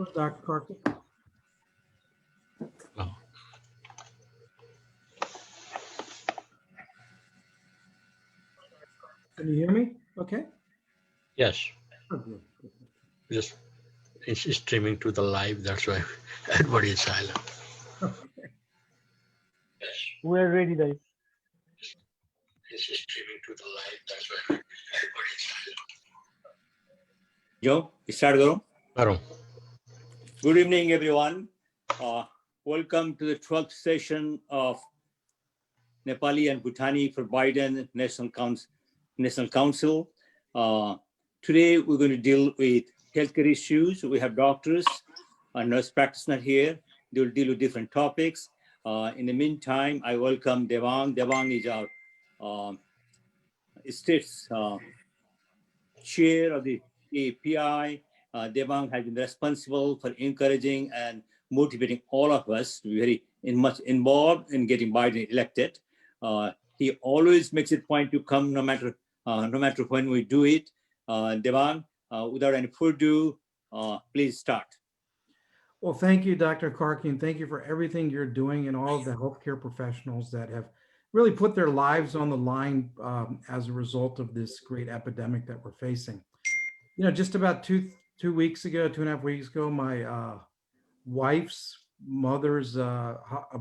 Dr. Karki. No. Can you hear me? Okay. Yes. Oh, good. Just it's streaming to the live. That's why everybody is silent. Okay. We're ready, Dave. It's streaming to the live. That's why everybody is silent. Joe, start karo. Varun. Good evening, everyone. Welcome to the 12th session of Nepali and Bhutani for Biden National Council. Today, we're going to deal with healthcare issues. We have doctors and nurse practitioners here. They will deal with different topics. In the meantime, I welcome Devang. Devang is our state's chair of the API. Devang has been responsible for encouraging and motivating all of us to be very much involved in getting Biden elected. He always makes it point to come no matter when we do it. Devang, without any further ado, please start. Well, thank you, Dr. Karki, and thank you for everything you're doing and all of the healthcare professionals that have really put their lives on the line as a result of this great epidemic that we're facing. You know, just about two weeks ago, 2.5 weeks ago, my wife's mother's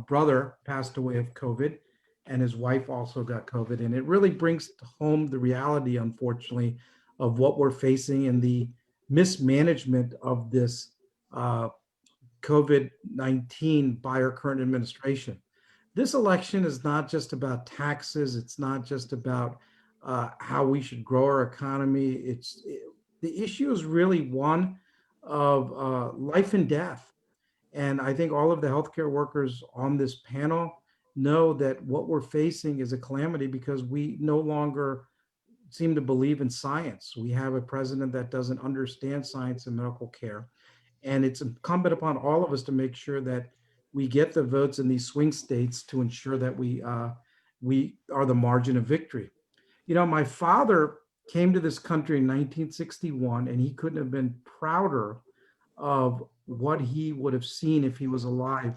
brother passed away of COVID, and his wife also got COVID. And it really brings home the reality, unfortunately, of what we're facing and the mismanagement of this COVID-19 by our current administration. This election is not just about taxes. It's not just about how we should grow our economy. The issue is really one of life and death. And I think all of the healthcare workers on this panel know that what we're facing is a calamity because we no longer seem to believe in science. We have a president that doesn't understand science and medical care. And it's incumbent upon all of us to make sure that we get the votes in these swing states to ensure that we are the margin of victory. You know, my father came to this country in 1961, and he couldn't have been prouder of what he would have seen if he was alive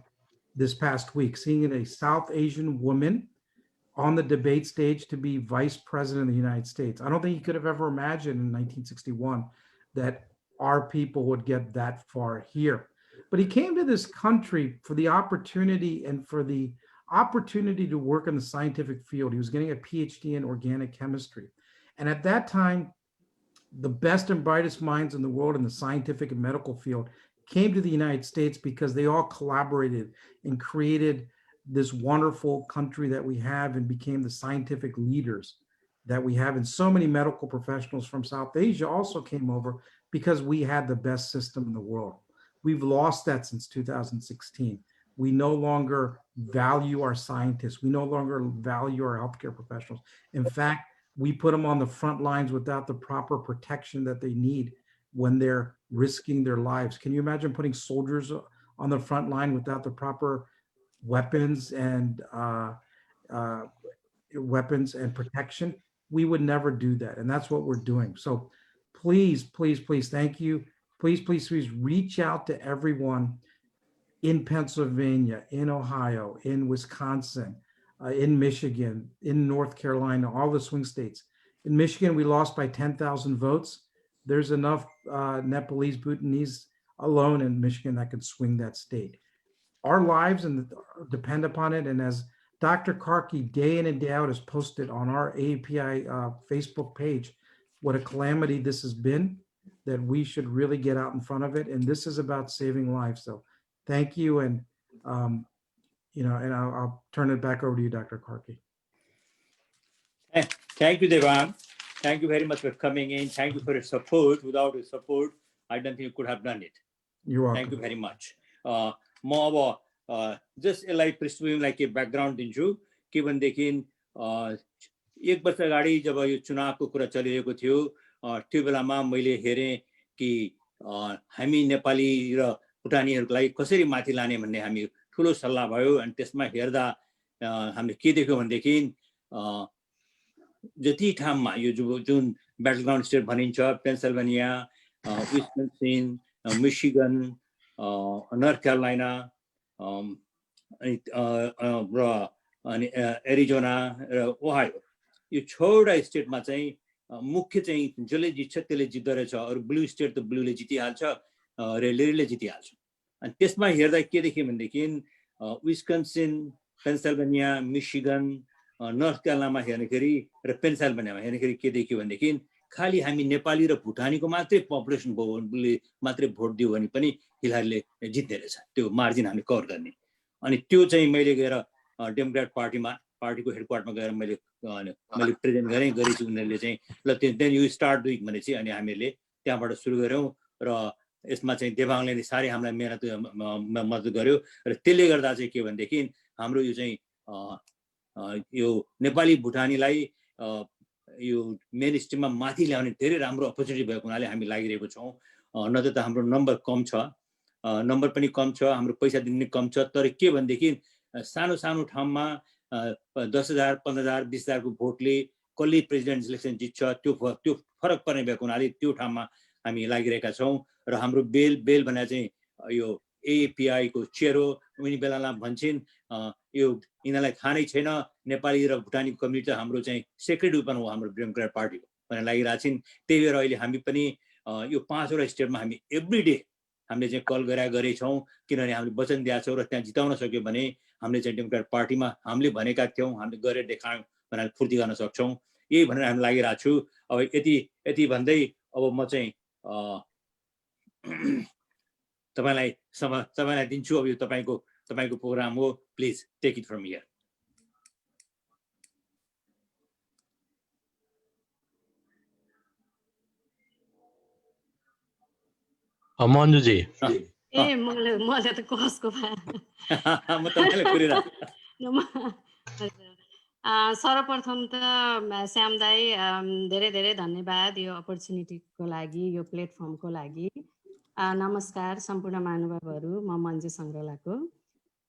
this past week, seeing a South Asian woman on the debate stage to be vice president of the United States. I don't think he could have ever imagined in 1961 that our people would get that far here. But he came to this country for the opportunity and for the opportunity to work in the scientific field. He was getting a PhD in organic chemistry. And at that time, the best and brightest minds in the world in the scientific and medical field came to the United States because they all collaborated and created this wonderful country that we have and became the scientific leaders that we have. And so many medical professionals from South Asia also came over because we had the best system in the world. We've lost that since 2016. We no longer value our scientists. We no longer value our healthcare professionals. In fact, we put them on the front lines without the proper protection that they need when they're risking their lives. Can you imagine putting soldiers on the front line without the proper weapons and protection? We would never do that, and that's what we're doing. So please, please, please, thank you. Please, please, please reach out to everyone in Pennsylvania, in Ohio, in Wisconsin, in Michigan, in North Carolina, all the swing states. In Michigan, we lost by 10,000 votes. There's enough Nepalese, Bhutanese alone in Michigan that could swing that state. Our lives depend upon it. And as Dr. Karki day in and day out has posted on our API Facebook page, what a calamity this has been, that we should really get out in front of it. And this is about saving lives. So thank you. And, you know, and I'll turn it back over to you, Dr. Karki. Thank you, Devang. Thank you very much for coming in. Thank you for your support. Without your support, I don't think you could have done it. You're welcome. Thank you very much. म अब just यसलाई पृष्ठभूमिलाई के background दिन्छु के भनेदेखि 1 वर्ष अगाडि जब यो चुनावको कुरा चलिरहेको थियो त्यो बेलामा मैले हेरेँ कि हामी नेपाली र भुटानीहरूको लागि कसरी माथि लाने भन्ने हामी ठुलो सल्लाह भयो। अनि त्यसमा हेर्दा हामीले के देख्यौँ भनेदेखि जति ठाउँमा यो जुन ब्याटल ग्राउन्ड स्टेट भनिन्छ Pennsylvania, Wisconsin, Michigan, north Carolina अनि एरिजोना र ओहायो यो 6वटा स्टेटमा चाहिँ मुख्य चाहिँ जसले जित्छ त्यसले जित्दो रहेछ। अरू ब्लू स्टेट त ब्लूले जितिहाल्छ, रेडले जितिहाल्छ। अनि त्यसमा हेर्दा के देख्यो भनेदेखि विस्कन्सिन, पेन्सिल्भेनिया, मिशिगन, नर्थ क्यारोलाइनामा हेर्दाखेरि र पेन्सिल्भेनियामा हेर्दाखेरि के देखियो भनेदेखि खालि हामी नेपाली र भुटानीको मात्रै पपुलेसन भोटले मात्रै भोट दियो भने पनि हिलारीले जित्ने रहेछ। त्यो मार्जिन हामी कभर गर्ने। अनि त्यो चाहिँ मैले गएर डेमोक्रेट पार्टीको हेडक्वार्टरमा गएर मैले प्रेजेन्ट गरेछु। उनीहरूले चाहिँ ल देन यु स्टार्ट डुइङ भनेपछि अनि हामीले त्यहाँबाट सुरु गऱ्यौँ र यसमा चाहिँ देवाङले साह्रै हामीलाई मेहनत मद्दत गर्यो। र त्यसले गर्दा चाहिँ के भनेदेखि हाम्रो यो चाहिँ यो नेपाली भुटानीलाई यो मेन स्ट्रिममा माथि ल्याउने धेरै राम्रो अपर्च्युनिटी भएको हुनाले हामी लागिरहेको छौँ। नत्र त हाम्रो नम्बर कम छ, नम्बर पनि कम छ, हाम्रो पैसा दिने कम छ। तर के भनेदेखि सानो सानो ठाउँमा 10,000, 15,000, 20,000 को भोटले कसले प्रेसिडेन्ट इलेक्सन जित्छ त्यो फरक पर्ने भएको हुनाले त्यो ठाउँमा हामी लागिरहेका छौँ। र हाम्रो बेल भनेर चाहिँ यो एएपीआई को चेयर हो। उनी बेलामा भन्छन् यो यिनीहरूलाई थाहा नै छैन नेपाली र भुटानी कम्युनिटी त हाम्रो चाहिँ सेक्रेट वेपन हो हाम्रो डेमोक्रेट पार्टीको भनेर लागिरहेको छिन्। त्यही भएर अहिले हामी पनि यो 5वटा स्टेटमा हामी एभ्री डे हामीले चाहिँ कल गरेछौँ, किनभने हामीले वचन दिएको छौँ र त्यहाँ जिताउन सक्यो भने हामीले चाहिँ डेमोक्रेट पार्टीमा हामीले भनेका थियौँ हामीले गरेर देखायौँ भनेर फुर्ती गर्न सक्छौँ। यही भनेर हामी लागिरहेको छु। अब यति भन्दै अब म चाहिँ तपाईँलाई दिन्छु। अब यो तपाईँको प्रोग्राम हो, please take it from here. Manjuji मलाई त कसको म तपाईँलाई कुरिरहेको सर्वप्रथम त श्याम दाई धेरै धेरै धन्यवाद यो अपर्च्युनिटीको लागि, यो प्लेटफर्मको लागि। नमस्कार सम्पूर्ण महानुभावहरू, म मन्जु सङ्ग्रलाको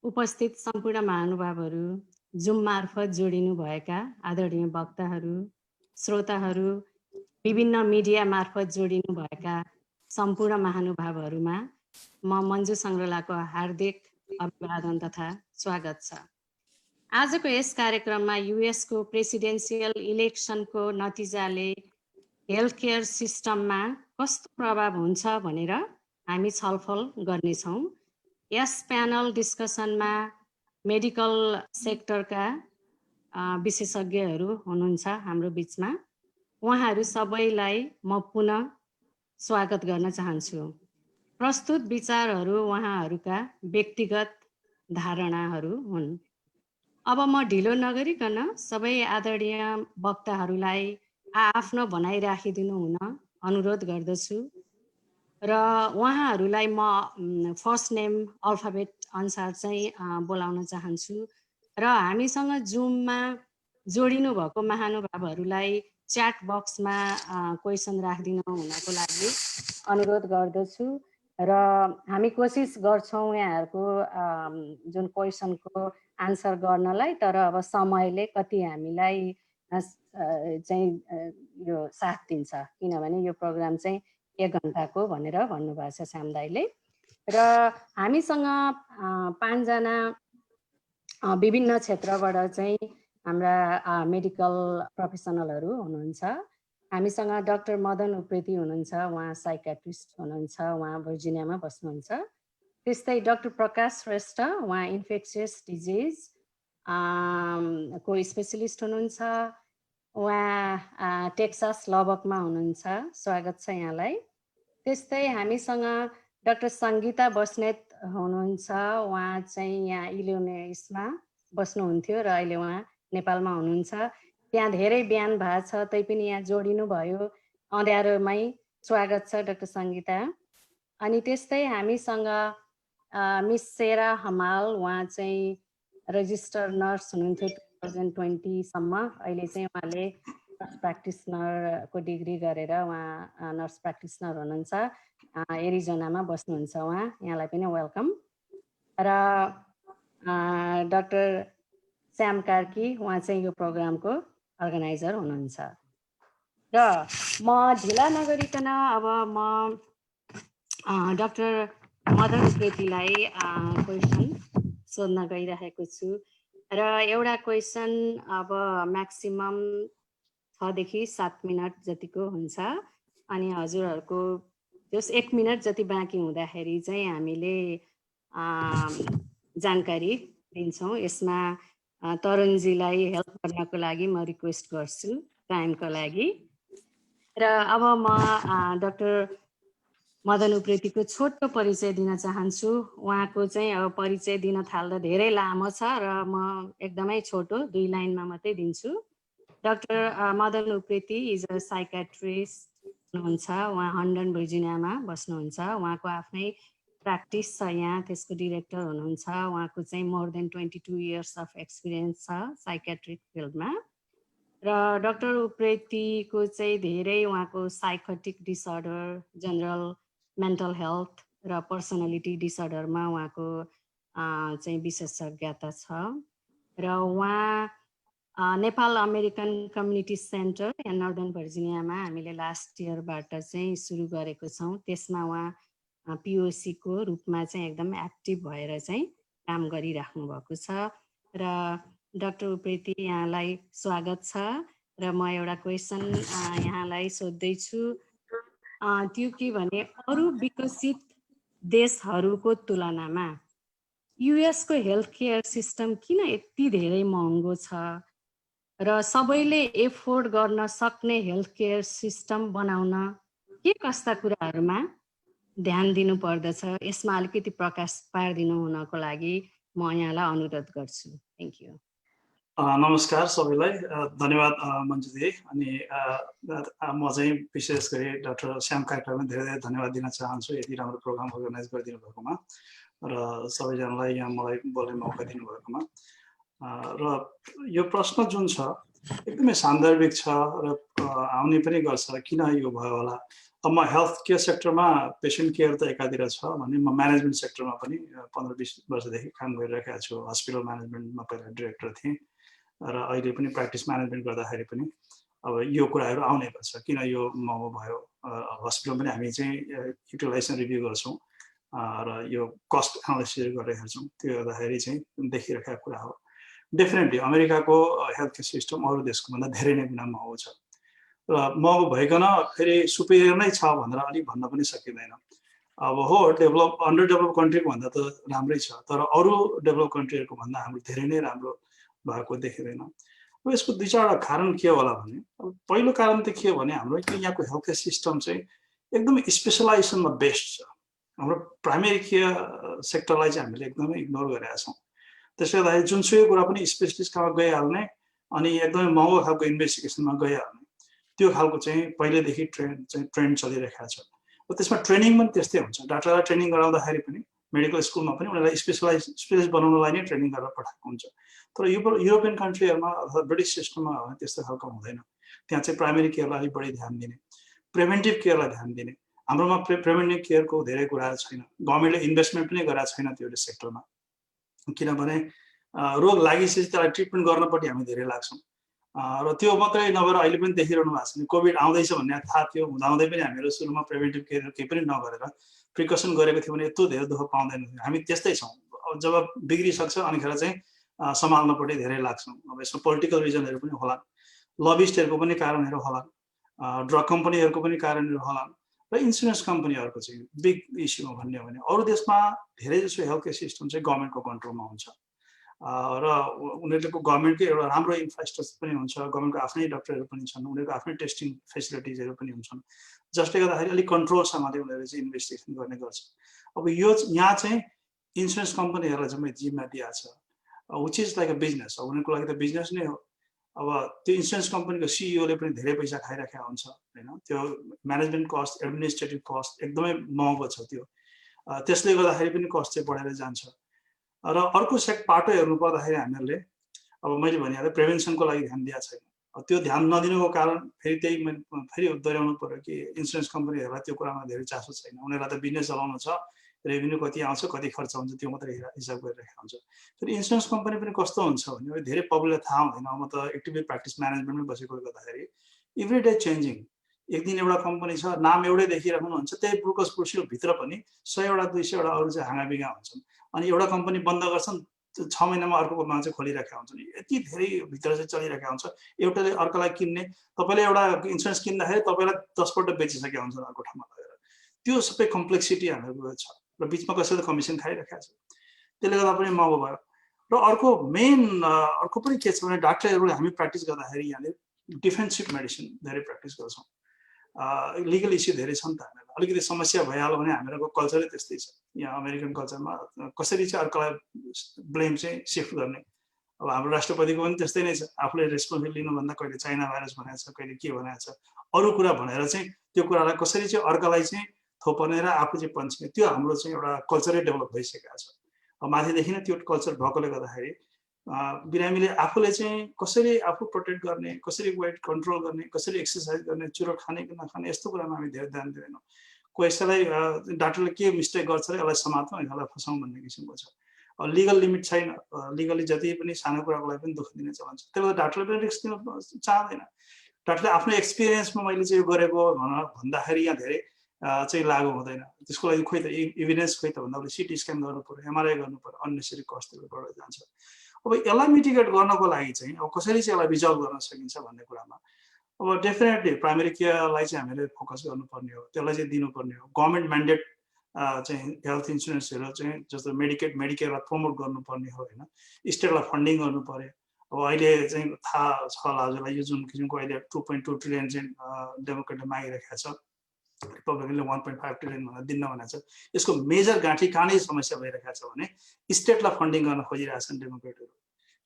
उपस्थित सम्पूर्ण महानुभावहरू, जुम मार्फत जोडिनु भएका आदरणीय वक्ताहरू, श्रोताहरू, विभिन्न मिडिया मार्फत जोडिनु भएका सम्पूर्ण महानुभावहरूमा म मन्जु सङ्ग्रलाको हार्दिक अभिवादन तथा स्वागत छ। आजको यस कार्यक्रममा युएसको प्रेसिडेन्सियल इलेक्सनको नतिजाले हेल्थ केयर सिस्टममा कस्तो प्रभाव हुन्छ भनेर हामी छलफल गर्नेछौँ। यस प्यानल डिस्कसनमा मेडिकल सेक्टरका विशेषज्ञहरू हुनुहुन्छ हाम्रो बिचमा। उहाँहरू सबैलाई म पुनः स्वागत गर्न चाहन्छु। प्रस्तुत विचारहरू उहाँहरूका व्यक्तिगत धारणाहरू हुन्। अब म ढिलो नगरिकन सबै आदरणीय वक्ताहरूलाई आफ्नो भनाइ राखिदिनु हुन अनुरोध गर्दछु र उहाँहरूलाई म फर्स्ट नेम अल्फाबेट अनुसार चाहिँ बोलाउन चाहन्छु र हामीसँग जुममा जोडिनु भएको महानुभावहरूलाई च्याट बक्समा क्वेसन राखिदिनु हुनको लागि अनुरोध गर्दछु र हामी कोसिस गर्छौँ यहाँहरूको जुन क्वेसनको आन्सर गर्नलाई। तर अब समयले कति हामीलाई चाहिँ यो साथ दिन्छ, किनभने यो प्रोग्राम चाहिँ 1 घन्टाको भनेर भन्नुभएको छ श्याम दाइले। र हामीसँग 5 जना विभिन्न क्षेत्रबाट चाहिँ हाम्रा मेडिकल प्रोफेसनलहरू हुनुहुन्छ। हामीसँग डाक्टर मदन उप्रेती हुनुहुन्छ, उहाँ साइकेट्रिस्ट हुनुहुन्छ, उहाँ भर्जिनियामा बस्नुहुन्छ। त्यस्तै डाक्टर प्रकाश श्रेष्ठ, उहाँ इन्फेक्सियस डिजिज को स्पेसलिस्ट हुनुहुन्छ, उहाँ टेक्सास लबकमा हुनुहुन्छ, स्वागत छ यहाँलाई। त्यस्तै हामीसँग डाक्टर सङ्गीता बस्नेत हुनुहुन्छ, उहाँ चाहिँ यहाँ इलिनोइसमा बस्नुहुन्थ्यो र अहिले उहाँ नेपालमा हुनुहुन्छ। त्यहाँ धेरै बिहान भएको छ तैपनि यहाँ जोडिनु भयो, अँध्यारोमै स्वागत छ डाक्टर सङ्गीता। अनि त्यस्तै हामीसँग मिस सेरा हमाल, उहाँ चाहिँ रजिस्टर नर्स हुनुहुन्थ्यो 2020 सम्म। अहिले चाहिँ उहाँले नर्स प्र्याक्टिसनरको डिग्री गरेर उहाँ नर्स प्र्याक्टिसनर हुनुहुन्छ, एरिजोनामा बस्नुहुन्छ उहाँ, यहाँलाई पनि वेलकम। र डाक्टर श्याम कार्की, उहाँ चाहिँ यो प्रोग्रामको अर्गनाइजर हुनुहुन्छ। र म ढिला नगरिकन अब म डाक्टर मदन उप्रेतीलाई क्वेसन सोध्न गइरहेको छु र एउटा क्वेसन अब म्याक्सिमम 6 देखि 7 मिनट जतिको हुन्छ अनि हजुरहरूको जस 1 मिनट जति बाँकी हुँदाखेरि चाहिँ हामीले जानकारी दिन्छौँ। यसमा तरुणजीलाई हेल्प गर्नको लागि म रिक्वेस्ट गर्छु टाइमको लागि। र अब म डाक्टर मदन उप्रेतीको छोटो परिचय दिन चाहन्छु। उहाँको चाहिँ अब परिचय दिन थाल्दा धेरै लामो छ र म एकदमै छोटो 2 लाइनमा मात्रै दिन्छु। Doctor Madan Upreti is a psychiatrist हुनुहुन्छ। उहाँ लन्डन भर्जिनियामा बस्नुहुन्छ। उहाँको आफ्नै प्र्याक्टिस छ यहाँ, त्यसको डिरेक्टर हुनुहुन्छ। उहाँको चाहिँ more than 22 years of experience छ साइकेट्रिक फिल्डमा। र डाक्टर उप्रेतीको चाहिँ धेरै उहाँको psychotic disorder, general mental health र पर्सनालिटी डिसअर्डरमा उहाँको चाहिँ विशेषज्ञता छ। र उहाँ नेपाल अमेरिकन कम्युनिटी सेन्टर यहाँ नर्दर्न भर्जिनियामा हामीले लास्ट इयरबाट चाहिँ सुरु गरेको छौँ। त्यसमा उहाँ पिओसीको रूपमा चाहिँ एकदम एक्टिभ भएर चाहिँ काम गरिराख्नु भएको छ। र डाक्टर उप्रेती यहाँलाई स्वागत छ। र म एउटा क्वेसन यहाँलाई सोध्दैछु, त्यो के भने अरू विकसित देशहरूको तुलनामा युएसको हेल्थ केयर सिस्टम किन यति धेरै महँगो छ र सबैले एफोर्ड गर्न सक्ने हेल्थ केयर सिस्टम बनाउन के कस्ता कुराहरूमा ध्यान दिनु पर्दछ, यसमा अलिकति प्रकाश पारिदिनु हुनको लागि म यहाँलाई अनुरोध गर्छु। Thank you. नमस्कार सबैलाई, धन्यवाद मञ्जु दिदी। अनि म चाहिँ विशेष गरी डाक्टर श्याम कार्कीलाई धेरै धेरै धन्यवाद दिन चाहन्छु यति राम्रो प्रोग्राम अर्गनाइज गरिदिनु भएकोमा र सबैजनालाई यहाँ मलाई बोल्ने मौका दिनुभएकोमा। र यो प्रश्न जुन छ एकदमै सान्दर्भिक छ र आउने पनि गर्छ, किन यो भयो होला। अब म हेल्थ केयर सेक्टरमा पेसेन्ट केयर त एकातिर छ भने म म्यानेजमेन्ट सेक्टरमा पनि 15-20 वर्षदेखि काम गरिरहेको छु। हस्पिटल म्यानेजमेन्टमा पहिला डिरेक्टर थिएँ र अहिले पनि प्र्याक्टिस म्यानेजमेन्ट गर्दाखेरि पनि अब यो कुराहरू आउने गर्छ, किन यो महँगो भयो। हस्पिटल पनि हामी चाहिँ युटिलाइजेसन रिभ्यू गर्छौँ र यो कस्ट एनालाइसिस गरेर हेर्छौँ। त्यो गर्दाखेरि चाहिँ देखिरहेका कुरा हो। डेफिनेटली अमेरिकाको हेल्थ केयर सिस्टम अरू देशको भन्दा धेरै नै गुणा महँगो छ र महँगो भइकन फेरि सुपेरियर नै छ भनेर अलिक भन्न पनि सकिँदैन। अब हो, अन्डर डेभलप कन्ट्रीको भन्दा त राम्रै छ, तर अरू डेभलप कन्ट्रीहरूको भन्दा हाम्रो धेरै नै राम्रो भएको देखिँदैन। अब यसको 2-4 कारण के होला भने, अब पहिलो कारण त के हो भने हाम्रो यहाँको हेल्थ केयर सिस्टम चाहिँ एकदमै स्पेसलाइजेसनमा बेस्ड छ। हाम्रो प्राइमेरी केयर सेक्टरलाई चाहिँ हामीले एकदमै इग्नोर गरेका छौँ। त्यसले गर्दाखेरि जुनसुकै कुरा पनि स्पेसलिस्टमा गइहाल्ने अनि एकदमै महँगो खालको इन्भेस्टिगेसनमा गइहाल्ने, त्यो खालको चाहिँ पहिलेदेखि ट्रेन्ड चलिरहेको छ। र त्यसमा ट्रेनिङ पनि त्यस्तै हुन्छ। डाक्टरलाई ट्रेनिङ गराउँदाखेरि पनि मेडिकल स्कुलमा पनि उनीहरूलाई स्पेसलिस्ट बनाउनलाई नै ट्रेनिङ गरेर पठाएको हुन्छ। तर युरोपियन कन्ट्रीहरूमा अथवा ब्रिटिस सिस्टममा हो भने त्यस्तो खालको हुँदैन। त्यहाँ चाहिँ प्राइमेरी केयरलाई अलिक बढी ध्यान दिने, प्रिभेन्टिभ केयरलाई ध्यान दिने। हाम्रोमा प्रिभेन्टिभ केयरको धेरै कुराहरू छैन, गभर्मेन्टले इन्भेस्टमेन्ट पनि गरेको छैन त्यो सेक्टरमा। किनभने रोग लागिसकेपछि त्यसलाई ट्रिटमेन्ट गर्नपट्टि हामी धेरै लाग्छौँ र त्यो मात्रै नभएर अहिले पनि देखिरहनु भएको छ। कोभिड आउँदैछ भन्ने थाहा थियो हुँदाहुँदै पनि हामीहरू सुरुमा प्रिभेन्टिभ केयर केही पनि नगरेर प्रिकसन गरेको थियो भने यत्रो धेरै दुःख पाउँदैन। हामी त्यस्तै छौँ। जब बिग्रिसक्छ अनिखेर चाहिँ सम्हाल्नपट्टि धेरै लाग्छौँ। अब यसमा पोलिटिकल रिजनहरू पनि होला, लबिस्टहरूको पनि कारणहरू होला, ड्रग कम्पनीहरूको पनि कारणहरू होला र इन्सुरेन्स कम्पनीहरूको चाहिँ बिग इस्यु हो भन्ने हो भने अरू देशमा धेरै जसो हेल्थ केयर सिस्टम चाहिँ गभर्मेन्टको कन्ट्रोलमा हुन्छ र उनीहरूको गभर्मेन्टकै एउटा राम्रो इन्फ्रास्ट्रक्चर पनि हुन्छ, गभर्मेन्टको आफ्नै डक्टरहरू पनि छन्, उनीहरूको आफ्नै टेस्टिङ फेसिलिटिजहरू पनि हुन्छन्, जसले गर्दाखेरि अलिक कन्ट्रोलसँगले उनीहरूले चाहिँ इन्भेस्टिगेसन गर्ने गर्छ। अब यो यहाँ चाहिँ इन्सुरेन्स कम्पनीहरूलाई चाहिँ जिम्मा दिएको छ, which is like a business. अब उनीहरूको लागि त बिजनेस नै हो। अब त्यो इन्सुरेन्स कम्पनीको सिइओले पनि धेरै पैसा खाइराखेको हुन्छ होइन। त्यो म्यानेजमेन्ट कस्ट, एडमिनिस्ट्रेटिभ कस्ट एकदमै महँगो छ त्यो। त्यसले गर्दाखेरि पनि कस्ट चाहिँ बढेर जान्छ। र अर्को पाटो हेर्नु पर्दाखेरि हामीहरूले अब मैले भनिहालेँ प्रिभेन्सनको लागि ध्यान दिएको छैन। त्यो ध्यान नदिनुको कारण फेरि त्यही फेरि दोहोऱ्याउनु पऱ्यो कि इन्सुरेन्स कम्पनीहरूलाई त्यो कुरामा धेरै चासो छैन। उनीहरूलाई त बिजनेस चलाउनु छ, रेभेन्यू कति आउँछ कति खर्च हुन्छ त्यो मात्रै हिसाब गरिरहेको हुन्छ। फेरि इन्सुरेन्स कम्पनी पनि कस्तो हुन्छ भने धेरै पब्लिकलाई थाहा हुँदैन। म त एक्टिभली प्र्याक्टिस म्यानेजमेन्टमै बसेकोले गर्दाखेरि एभ्री डे चेन्जिङ एक दिन एउटा कम्पनी छ नाम एउटै देखिराख्नुहुन्छ त्यही ब्रुकस प्रोसिल भित्र पनि 100वटा 200वटा अरू चाहिँ हाँगाबिगा हुन्छन् अनि एउटा कम्पनी बन्द गर्छन् 6 महिनामा अर्कोमा चाहिँ खोलिराखेका हुन्छन् यति धेरै भित्र चाहिँ चलिरहेका हुन्छ एउटाले अर्कोलाई किन्ने तपाईले एउटा इन्स्योरेन्स किन्दाखेरि तपाईलाई 10 पल्ट बेचिसकेका हुन्छन् अर्को ठाउँमा लगेर त्यो सबै कम्प्लेक्सिटी हामीहरुको छ र बीचमा कसैले कमिसन खाइरहेका छ त्यसले गर्दा पनि महँगो भयो र अर्को मेन अर्को पनि के छ भने डाक्टरहरूले हामी प्र्याक्टिस गर्दाखेरि यहाँले डिफेन्सिभ मेडिसिन धेरै प्र्याक्टिस गर्छौं लिगल इस्यु धेरै छन् त हामीलाई अलिकति समस्या भइहाल्यो भने हामीहरूको कल्चरै त्यस्तै छ यहाँ अमेरिकन कल्चरमा कसरी चाहिँ अर्कोलाई ब्लेम चाहिँ सिफ्ट गर्ने अब हाम्रो राष्ट्रपतिको पनि त्यस्तै नै छ आफूले रेस्पोन्सिबिलिटी लिनुभन्दा कहिले चाइना भाइरस भनेको छ कहिले के भनेको छ अरू कुरा भनेर चाहिँ त्यो कुरालाई कसरी चाहिँ अर्कालाई चाहिँ थोपर्ने र आफू चाहिँ पन्छ्ने त्यो हाम्रो चाहिँ एउटा कल्चरै डेभलप भइसकेको छ माथिदेखि नै त्यो कल्चर भएकोले गर्दाखेरि बिरामीले आफूले चाहिँ कसरी आफू प्रोटेक्ट गर्ने कसरी वेट कन्ट्रोल गर्ने कसरी एक्सर्साइज गर्ने चुरो खाने कि नखाने यस्तो कुरामा हामी धेरै ध्यान दिँदैनौँ कसैलाई डाक्टरले के मिस्टेक गर्छ र यसलाई समात्नु यसलाई फसाउँ भन्ने किसिमको छ लिगल लिमिट छैन लिगली जति पनि सानो कुराको लागि पनि दुःख दिने चलन छ त्यसले डाक्टरले पनि रिस्क दिन चाहँदैन डाक्टरले आफ्नो एक्सपिरियन्समा मैले चाहिँ यो गरेको भन्दाखेरि यहाँ धेरै चाहिँ लागु हुँदैन त्यसको लागि खोइ त एभिडेन्स खोइ त भन्दा सिटी स्क्यान गर्नु पर्यो एमआरआई गर्नु पर्यो अननेसेसरी कस्टहरू बढेर जान्छ अब यसलाई मिटिगेट गर्नको लागि चाहिँ अब कसरी चाहिँ यसलाई रिजल्भ गर्न सकिन्छ भन्ने कुरामा अब डेफिनेटली प्राइमेरी केयरलाई चाहिँ हामीले फोकस गर्नुपर्ने हो त्यसलाई चाहिँ दिनुपर्ने हो गभर्मेन्ट म्यान्डेट चाहिँ हेल्थ इन्सुरेन्सहरू चाहिँ जस्तो मेडिकेयरलाई प्रमोट गर्नुपर्ने हो होइन स्टेटलाई फन्डिङ गर्नु पर्यो अब अहिले चाहिँ थाहा छ होला हजुरलाई यो जुन किसिमको अहिले 2.2 ट्रिलियन चाहिँ डेमोक्रेटले मागिरहेको छ रिपब्लिकनले 1.5 ट्रिलियन भनेर दिन्न भनेको छ यसको मेजर गाँठी कहाँनिर समस्या भइरहेको छ भने स्टेटलाई फन्डिङ गर्न खोजिरहेछन् डेमोक्रेटहरू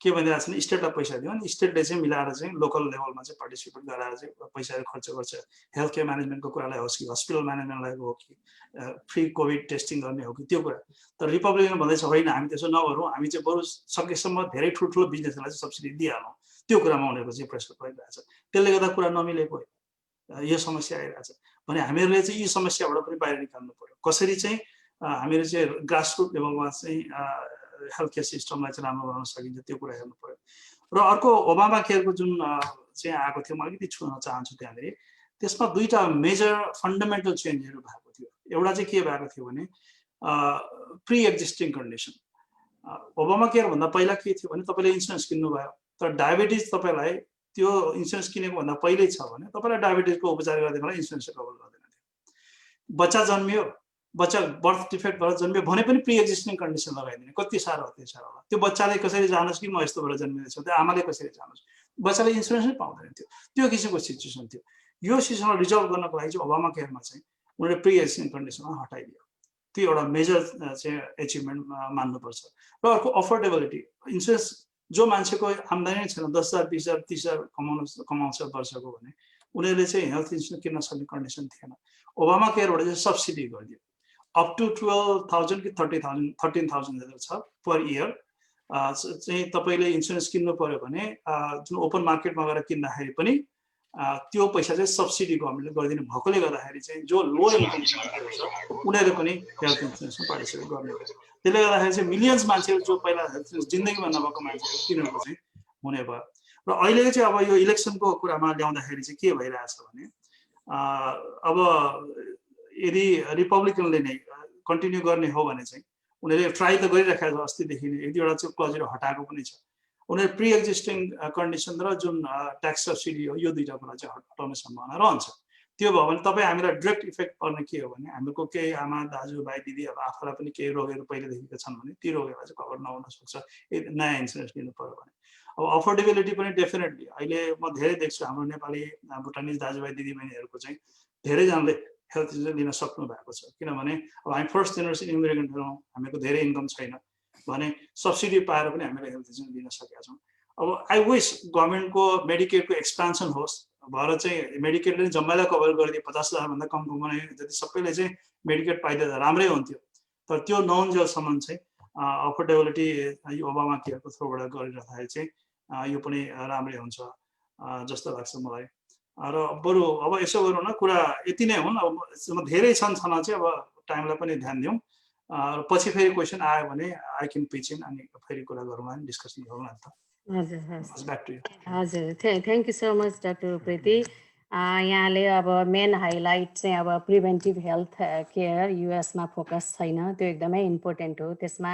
के भनिरहेछन् स्टेटलाई पैसा दियो अनि स्टेटले चाहिँ मिलाएर चाहिँ लोकल लेभलमा चाहिँ पार्टिसिपेट गराएर चाहिँ पैसाहरू खर्च गर्छ हेल्थ केयर म्यानेजमेन्टको कुरालाई होस् कि हस्पिटल म्यानेजमेन्टलाई हो कि फ्री कोभिड टेस्टिङ गर्ने हो कि त्यो कुरा तर रिपब्लिकन भन्दैछ होइन हामी त्यसो नगरौँ हामी चाहिँ बरु सकेसम्म धेरै ठुल्ठुलो बिजनेसहरूलाई चाहिँ सब्सिडी दिइहालौँ त्यो कुरामा उनीहरूको चाहिँ प्रेसर परिरहेछ त्यसले गर्दा कुरा नमिलेको यो समस्या आइरहेछ भने हामीहरूले चाहिँ यी समस्याबाट पनि बाहिर निकाल्नु पर्यो कसरी चाहिँ हामीहरू चाहिँ ग्रासरुट लेभलमा चाहिँ हेल्थ केयर सिस्टमलाई चाहिँ राम्रो बनाउन सकिन्छ त्यो कुरा हेर्नु पर्यो र अर्को ओबामा केयरको जुन चाहिँ आएको थियो म अलिकति छुन चाहन्छु त्यहाँनिर त्यसमा दुईटा मेजर फन्डामेन्टल चेन्जहरू भएको थियो एउटा चाहिँ के भएको थियो भने pre existing condition Obama care भन्दा पहिला के थियो भने तपाईँले इन्सुरेन्स किन्नुभयो तर डायबिटिज तपाईँलाई त्यो इन्सुरेन्स किनेको भन्दा पहिल्यै छ भने तपाईँलाई डायबिटिजको उपचार गरिदिनलाई इन्सुरेन्सले कभर गर्दैन थियो बच्चा जन्मियो बच्चा बर्थ डिफेक्ट भएर जन्मियो भने पनि प्री एक्जिस्टिङ कन्डिसन लगाइदिने कति साह्रो अत्याचार होला त्यो बच्चाले कसरी जानोस् कि म यस्तो भएर जन्मिँदैछु त्यो आमाले कसरी जानोस् बच्चाले इन्सुरेन्स नै पाउँदैन थियो त्यो किसिमको सिचुएसन थियो यो सिचुएसनलाई रिजल्भ गर्नको लागि चाहिँ ओबामा केयरमा चाहिँ उनीहरूले प्री एक्जिस्टिङ कन्डिसनमा हटाइदियो त्यो एउटा मेजर चाहिँ एचिभमेन्ट मान्नुपर्छ र अर्को अफोर्डेबिलिटी इन्सुरेन्स जो मान्छेको आम्दानी नै छैन 10,000 20,000 30,000 कमाउँछ वर्षको भने उनीहरूले चाहिँ हेल्थ इन्सुरेन्स किन्न सक्ने कन्डिसन थिएन ओबामा केयरबाट चाहिँ सब्सिडी गरिदियो अप टु 12,000 कि 13,000 छ पर इयर चाहिँ तपाईँले इन्सुरेन्स किन्नु पर्यो भने जुन ओपन मार्केटमा गएर किन्दाखेरि पनि त्यो पैसा चाहिँ सब्सिडी गभर्मेन्टले गरिदिनु भएकोले गर्दाखेरि चाहिँ जो लो इन्कम छ उनीहरूले पनि हेल्थ इन्सुरेन्समा पार्टिसिपेट गर्ने त्यसले गर्दाखेरि चाहिँ मिलियन्स मान्छेहरू जो पहिला हेल्थ इन्सुरेन्स जिन्दगीमा नभएको मान्छेहरू तिनीहरूको चाहिँ हुने भयो र अहिले चाहिँ अब यो इलेक्सनको कुरामा ल्याउँदाखेरि चाहिँ के भइरहेछ भने अब यदि रिपब्लिकनले नै कन्टिन्यू गर्ने हो भने चाहिँ उनीहरूले ट्राई त गरिरहेका छ अस्तिदेखि नै एक दुईवटा चाहिँ क्लजहरू हटाएको पनि छ उनीहरू प्री एक्जिस्टिङ कन्डिसन र जुन ट्याक्स सब्सिडी हो यो दुईटा कुरा चाहिँ हटाउने सम्भावना रहन्छ त्यो भयो भने तपाईँ हामीलाई डाइरेक्ट इफेक्ट पर्ने के हो भने हाम्रो केही आमा दाजु भाइ दिदीहरू आफूलाई पनि केही रोगहरू पहिलेदेखिको छन् भने ती रोगहरूलाई चाहिँ कभर नहुन सक्छ नयाँ इन्सुरेन्स लिनु पर्यो भने अब अफोर्डेबिलिटी पनि डेफिनेटली अहिले म धेरै देख्छु हाम्रो नेपाली भुटानिज दाजुभाइ दिदीबहिनीहरूको चाहिँ धेरैजनाले हेल्थ इन्सुरेन्स लिन सक्नु भएको छ किनभने अब हामी फर्स्ट जेनेरेसन इमिग्रेन्ट हौँ हामीको धेरै इन्कम छैन भने सब्सिडी पाएर पनि हामीले हेल्थ इन्सुरेन्स लिन सकेका छौँ अब आई विश गभर्मेन्टको मेडिकेयरको एक्सपान्सन होस् भएर चाहिँ मेडिकेयरले जम्मैलाई कभर गरिदिए 50,000 भन्दा कम कमाउने जति सबैले चाहिँ मेडिकेयर पाइदिँदा राम्रै हुन्थ्यो तर त्यो नहुन्जेलसम्म चाहिँ अफोर्डेबिलिटी यो ओबामा केयरको थ्रुबाट गरिरहँदाखेरि चाहिँ यो पनि राम्रै हुन्छ जस्तो लाग्छ मलाई र बरु अब यसो गरौँ न कुरा यति नै हुन् अब धेरै छन् चाहिँ अब टाइमलाई पनि ध्यान दिउँ पछि फेरि क्वेसन आयो भने आई क्यान पिच इन अनि फेरि कुरा गरौँला नि डिस्कसन गरौँला नि त हजुर thank you so much doctor Preeti यहाँले अब मेन हाइलाइट चाहिँ अब प्रिभेन्टिभ हेल्थ केयर युएसमा फोकस छैन, त्यो एकदमै इम्पोर्टेन्ट हो, त्यसमा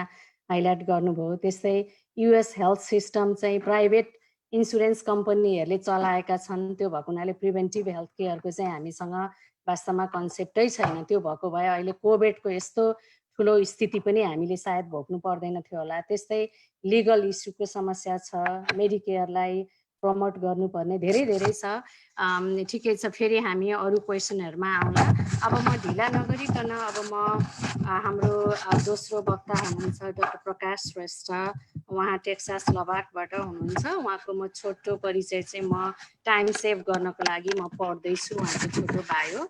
हाइलाइट गर्नुभयो। त्यस्तै युएस हेल्थ सिस्टम चाहिँ प्राइभेट इन्सुरेन्स कम्पनीहरूले चलाएका छन्, त्यो भएको हुनाले प्रिभेन्टिभ हेल्थ केयरको चाहिँ हामीसँग वास्तवमा कन्सेप्टै छैन। त्यो भएको भए अहिले कोभिडको यस्तो ठुलो स्थिति पनि हामीले सायद भोग्नु पर्दैन थियो होला। त्यस्तै लिगल इस्युको समस्या छ, मेडिकेयरलाई प्रमोट गर्नुपर्ने धेरै धेरै छ। ठिकै छ, फेरि हामी अरू क्वेसनहरूमा आउँला। अब म ढिला नगरिकन अब म हाम्रो दोस्रो वक्ता हुनुहुन्छ डाक्टर प्रकाश श्रेष्ठ, उहाँ टेक्सास लबाकबाट हुनुहुन्छ। उहाँको म छोटो परिचय चाहिँ म टाइम सेभ गर्नको लागि म पढ्दैछु उहाँको छोटो bio.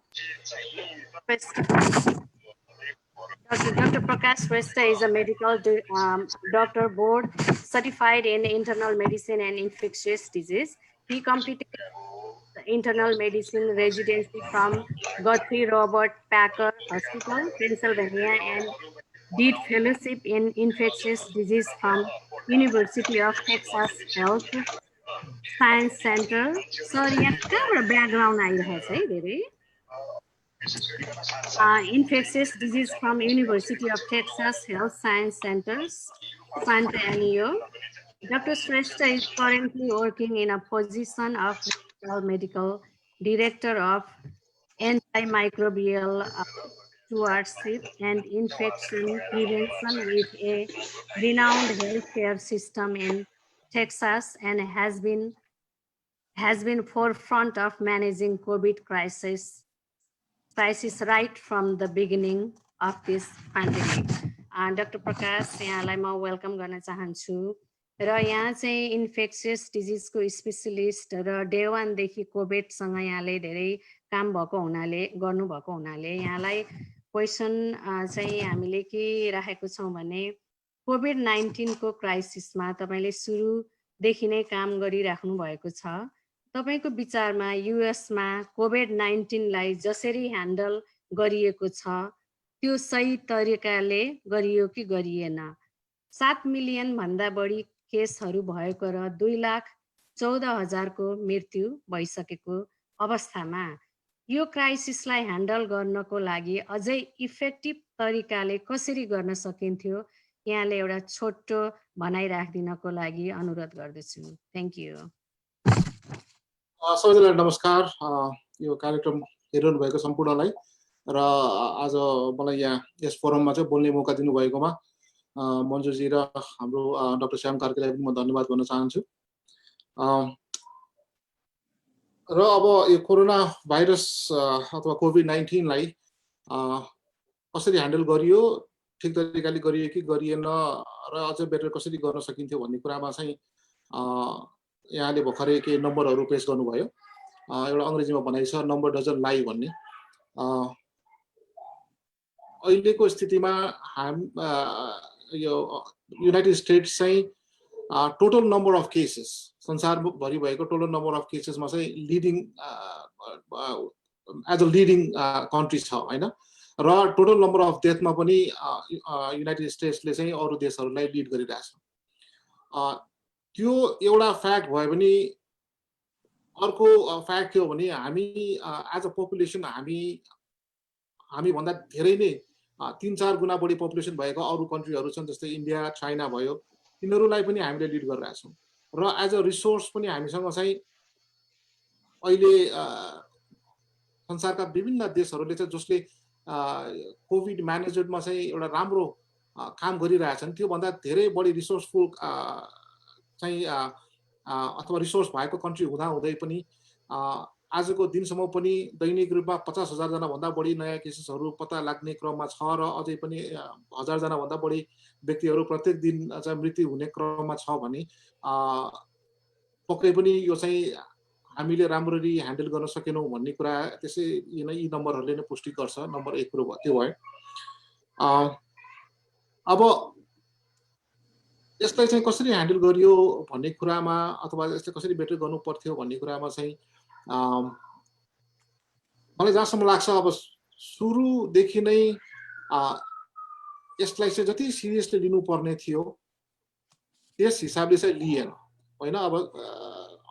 Dr. Prakash Shrestha is a medical doctor board certified in internal medicine and infectious disease. He completed internal medicine residency from Godfrey Robert Packer Hospital, Pennsylvania, and did fellowship in infectious disease from University of Texas Health Science Center. Sorry, यहाँ कहाँबाट background आइरहेछ है धेरै? Infectious disease from University of Texas Health Science Centers, San Antonio. Dr. Shrestha is currently working in a position of medical director of antimicrobial stewardship and infection prevention with a renowned healthcare system in Texas, and has been forefront of managing COVID crisis right from the beginning of this pandemic. Dr. Prakash, यहाँलाई म welcome गर्न चाहन्छु र यहाँ चाहिँ infectious डिजिजको specialist र day 1 देखि कोभिडसँग यहाँले धेरै काम भएको हुनाले गर्नुभएको हुनाले यहाँलाई क्वेसन चाहिँ हामीले के राखेको छौँ भने कोभिड-19 को क्राइसिसमा तपाईले सुरुदेखि नै काम गरिराख्नु भएको छ। तपाईको विचारमा युएसमा कोभिड-19 लाई जसरी ह्यान्डल गरिएको छ त्यो सही तरिकाले गरियो कि गरिएन? 7 मिलियन भन्दा बढी केसहरू भएको र 2,14,000 को मृत्यु भइसकेको अवस्थामा यो क्राइसिसलाई ह्यान्डल गर्नको लागि अझै इफेक्टिभ तरिकाले कसरी गर्न सकिन्थ्यो? यहाँले एउटा छोटो भनाइ राखिदिनको लागि अनुरोध गर्दछु। Thank you. सबैजनालाई नमस्कार। यो कार्यक्रम हेरिरहनु भएको सम्पूर्णलाई र आज मलाई यहाँ यस फोरममा चाहिँ बोल्ने मौका दिनुभएकोमा मन्जुजी र हाम्रो डाक्टर श्याम कार्कीलाई पनि म धन्यवाद भन्न चाहन्छु। र अब यो कोरोना भाइरस अथवा कोभिड-19 लाई कसरी ह्यान्डल गरियो, ठिक तरिकाले गरियो कि गरिएन र अझ बेटर कसरी गर्न सकिन्थ्यो भन्ने कुरामा चाहिँ यहाँले भर्खरै के नम्बरहरू पेश गर्नुभयो। एउटा अंग्रेजीमा भनाइ छ नम्बर डजन्ट लाई भन्ने। अहिलेको स्थितिमा यो युनाइटेड स्टेट्स चाहिँ टोटल नम्बर अफ केसेस संसारभरि भएको टोटल नम्बर अफ केसेसमा चाहिँ leading as a leading country छ हैन, र टोटल नम्बर अफ डेथमा पनि युनाइटेड स्टेट्सले चाहिँ अरू देशहरूलाई लिड गरिरहेछ। त्यो एउटा फ्याक्ट भयो भने अर्को फ्याक्ट के हो भने हामी एज अ पपुलेसन हामी भन्दा धेरै नै 3-4 गुणा बढी पपुलेसन भएको अरू कन्ट्रीहरू छन्, जस्तै इन्डिया, चाइना भयो, तिनीहरूलाई पनि हामीले लिड गरिरहेछौँ। र एज अ रिसोर्स पनि हामीसँग चाहिँ अहिले संसारका विभिन्न देशहरूले चाहिँ जसले कोभिड म्यानेजमेन्टमा चाहिँ एउटा राम्रो काम गरिरहेछन्, त्योभन्दा धेरै बढी रिसोर्सफुल चाहिँ अथवा रिसोर्स भएको कन्ट्री हुँदाहुँदै पनि आजको दिनसम्म पनि दैनिक रूपमा 50,000 जना भन्दा बढी नयाँ केसेसहरू पत्ता लाग्ने क्रममा छ र अझै पनि 1000 जना भन्दा बढी व्यक्तिहरू प्रत्येक दिन चाहिँ मृत्यु हुने क्रममा छ भने पक्कै पनि यो चाहिँ हामीले राम्ररी ह्यान्डल गर्न सकेनौँ भन्ने कुरा त्यसै यी नम्बरहरूले नै पुष्टि गर्छ। नम्बर 1 कुरो त्यो भयो। अब यसलाई चाहिँ कसरी ह्यान्डल गरियो भन्ने कुरामा अथवा यसलाई कसरी बेटर गर्नु पर्थ्यो भन्ने कुरामा चाहिँ मलाई जहाँसम्म लाग्छ अब सुरुदेखि नै यसलाई चाहिँ जति सिरियसली लिनुपर्ने थियो त्यस हिसाबले चाहिँ लिएन हैन। अब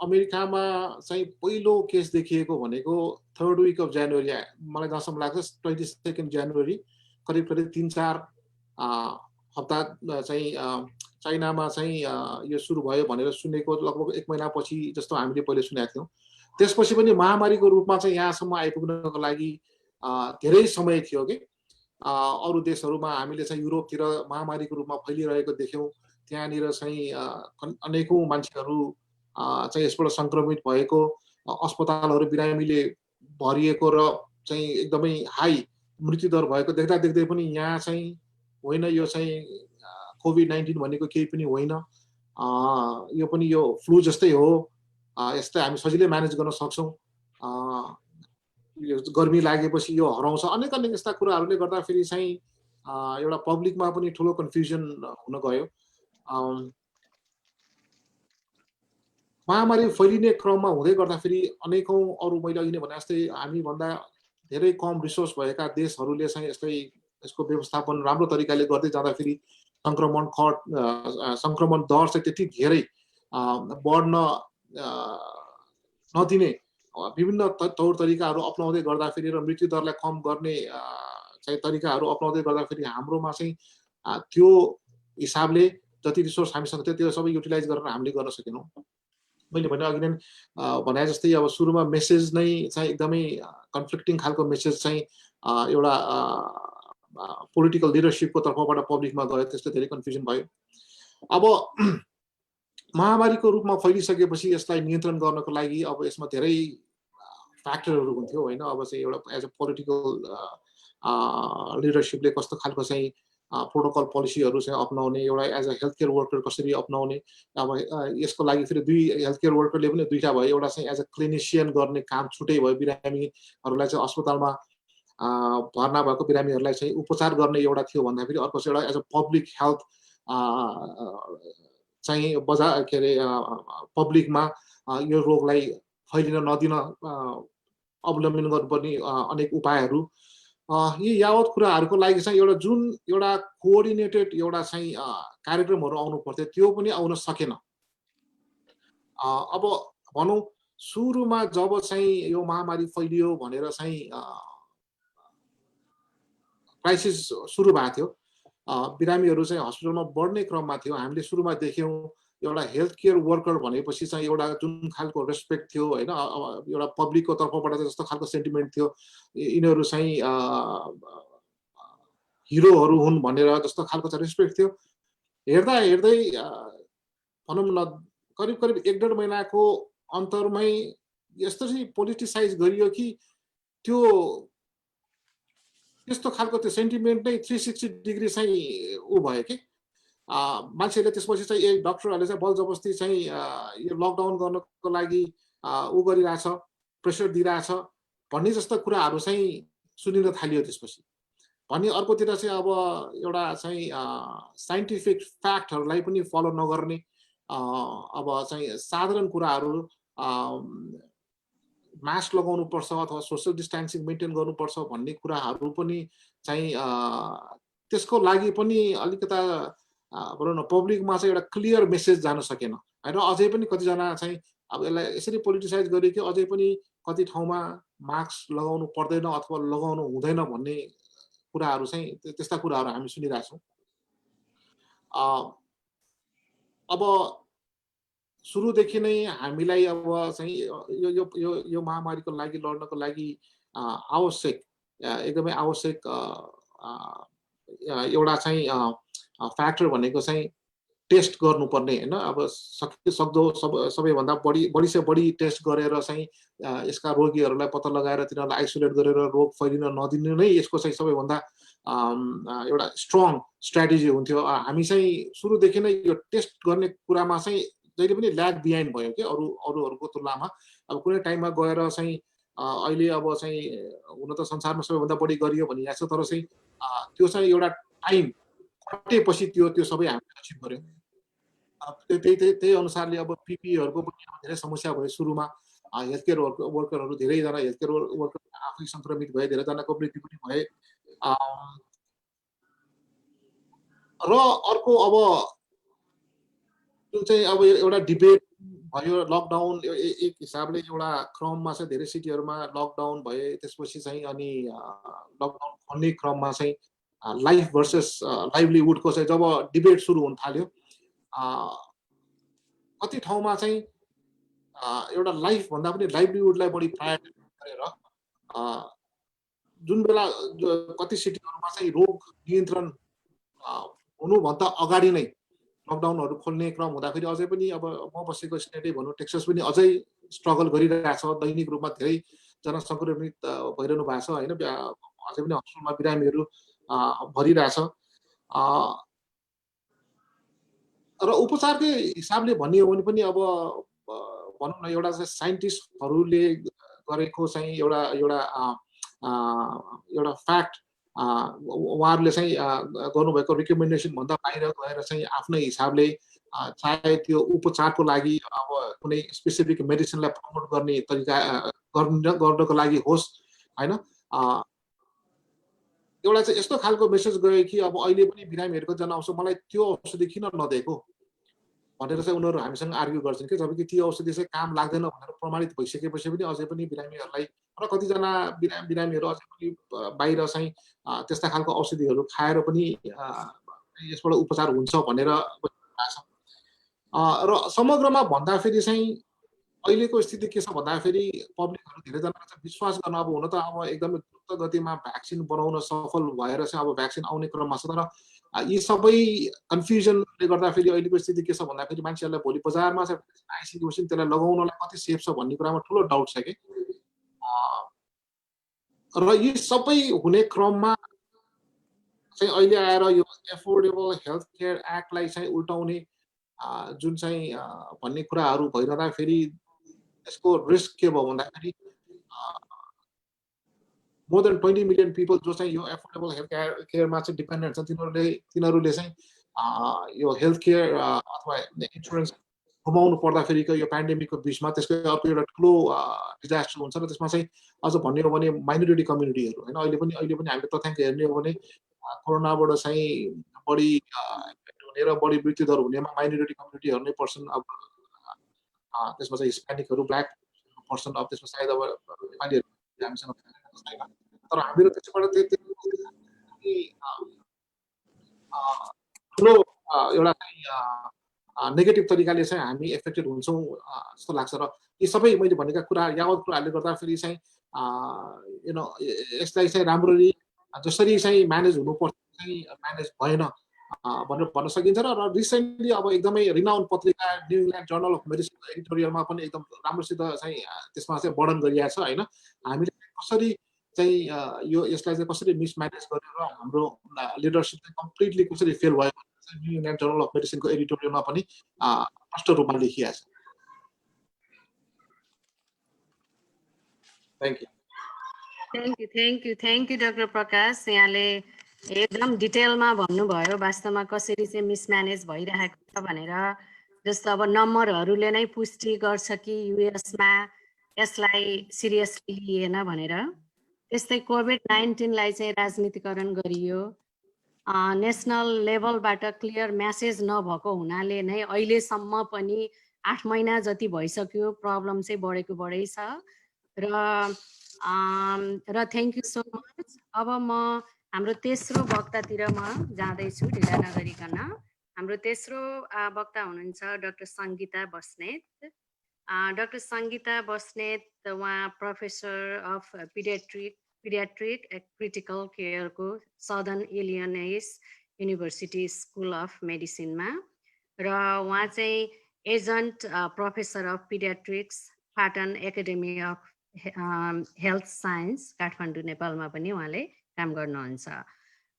अमेरिकामा चाहिँ पहिलो केस देखिएको भनेको 3rd week of January, मलाई जहाँसम्म लाग्छ 22nd January, करिब करिब 3-4 हप्ता चाहिँ चाइनामा चाहिँ यो सुरु भयो भनेर सुनेको लगभग 1 महिनापछि जस्तो हामीले पहिले सुनेका थियौँ। त्यसपछि पनि महामारीको रूपमा चाहिँ यहाँसम्म आइपुग्नको लागि धेरै समय थियो कि अरू देशहरूमा हामीले चाहिँ युरोपतिर महामारीको रूपमा फैलिरहेको देख्यौँ। त्यहाँनिर चाहिँ अनेकौं मान्छेहरू चाहिँ यसबाट संक्रमित भएको, अस्पतालहरू बिरामीले भरिएको र चाहिँ एकदमै हाई मृत्युदर भएको देख्दा देख्दै पनि यहाँ चाहिँ होइन यो चाहिँ कोभिड-19 भनेको केही पनि होइन, यो पनि यो फ्लू जस्तै हो, यस्तै हामी सजिलै म्यानेज गर्न सक्छौँ, यो गर्मी लागेपछि यो हराउँछ, अनेक अनेक यस्ता कुराहरूले गर्दाखेरि चाहिँ एउटा पब्लिकमा पनि ठुलो कन्फ्युजन हुन गयो। महामारी फैलिने क्रममा हुँदै गर्दाखेरि अनेकौं अरू मैले अघि नै भने जस्तै हामीभन्दा धेरै कम रिसोर्स भएका देशहरूले चाहिँ यसको व्यवस्थापन राम्रो तरिकाले गर्दै जाँदाखेरि संक्रमण दर चाहिँ त्यति धेरै बढ्न नदिने विभिन्न तौर तरिकाहरू अपनाउँदै गर्दाखेरि र मृत्यु दरलाई कम गर्ने चाहिँ तरिकाहरू अपनाउँदै गर्दाखेरि हाम्रोमा चाहिँ त्यो हिसाबले जति रिसोर्स हामीसँग थियो त्यो सबै युटिलाइज गरेर हामीले गर्न सकेनौँ। मैले भने अघि नै भने जस्तै अब सुरुमा मेसेज नै चाहिँ एकदमै कन्फ्लिक्टिङ खालको मेसेज चाहिँ एउटा पोलिटिकल लिडरशिपको तर्फबाट पब्लिकमा गयो, त्यसले धेरै कन्फ्युजन भयो। अब महामारीको रूपमा फैलिसकेपछि यसलाई नियन्त्रण गर्नको लागि अब यसमा धेरै फ्याक्टरहरू हुन्थ्यो होइन। अब चाहिँ एउटा एज अ पोलिटिकल लिडरशिपले कस्तो खालको चाहिँ प्रोटोकल पोलिसीहरू चाहिँ अपनाउने, एउटा as a health care worker कसरी अपनाउने। अब यसको लागि फेरि दुई हेल्थ केयर वर्करले पनि दुईटा भयो, एउटा चाहिँ एज अ क्लिनिसियन गर्ने काम छुट्टै भयो, बिरामीहरूलाई चाहिँ अस्पतालमा भर्ना भएको बिरामीहरूलाई चाहिँ उपचार गर्ने एउटा थियो भन्दाखेरि अर्को चाहिँ एउटा एज अ पब्लिक हेल्थ चाहिँ बजार के अरे पब्लिकमा यो रोगलाई फैलिन नदिन अवलम्बन गर्नुपर्ने अनेक उपायहरू, यी यावत कुराहरूको लागि चाहिँ एउटा कोअर्डिनेटेड एउटा चाहिँ कार्यक्रमहरू आउनु पर्थ्यो, त्यो पनि आउन सकेन। अब भनौँ सुरुमा जब चाहिँ यो महामारी फैलियो भनेर चाहिँ क्राइसिस सुरु भएको थियो, बिरामीहरू चाहिँ हस्पिटलमा बढ्ने क्रममा थियो, हामीले सुरुमा देख्यौँ एउटा हेल्थ केयर वर्कर भनेपछि चाहिँ एउटा जुन खालको रेस्पेक्ट थियो होइन, एउटा पब्लिकको तर्फबाट जस्तो खालको सेन्टिमेन्ट थियो, यिनीहरू चाहिँ हिरोहरू हुन् भनेर जस्तो खालको चाहिँ रेस्पेक्ट थियो। हेर्दा हेर्दै भनौँ न करिब करिब 1-1.5 महिनाको अन्तरमै यस्तो चाहिँ पोलिटिसाइज गरियो कि त्यो त्यस्तो खालको त्यो सेन्टिमेन्ट नै 360 डिग्री चाहिँ ऊ भयो कि मान्छेले त्यसपछि चाहिँ एक डक्टरहरूले चाहिँ बल जबस्ती चाहिँ यो लकडाउन गर्नको लागि ऊ गरिरहेछ, प्रेसर दिइरहेछ भन्ने जस्तो कुराहरू चाहिँ सुनिन थालियो। त्यसपछि भने अर्कोतिर चाहिँ अब एउटा चाहिँ साइन्टिफिक फ्याक्टहरूलाई पनि फलो नगर्ने, अब चाहिँ साधारण कुराहरू मास्क लगाउनु पर्छ अथवा सोशल डिस्टेन्सिङ मेन्टेन गर्नुपर्छ भन्ने कुराहरू पनि चाहिँ त्यसको लागि पनि अलिकता भनौँ न पब्लिकमा चाहिँ एउटा क्लियर मेसेज जान सकेन होइन। अझै पनि कतिजना चाहिँ अब यसलाई यसरी पोलिटिसाइज गर्यो कि अझै पनि कति ठाउँमा मास्क लगाउनु पर्दैन अथवा लगाउनु हुँदैन भन्ने कुराहरू चाहिँ त्यस्ता कुराहरू हामी सुनिरहेछौँ। अब सुरुदेखि नै हामीलाई अब चाहिँ यो महामारीको लागि लड्नको लागि आवश्यक एकदमै आवश्यक एउटा चाहिँ फ्याक्टर भनेको चाहिँ टेस्ट गर्नुपर्ने होइन। अब सक्दो सबैभन्दा बढी से बढी टेस्ट गरेर चाहिँ यसका रोगीहरूलाई पत्ता लगाएर तिनीहरूलाई आइसोलेट गरेर रोग फैलिन नदिनु नै यसको चाहिँ सबैभन्दा एउटा स्ट्रङ स्ट्राटेजी हुन्थ्यो। हामी चाहिँ सुरुदेखि नै यो टेस्ट गर्ने कुरामा चाहिँ जहिले पनि ल्याग बिहाइन्ड भयो कि अरूहरूको तुलनामा। अब कुनै टाइममा गएर चाहिँ अहिले अब चाहिँ हुन त संसारमा सबैभन्दा बढी गरियो भनिरहेको छ, तर चाहिँ त्यो चाहिँ एउटा टाइम कटेपछि त्यो सबै हामीले अचिभ गर्यो। त्यही अनुसारले अब पिपीहरूको पनि धेरै समस्या भयो सुरुमा। हेल्थ केयर वर्करहरू धेरैजना हेल्थ केयर वर्कर आफै सङ्क्रमित भए, धेरैजनाको मृत्यु पनि भए। र अर्को अब जुन चाहिँ अब एउटा डिबेट भयो लकडाउन एक हिसाबले एउटा क्रममा चाहिँ धेरै सिटीहरूमा लकडाउन भए त्यसपछि चाहिँ अनि लकडाउन खोल्ने क्रममा चाहिँ लाइफ भर्सेस लाइभलीहुडको चाहिँ जब डिबेट सुरु हुन थाल्यो कति ठाउँमा चाहिँ एउटा लाइफ भन्दा पनि लाइभलीहुडलाई बढी प्रायोरिटी गरेर जुन बेला कति सिटीहरूमा चाहिँ रोग नियन्त्रण हुनुभन्दा अगाडि नै लकडाउनहरू खोल्ने क्रम हुँदाखेरि अझै पनि अब म बसेको स्टेटै भनौँ टेक्सस पनि अझै स्ट्रगल गरिरहेछ दैनिक रूपमा धेरैजना सङ्क्रमित भइरहनु भएको छ होइन अझै पनि हस्पिटलमा बिरामीहरू भरिरहेछ र उपचारकै हिसाबले भन्ने हो भने पनि अब भनौँ न एउटा चाहिँ साइन्टिस्टहरूले गरेको चाहिँ एउटा फ्याक्ट उहाँहरूले चाहिँ गर्नुभएको रिकमेन्डेसन भन्दा बाहिर गएर चाहिँ आफ्नै हिसाबले चाहे त्यो उपचारको लागि अब कुनै स्पेसिफिक मेडिसिनलाई प्रमोट गर्ने तरिका गर्नको लागि होस् होइन एउटा चाहिँ यस्तो खालको मेसेज गयो कि अब अहिले पनि बिरामीहरूको जनाउँछ मलाई त्यो औषधि किन नदिएको भनेर चाहिँ उनीहरू हामीसँग आर्ग्यु गर्छन् कि जबकि त्यो औषधि चाहिँ काम लाग्दैन भनेर प्रमाणित भइसकेपछि पनि अझै पनि बिरामीहरूलाई र कतिजना बिरामीहरू अझै पनि बाहिर चाहिँ त्यस्ता खालको औषधिहरू खाएर पनि यसबाट उपचार हुन्छ भनेर र समग्रमा भन्दाखेरि चाहिँ अहिलेको स्थिति के छ भन्दाखेरि पब्लिकहरू धेरैजना चाहिँ विश्वास गर्न अब हुन त अब एकदमै द्रुत गतिमा भ्याक्सिन बनाउन सफल भएर चाहिँ अब भ्याक्सिन आउने क्रममा छ तर यी सबै कन्फ्युजनले गर्दाखेरि अहिलेको स्थिति के छ भन्दाखेरि मान्छेहरूलाई भोलि बजारमा चाहिँ आइसकेपछि त्यसलाई लगाउनलाई कति सेफ छ भन्ने कुरामा ठुलो डाउट छ कि र यी सबै हुने क्रममा चाहिँ अहिले आएर यो एफोर्डेबल हेल्थ केयर एक्टलाई चाहिँ उल्टाउने जुन चाहिँ भन्ने कुराहरू भइरहँदाखेरि यसको रिस्क के भयो भन्दाखेरि मोर देन 20 मिलियन पिपल जो चाहिँ यो एफोर्डेबल हेल्थ केयरमा चाहिँ डिपेन्डेन्ट छ तिनीहरूले चाहिँ यो हेल्थ केयर अथवा इन्सुरेन्स गुमाउनु पर्दाखेरिको यो पेन्डेमिकको बिचमा त्यसको अर्को एउटा ठुलो डिजास्टर हुन्छ र त्यसमा चाहिँ अझ भन्ने हो भने माइनोरिटी कम्युनिटीहरू होइन अहिले पनि हामीले तथ्याङ्क हेर्ने हो भने कोरोनाबाट चाहिँ बढी हुने र बढी मृत्युदर हुनेमा माइनोरिटी कम्युनिटीहरू नै पर्छन् अब त्यसमा चाहिँ हिस्प्यानिकहरू ब्ल्याक पर्छन् अब त्यसमा सायद अब नेपालीहरू हामीसँग छैन तर हामीहरू त्यसबाट ठुलो एउटा चाहिँ नेगेटिभ तरिकाले चाहिँ हामी एफेक्टेड हुन्छौँ जस्तो लाग्छ र यी सबै मैले भनेका यावत कुराहरूले गर्दाखेरि चाहिँ यसलाई चाहिँ राम्ररी जसरी चाहिँ म्यानेज हुनुपर्छ चाहिँ म्यानेज भएन भनेर भन्न सकिन्छ र रिसेन्टली अब एकदमै रिनाउन्ड पत्रिका न्यू इङ्ल्यान्ड जर्नल अफ मेडिसिनको एडिटोरियलमा पनि एकदम राम्रोसित चाहिँ त्यसमा चाहिँ वर्णन गरिएको छ होइन हामीले कसरी चाहिँ यसलाई चाहिँ कसरी मिसम्यानेज गरेर हाम्रो लिडरसिप चाहिँ कम्प्लिटली कसरी फेल भयो न्यू इङ्ल्यान्ड जर्नल अफ मेडिसिनको एडिटोरियलमा पनि स्पष्ट रूपमा लेखिएको छ। थ्याङ्क यू डाक्टर प्रकाश यहाँले एकदम डिटेलमा भन्नुभयो वास्तवमा कसरी चाहिँ मिसम्यानेज भइरहेको छ भनेर जस्तो अब नम्बरहरूले नै पुष्टि गर्छ कि युएसमा यसलाई सिरियसली लिएन भनेर त्यस्तै कोभिड-19लाई चाहिँ राजनीतिकरण गरियो नेसनल लेभलबाट क्लियर म्यासेज नभएको हुनाले नै अहिलेसम्म पनि 8 महिना जति भइसक्यो प्रब्लम चाहिँ बढेको बढै छ र थ्याङ्क यू सो मच। अब म हाम्रो तेस्रो वक्तातिर म जाँदैछु ढिला नगरिकन। हाम्रो तेस्रो वक्ता हुनुहुन्छ डाक्टर सङ्गीता बस्नेत। डाक्टर सङ्गीता बस्नेत उहाँ प्रोफेसर अफ पिडियाट्रिक क्रिटिकल केयरको southern Illinois university school of मेडिसिनमा र उहाँ चाहिँ adjunct professor of paediatrics Patan academy of health science Kathmandu नेपालमा पनि उहाँले काम गर्नुहुन्छ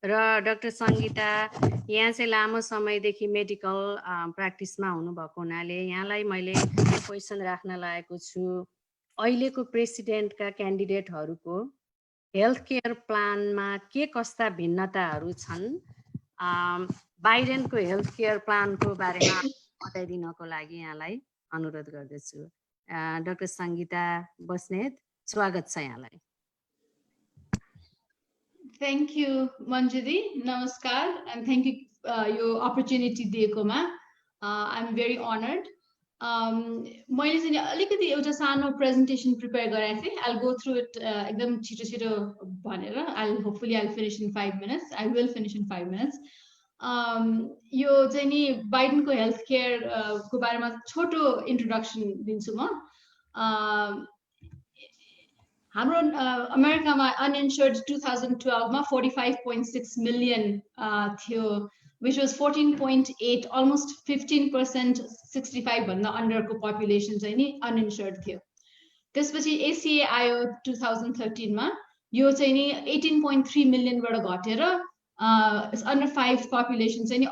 र डाक्टर सङ्गीता यहाँ चाहिँ लामो समयदेखि मेडिकल प्र्याक्टिसमा हुनुभएको हुनाले यहाँलाई मैले क्वेसन राख्न लागेको छु अहिलेको प्रेसिडेन्टका क्यान्डिडेटहरूको हेल्थ केयर प्लानमा के कस्ता भिन्नताहरू छन् बाइडेनको हेल्थ केयर प्लानको बारेमा बताइदिनको लागि यहाँलाई अनुरोध गर्दछु। डाक्टर सङ्गीता बस्नेत स्वागत छ यहाँलाई। Thank you, Manjudi. Namaskar, and thank you your opportunity दिएकोमा. I'm very honored. मैले चाहिँ अलिकति एउटा सानो प्रेजेन्टेसन प्रिपेयर गरेको थिएँ. I'll go through it एकदम छिटो भनेर. Hopefully I'll finish in 5 minutes. I will finish in 5 minutes. यो चाहिँ नि बाइडेनको हेल्थ केयर को बारेमा छोटो इन्ट्रोडक्सन दिन्छु म. हाम्रो अमेरिकामा अनइन्स्योर्ड 2012 मा 45.6 मिलियन थियो, which was 14.8, almost 15%, 65 भन्दा अन्डरको पपुलेसन चाहिँ नि अनइन्स्योर्ड थियो. त्यसपछि ACA आयो 2013 मा. यो चाहिँ नि 18.3 मिलियनबाट घटेर under 5 पपुलेसन चाहिँ नि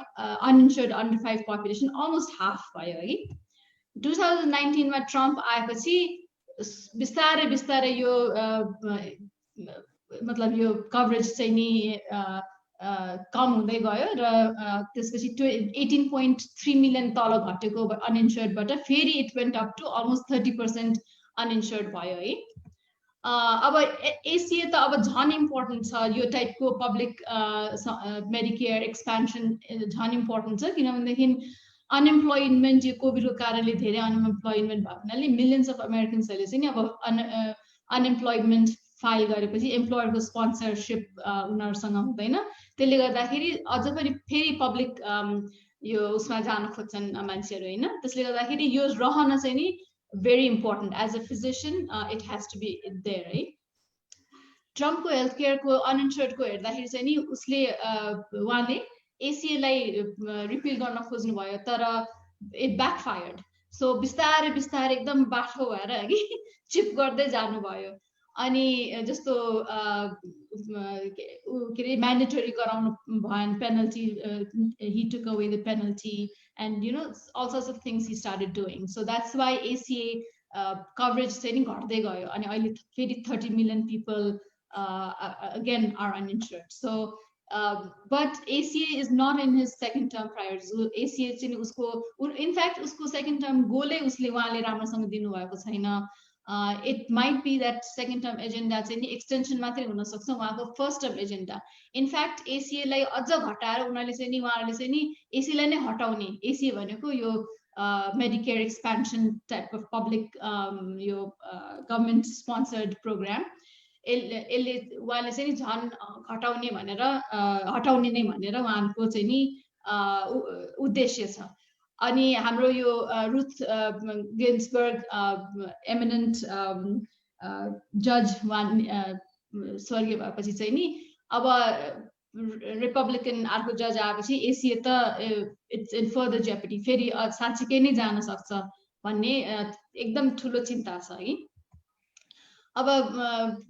अनइन्स्योर्ड under 5 पपुलेसन अलमोस्ट हाफ भयो है. 2019 मा ट्रम्प आएपछि बिस्तारै यो मतलब यो कभरेज चाहिँ नि कम हुँदै गयो र त्यसपछि 18.3 मिलियन तल घटेको अनइन्स्योर्डबाट फेरि it went up to almost 30% uninsured भयो है. अब ACA त अब झन् इम्पोर्टेन्ट छ. यो टाइपको पब्लिक मेडिकेयर एक्सपेन्सन झन् इम्पोर्टेन्ट छ, किनभनेदेखि अनएम्प्लोइमेन्ट यो कोभिडको कारणले धेरै अनएम्प्लोइमेन्ट भएको हुनाले मिलियन्स अफ अमेरिकन्सहरूले चाहिँ अब अनएम्प्लोइमेन्ट फाइल गरेपछि एम्प्लोयरको स्पोन्सरसिप उनीहरूसँग हुँदैन. त्यसले गर्दाखेरि अझ पनि फेरि पब्लिक यो उसमा जान खोज्छन् मान्छेहरू होइन. त्यसले गर्दाखेरि यो रहन चाहिँ नि very important. As a physician it has to be there है. ट्रम्पको हेल्थ केयरको अनइन्स्योर्डको हेर्दाखेरि चाहिँ नि उहाँले ACA लाई रिपिल गर्न खोज्नु भयो, तर इट ब्याकफायर्ड. सो बिस्तारै एकदम बाठो भएर कि चिप गर्दै जानुभयो. अनि जस्तो के रे म्यान्डेटरी गराउनु भएन penalty. he took away the penalty and you know all sorts of things he started doing. So that's why ACA coverage चाहिँ नि घट्दै गयो. अनि अहिले फेरि 30 million people again are uninsured. So but ACA is not in his second term priorities. ACA चाहिँ उसको in fact उसको सेकेन्ड टर्म गोलै उहाँले राम्रोसँग दिनुभएको छैन. It might be that second term agenda चाहिँ नि एक्सटेन्सन मात्रै हुन सक्छ उहाँको first term agenda. In fact ACA लाई अझ घटाएर उनीहरूले चाहिँ नि ACA लाई नै हटाउने. ACA भनेको यो Medicare expansion type of public यो गभर्नमेन्ट स्पोन्सर्ड प्रोग्राम. यसले उहाँले चाहिँ नि झन् हटाउने नै भनेर उहाँको चाहिँ नि उद्देश्य छ. अनि हाम्रो यो रुथ गिन्सबर्ग एमिनेन्ट जज स्वर्गीय भएपछि चाहिँ नि अब रिपब्लिकन अर्को जज आएपछि ACA त इट्स इन फर्दर जेपटी. फेरि साँच्चीकै नै जान सक्छ भन्ने एकदम ठुलो चिन्ता छ है. अब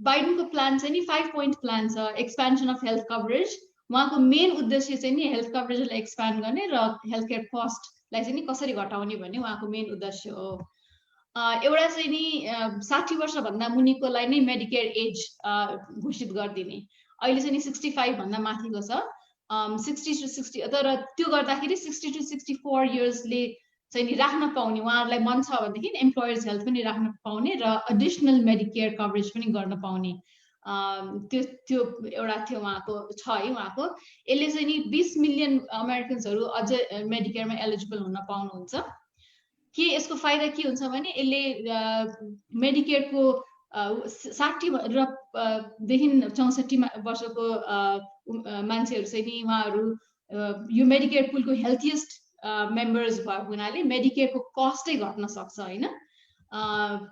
बाइडेनको प्लान चाहिँ नि 5 पोइन्ट प्लान छ. Expansion of health coverage. उहाँको मेन उद्देश्य चाहिँ नि हेल्थ कभरेजलाई एक्सपान्ड गर्ने र हेल्थ केयर कस्टलाई चाहिँ नि कसरी घटाउने भन्ने उहाँको मेन उद्देश्य हो. एउटा चाहिँ नि 60 वर्षभन्दा मुनिकोलाई नै मेडिकेयर एज घोषित गरिदिने. अहिले चाहिँ नि 65 भन्दा माथिको छ. 60 to 60 तर त्यो गर्दाखेरि 60 to 64 इयर्सले चाहिँ नि राख्न पाउने, उहाँहरूलाई मन छ भनेदेखि एम्प्लोयर्स हेल्थ पनि राख्न पाउने र एडिसनल मेडिकेयर कभरेज पनि गर्न पाउने. त्यो एउटा थियो उहाँको छ है उहाँको. यसले चाहिँ नि 20 मिलियन अमेरिकन्सहरू अझ मेडिकेयरमा एलिजिबल हुन पाउनुहुन्छ. के यसको फाइदा के हुन्छ भने यसले मेडिकेयरको 60 र देखि 64 वर्षको मान्छेहरू चाहिँ नि उहाँहरू यो मेडिकेयर पुलको हेल्थिएस्ट मेम्बर्स भएको हुनाले मेडिकेयरको कस्टै घट्न सक्छ होइन.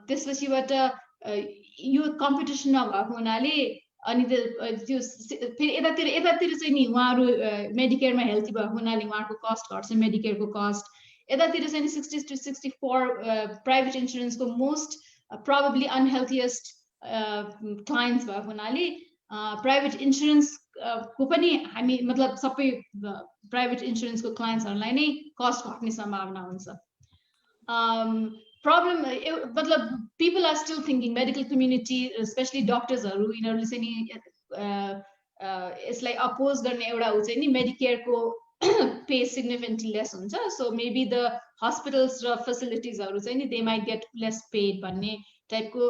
त्यसपछिबाट यो कम्पिटिसन नभएको हुनाले अनि त्यो फेरि यतातिर चाहिँ नि उहाँहरू मेडिकेयरमा हेल्थी भएको हुनाले उहाँहरूको कस्ट घट्छ मेडिकेयरको कस्ट. यतातिर चाहिँ नि 60 to 64 प्राइभेट इन्सुरेन्सको मोस्ट प्रोबेबली अनहेल्थिएस्ट क्लाइन्ट्स भएको हुनाले प्राइभेट इन्सुरेन्सको पनि हामी मतलब सबै प्राइभेट इन्सुरेन्सको क्लाइन्ट्सहरूलाई नै कस्ट घट्ने सम्भावना हुन्छ. प्रब्लम मतलब people are still thinking medical community specially डक्टर्सहरू यिनीहरूले चाहिँ नि यसलाई अपोज गर्ने एउटा ऊ चाहिँ नि मेडिकेयरको पे सिग्निफिकेन्टली लेस हुन्छ. सो मेबी द हस्पिटल्स र फेसिलिटिजहरू चाहिँ नि they might get less paid भन्ने टाइपको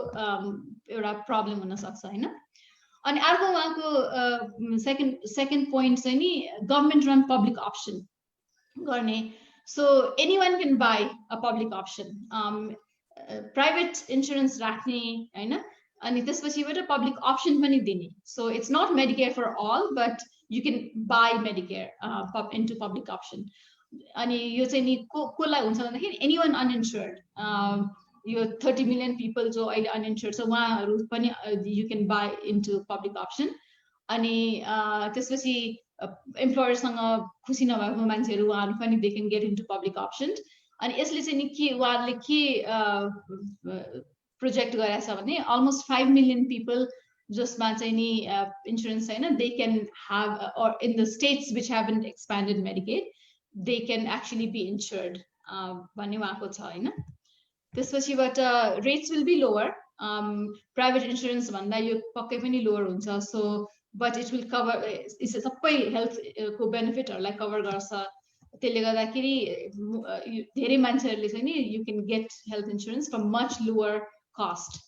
एउटा प्रब्लम हुनसक्छ होइन. अनि अर्को उहाँको सेकेन्ड पोइन्ट चाहिँ नि गभर्मेन्ट रन पब्लिक अप्सन गर्ने. So anyone can buy a public option. Private insurance राख्ने हैन अनि त्यसपछिबाट public option पनि दिने. So it's not Medicare for all, but you can buy Medicare into public option. अनि यो चाहिँ नि कोलाई हुन्छ भन्दाखेरि anyone uninsured. यो 30 million people जो अहिले uninsured छ उहाँहरू पनि you can buy into public option. अनि त्यसपछि employers सँग खुसी नभएको मान्छेहरू उहाँहरू पनि they can get into public option. अनि यसले चाहिँ नि के उहाँहरूले के प्रोजेक्ट गरेछ भने almost 5 million people जसमा चाहिँ नि insurance छैन, they can have, or in the states which haven't expanded Medicaid, they can actually be insured भन्ने उहाँको छ हैन. त्यसपछिबाट rates will be lower. Private insurance भन्दा यो पक्कै पनि lower हुन्छ. So but it will cover सबै health को बेनिफिटहरुलाई कभर गर्छ. त्यसले गर्दाखेरि धेरै मान्छेहरुले चाहिँ नि you can get health insurance for much lower cost.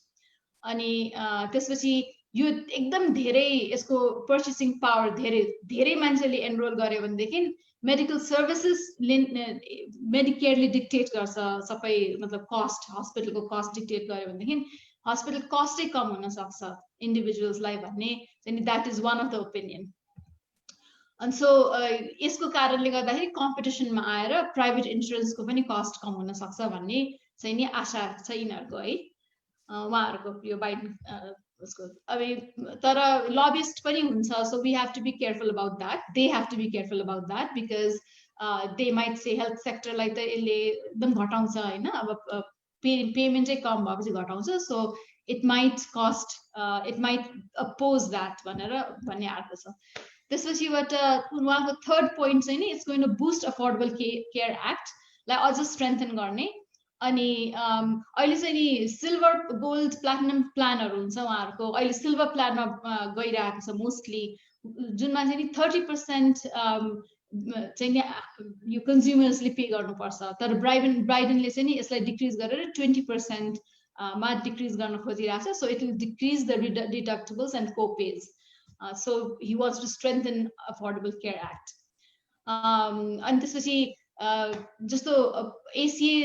अनि त्यसपछि यो एकदम धेरै यसको purchasing power धेरै मान्छेले enroll गर्यो भनेदेखि medical services Medicare ले dictate गर्छ सबै मतलब cost, hospital को cost dictate गर्यो भनेदेखि hospital cost चाहिँ कम हुन सक्छ individuals लाई भन्ने, that is one of the opinion. And so यसको कारणले गर्दाखेरि competition मा आएर private insurance को पनि cost कम हुन सक्छ भन्ने चाहिँ नि आशा छ यिनीहरुको है. उहाँहरुको यो बाइडेन उसको अब तर lobbyist पनि हुन्छ. So we have to be careful about that. They have to be careful about that because they might say health sector like त यसले एकदम घटाउँछ हैन, अब payment चाहिँ कम भएपछि घटाउँछ. So it might cost, it might oppose that भन्ने आएको छ. त्यसपछिबाट उहाँको third point चाहिँ नि it's going to boost Affordable Care Act लाई अझ strengthen गर्ने. अनि अहिले चाहिँ नि silver, gold, platinum प्लानहरु हुन्छ उहाँहरुको. अहिले silver प्लानमा गइरहेको छ मोस्टली, जुनमा चाहिँ नि 30% चाहिँ नि यो कन्ज्युमर्सले पे गर्नुपर्छ. तर ब्राइडनले चाहिँ नि यसलाई डिक्रिज गरेर 20% मा डिक्रिज गर्न खोजिरहेछ. So it will decrease the deductibles and co-pays. So he wants to strengthen Affordable Care Act. अनि त्यसपछि जस्तो ACA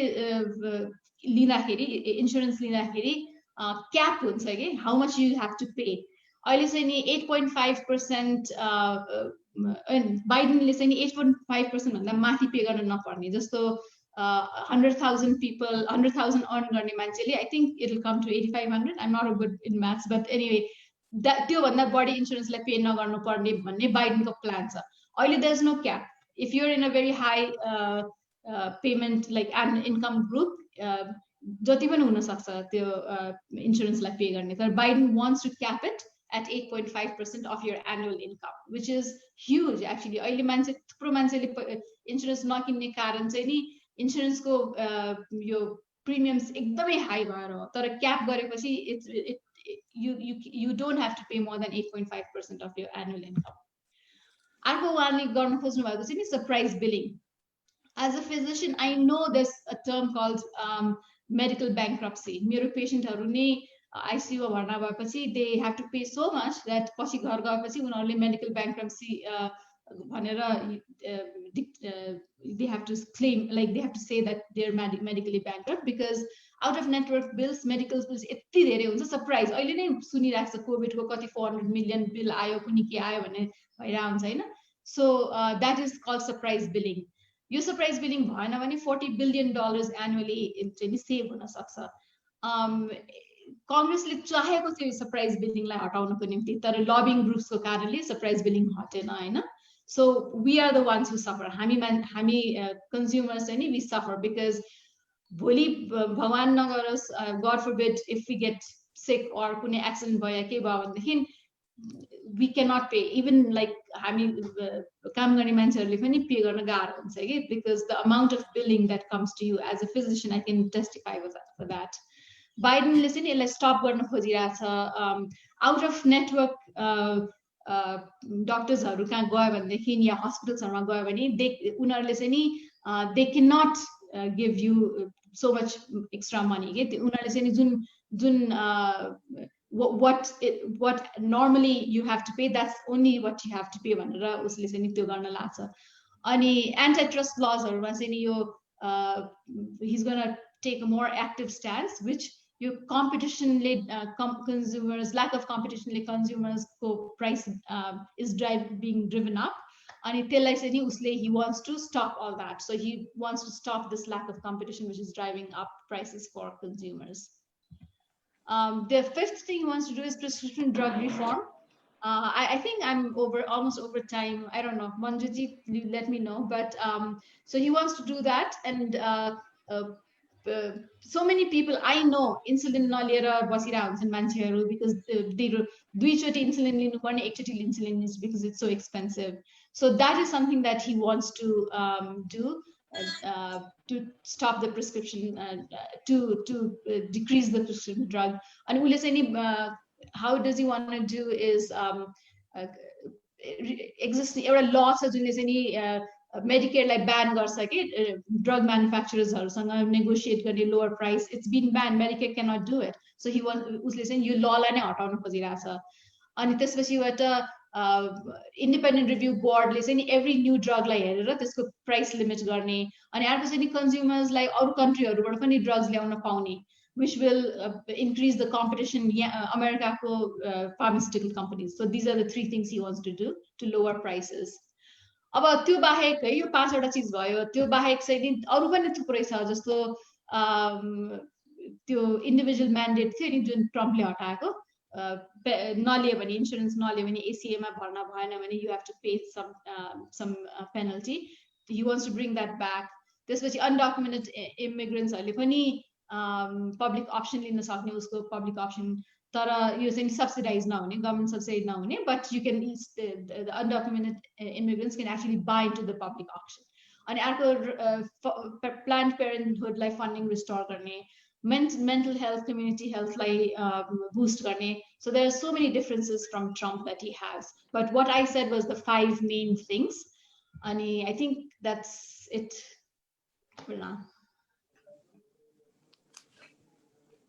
लिँदाखेरि इन्स्योरेन्स लिँदाखेरि क्याप हुन्छ कि how much you have to pay. अहिले चाहिँ नि 8.5% बाइडेनले चाहिँ नि 8.5% भन्दा माथि पे गर्न नपर्ने. जस्तो 100,000 people, 100,000 earn गर्ने मान्छेले I think it will come to 8,500. I'm not good in maths, but anyway, त्यो भन्दा बढी इन्स्योरेन्सलाई पे नगर्नु पर्ने भन्ने बाइडेनको प्लान छ. अहिले there is no cap. If you're in a very high payment like an income group, जति पनि हुन सक्छ त्यो इन्स्योरेन्सलाई पे गर्ने. तर Biden wants to cap it at 8.5% of your annual income, which is huge actually. अहिले मान्छे थुप्रो मान्छेले इन्स्योरेन्स नकिन्ने कारण चाहिँ नि इन्स्योरेन्सको यो प्रिमियम्स एकदमै हाई भएर हो. तर क्याप गरेपछि you don't have to pay more than 8.5% of your annual income. अर्को उहाँले गर्न खोज्नु भएको चाहिँ नि surprise billing. As a physician, I know there's a term called medical bankruptcy. मेरो पेशेन्टहरु नै ICU भर्ना भएपछि they have to pay so much that पछि घर गएपछि उनीहरुले medical bankruptcy भनेर they have to claim, like they have to say that they're medically bankrupt because out of network bills, medical bills यति धेरै हुन्छ. सरप्राइज अहिले नै सुनिरहेको छ कोभिडको कति 400 million बिल आयो कुनी के आयो भन्ने भइरा हुन्छ हैन. So that is called surprise billing. यो surprise billing भएन भने $40 billion annually चाहिँ नि सेभ हुन सक्छ. कांग्रेसले चाहेको थियो surprise billing लाई हटाउनको निम्ति, तर लबिङ ग्रुप्सको कारणले surprise billing हटेन हैन. So we are the ones who suffer. हामी consumers चाहिँ नि we suffer because भोलि भगवान नगरोस्, God forbid, if we get sick or कुनै accident भयो के भयो भनेदेखि we cannot pay. Even like हामी काम गर्ने मान्छेहरुले पनि पे गर्न गाह्रो हुन्छ के, because the amount of billing that comes to you as a physician, I can testify for that. बाइडेनले चाहिँ यसलाई स्टप गर्न खोजिरहेछ. आउट अफ नेटवर्क डक्टर्सहरु कहाँ गयो भनेदेखि या हस्पिटल्सहरुमा गयो भने उनीहरुले चाहिँ नि they cannot give you so much extra money के. उनीहरुले चाहिँ नि जुन what normally you have to pay, that's only what you have to pay भनेर उसले चाहिँ नि त्यो गर्न लाग्छ. अनि एन्टी-ट्रस्ट लजहरूमा चाहिँ नि यो he's gonna take a more active stance, which your competitionले consumers, lack of competitionले consumers को price is being driven up. And he wants to stop all that. So he wants to stop this lack of competition, which is driving up prices for consumers. The fifth thing he wants to do is prescription drug reform. I think I'm almost over time. I don't know. Manjuji, let me know. But so he wants to do that, and so many people I know insulin naliera basira hunchhan mancheharu because they duichoti insulin linu parne ekchoti insulin is because it's so expensive. So that is something that he wants to do to stop the prescription to decrease the prescription drug. And ule चाहिँ how does he want to do is existing एउटा law छ जुनले चाहिँ नि Medicare लाई ban गर्छ के drug manufacturers हरुसँग negotiate गर्ने lower price. It's been banned. Medicare cannot do it. So he wants उसले चाहिँ यो law लाई नै हटाउन खोजिरहेछ. अनि त्यसपछि एउटा independent review board ले चाहिँ नि every new drug लाई हेरेर त्यसको price limit गर्ने अनि अर्को चाहिँ नि consumers लाई अरु country हरुबाट पनि drugs ल्याउन पाउने, which will increase the competition America pharmaceutical companies. So these are the three things he wants to do to lower prices. अब त्यो बाहेक है यो पाँचवटा चिज भयो. त्यो बाहेक चाहिँ नि अरु पनि थुप्रै छ जस्तो त्यो individual mandate थियो नि जुन ट्रम्पले हटाएको नलियो भने इन्स्योरेन्स नलियो भने ACA मा भर्ना भएन भने you have to pay some penalty. He wants to bring that back. त्यसपछि undocumented immigrants हरुले पनि public option लिन सक्ने उसको public option तर यो चाहिँ subsidized नहुने government subsidized नहुने but you can the undocumented immigrants can actually buy into the public auction. अनि अर्को Planned Parenthood लाई funding restore गर्ने, mental health, community health लाई boost गर्ने. So there are so many differences from Trump that he has. But what I said was the 5 main things. And I think that's it for now.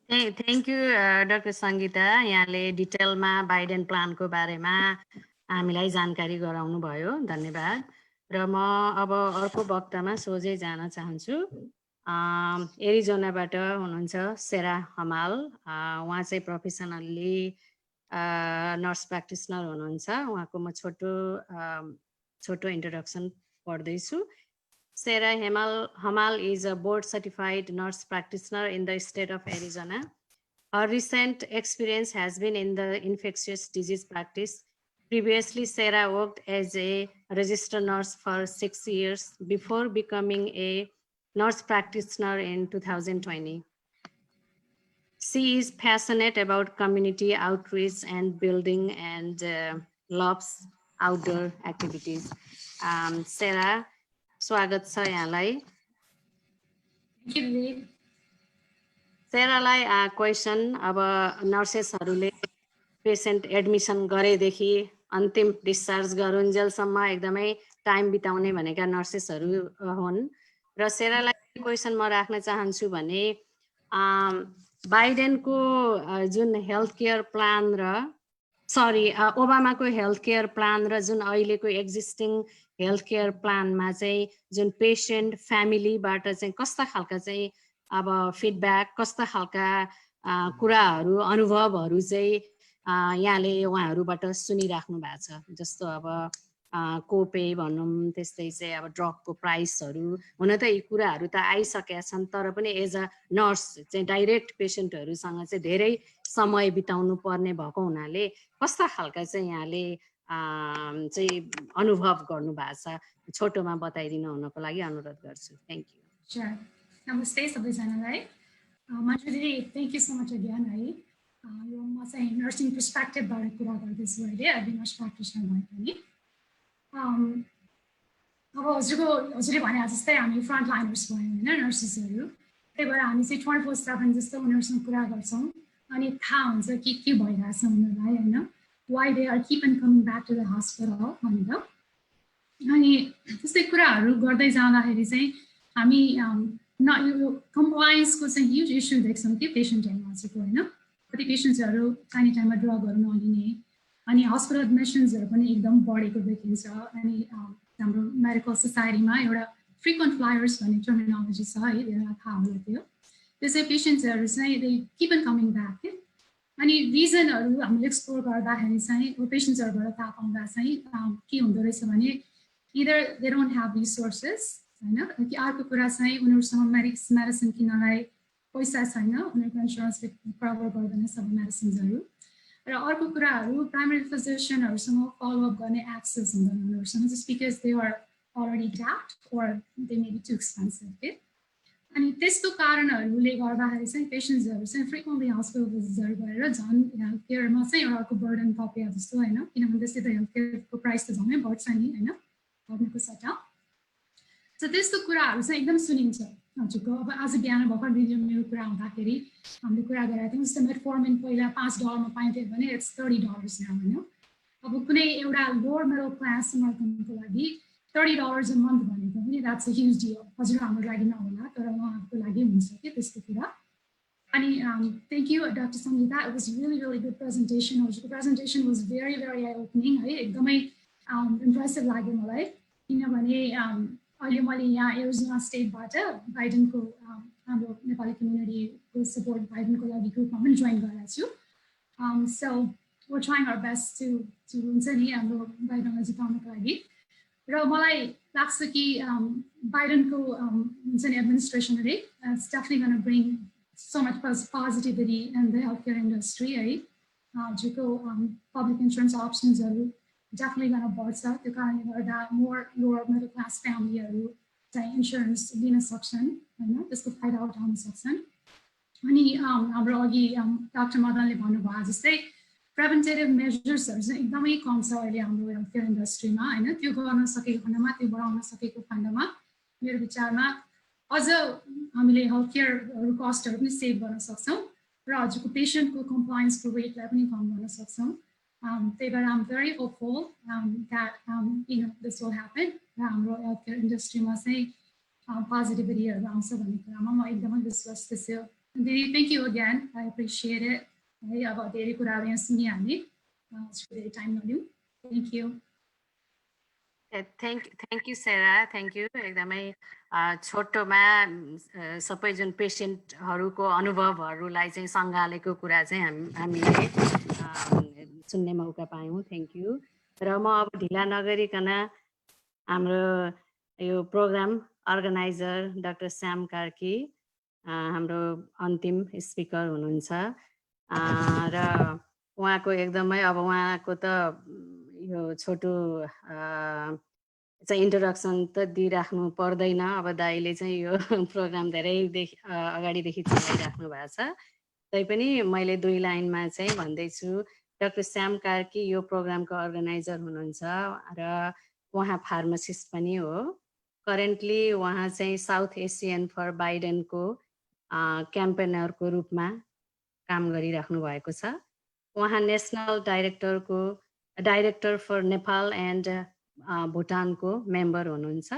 Thank you, Dr. Sangeeta. यहाँले डिटेलमा Biden प्लानको बारेमा हामीलाई जानकारी गराउनु भयो. धन्यवाद. र म अब अर्को वक्तामा सोझै जान चाहन्छु. एरिजोनाबाट हुनुहुन्छ सेरा हमाल. उहाँ चाहिँ प्रोफेसनली नर्स प्र्याक्टिसनर हुनुहुन्छ. उहाँको म छोटो इन्ट्रोडक्सन पढ्दैछु. Sarah Hamal is a board-certified nurse practitioner in the state of Arizona. Her recent experience has been in the infectious disease practice. Previously, Sarah worked as a registered nurse for 6 years before becoming a nurse practitioner in 2020. She is passionate about community outreach and building and loves outdoor activities. Sarah, स्वागत छ यहाँलाई. सेरालाई question अब नर्सेसहरूले patient admission गरेदेखि अन्तिम discharge गरुन्जेलसम्म एकदमै time बिताउने भनेका नर्सेसहरू हुन्. र सेरालाई क्वेसन म राख्न चाहन्छु भने बाइडेनको जुन हेल्थ केयर प्लान र ओबामाको हेल्थ केयर प्लान र जुन अहिलेको एक्जिस्टिङ हेल्थ केयर प्लानमा चाहिँ जुन पेसेन्ट फ्यामिलीबाट चाहिँ कस्ता खालका चाहिँ अब फिडब्याक कस्ता खालका कुराहरू अनुभवहरू चाहिँ यहाँले उहाँहरूबाट सुनिराख्नु भएको छ. जस्तो अब कोपे भनौँ, त्यस्तै चाहिँ अब ड्रगको प्राइसहरू. हुन त यी कुराहरू त आइसकेका छन् तर पनि एज अ नर्स चाहिँ डाइरेक्ट पेसेन्टहरूसँग चाहिँ धेरै समय बिताउनु पर्ने भएको हुनाले कस्ता खालका चाहिँ यहाँले चाहिँ अनुभव गर्नु भएको छ छोटोमा बताइदिनु हुनको लागि अनुरोध गर्छु. Thank you. Sure. नमस्ते सबैजनालाई. मान्छेले thank you so much again है. यो म चाहिँ नर्सिङ पर्सपेक्टिभबाट कुरा गर्दैछु अहिले. अहिले नर्स प्र्याक्टिसनर भए पनि अब हजुरले भने जस्तै हामी फ्रन्ट लाइनर्स भयौँ होइन नर्सेसहरू. त्यही भएर हामी चाहिँ 24/7 जस्तो उनीहरूसँग कुरा गर्छौँ अनि थाहा हुन्छ के भइरहेछ उनीहरूलाई होइन. why they are keep on coming back to the hospital भनेर. अनि त्यस्तै कुराहरू गर्दै जाँदाखेरि चाहिँ हामी यो कम्प्लायन्सको चाहिँ ह्युज इस्यु देख्छौँ कि पेसेन्टहरूमा चाहिँ होइन. कति पेसेन्ट्सहरू टाइम टाइममा ड्रगहरू नलिने अनि हस्पिटल एडमिसन्सहरू पनि एकदम बढेको देखिन्छ. अनि हाम्रो मेडिकल सोसाइटीमा एउटा फ्रिक्वेन्ट फ्लायर्स भन्ने टर्मिनोलोजी छ है त्यसलाई थाहा होला त्यो त्यसै पेसेन्ट्सहरू चाहिँ they keep on coming back के अनि रिजनहरू हामीले एक्सप्लोर गर्दाखेरि चाहिँ पेसेन्ट्सहरूबाट थाहा पाउँदा चाहिँ के हुँदो रहेछ भने इदर दे डोन्ट ह्याभ रिसोर्सेस होइन कि अर्को कुरा चाहिँ उनीहरूसँग मेडिसिन किन्नलाई पैसा छैन उनीहरूको इन्सुरेन्सले कभर गर्दैन सबै मेडिसिन्सहरू र अर्को कुराहरू प्राइमेरी फिजिसियनहरूसँग फलोअप गर्ने एक्सेस हुँदैन उनीहरूसँग just because they are already tapped or they may be too expensive के अनि त्यस्तो कारणहरूले गर्दाखेरि चाहिँ पेसेन्ट्सहरू चाहिँ फ्रिक्वेन्टली हस्पिटल भिजिटहरू गरेर झन् हेल्थ केयरमा चाहिँ एउटा अर्को बर्डन थपे जस्तो होइन किनभने त्यसले त हेल्थ केयरको प्राइस त झनै बढ्छ नि होइन गर्नुको सट्टा सो त्यस्तो कुराहरू चाहिँ एकदम सुनिन्छ हजुरको अब आज बिहान भर्खर भिडियो मेरो कुरा हुँदाखेरि हामीले कुरा गरेका थियौँ जस्तो मेटफोर्मिन पहिला $5 पाइन्थ्यो भने इट्स $30 नाउ होइन अब कुनै एउटा लोवर मिडल क्लास अमेरिकनको लागि $30 a month भनेको पनि द्याट्स अ ह्युज डिल हजुर हाम्रो लागि नहोला तर उहाँहरूको लागि हुन्छ कि त्यस्तो कुरा अनि thank you doctor Sangita it was really really good presentation हजुरको presentation was very very eye opening है एकदमै इम्प्रेसिभ लाग्यो मलाई किनभने अहिले मैले यहाँ एरिजोना स्टेटबाट बाइडेनको हाम्रो नेपाली कम्युनिटीको सपोर्ट बाइडेनको लागि ग्रुपमा पनि जोइन गरेको छु so we're trying our best to हुन्छ नि हाम्रो बाइडेनलाई जिताउनको लागि र मलाई लाग्छ कि बाइडेनको हुन्छ नि एडमिनिस्ट्रेसनले it's definitely gonna bring so much positivity in the health care industry है हजुरको पब्लिक इन्सुरेन्स अप्सन्सहरू डेफिनेटली गर्न बढ्छ त्यो कारणले गर्दा मोर लोवर मिडल क्लास फ्यामिलीहरू चाहिँ इन्सुरेन्स लिन सक्छन् होइन त्यसको फाइदा उठाउन सक्छन् अनि हाम्रो अघि डाक्टर मदनले भन्नुभयो जस्तै प्रिभेन्टिभ मेजर्सहरू चाहिँ एकदमै कम छ अहिले हाम्रो हेल्थ केयर इन्डस्ट्रीमा होइन त्यो गर्न सकेको खण्डमा त्यो बढाउन सकेको खण्डमा मेरो विचारमा अझ हामीले हेल्थ केयरहरू कस्टहरू पनि सेभ गर्न सक्छौँ र हजुरको पेसेन्टको कम्प्लायन्सको रेटलाई पनि कम गर्न सक्छौँ त्यही भएर आम very hopeful that you know this will happen र हाम्रो हेल्थ केयर इन्डस्ट्रीमा चाहिँ पोजिटिभिटीहरू आउँछ भन्ने कुरामा म एकदमै विश्वास छु दिदी thank you again I appreciate it है अब धेरै कुराहरू यहाँ सुनिहालेँ धेरै टाइम नलिउँ thank you thank you Sera thank you एकदमै छोटोमा सबै जुन पेसेन्टहरूको अनुभवहरूलाई चाहिँ सँगालेको कुरा चाहिँ हामीले सुन्ने मौका पायौँ थ्याङ्क यू र म अब ढिला नगरिकन हाम्रो यो program organiser doctor Shyam Karki हाम्रो अन्तिम स्पिकर हुनुहुन्छ र उहाँको एकदमै अब उहाँको त यो छोटो चाहिँ इन्ट्रोडक्सन त दिइराख्नु पर्दैन अब दाइले चाहिँ यो प्रोग्राम धेरै अगाडिदेखि चलाइराख्नु भएको छ तैपनि मैले 2 लाइनमा चाहिँ भन्दैछु डाक्टर श्याम कार्की यो प्रोग्रामको अर्गनाइजर हुनुहुन्छ र उहाँ फार्मासिस्ट पनि हो करेन्टली उहाँ चाहिँ साउथ एसियन फर बाइडेनको क्याम्पेनरको रूपमा काम गरिराख्नु भएको छ उहाँ national director for Nepal and भुटानको मेम्बर हुनुहुन्छ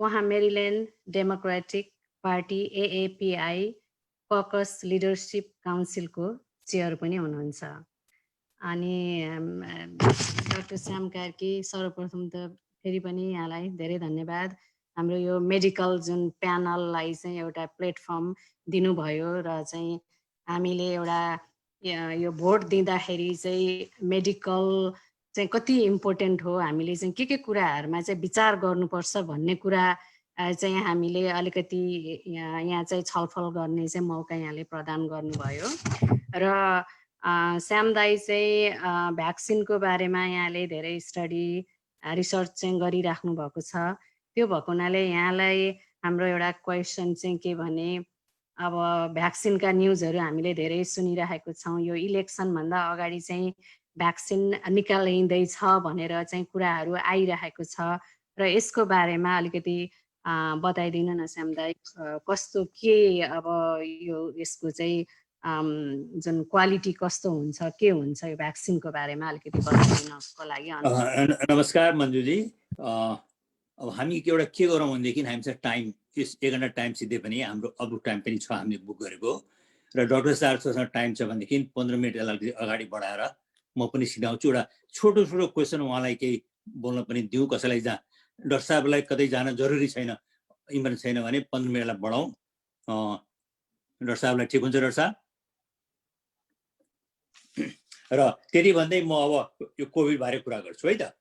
उहाँ Maryland democratic party AAPI caucus leadership काउन्सिलको चेयर पनि हुनुहुन्छ अनि डाक्टर श्याम कार्की सर्वप्रथम त फेरि पनि यहाँलाई धेरै धन्यवाद हाम्रो यो मेडिकल जुन प्यानललाई चाहिँ एउटा प्लेटफर्म दिनुभयो र चाहिँ हामीले एउटा यो भोट दिँदाखेरि चाहिँ मेडिकल चाहिँ कति इम्पोर्टेन्ट हो हामीले चाहिँ के कुराहरूमा चाहिँ विचार गर्नुपर्छ भन्ने कुरा चाहिँ हामीले अलिकति यहाँ चाहिँ छलफल गर्ने चाहिँ मौका यहाँले प्रदान गर्नुभयो र श्याम दाई चाहिँ भ्याक्सिनको बारेमा यहाँले धेरै स्टडी रिसर्च चाहिँ गरिराख्नु भएको छ त्यो भएको हुनाले यहाँलाई हाम्रो एउटा क्वेसन चाहिँ के भने अब भ्याक्सिनका न्युजहरू हामीले धेरै सुनिरहेको छौँ यो इलेक्सनभन्दा अगाडि चाहिँ भ्याक्सिन निकालिँदैछ भनेर चाहिँ कुराहरू आइरहेको छ र यसको बारेमा अलिकति बताइदिनु न श्याम दाई कस्तो के अब यो यसको चाहिँ जुन क्वालिटी कस्तो हुन्छ के हुन्छ यो भ्याक्सिनको बारेमा अलिकति बताइदिनको लागि नमस्कार मन्जुजी अब हामी एउटा के गरौँ भनेदेखि हामीसँग टाइम 1 घन्टा टाइम सिधै पनि हाम्रो अरू टाइम पनि छ हामीले बुक गरेको र डाक्टर साहबसँग टाइम छ भनेदेखि 15 मिनट यसलाई अगाडि बढाएर म पनि सिधाउँछु एउटा छोटो क्वेसन उहाँलाई केही बोल्न पनि दिउँ कसैलाई डाक्टर साहबलाई कतै जान जरुरी छैन, इमर्जेन्सी छैन भने 15 मिनटलाई बढाउँ। डाक्टर साहबलाई ठिक हुन्छ डाक्टर साहब? र त्यति भन्दै म अब यो कोभिड बारे कुरा गर्छु है त।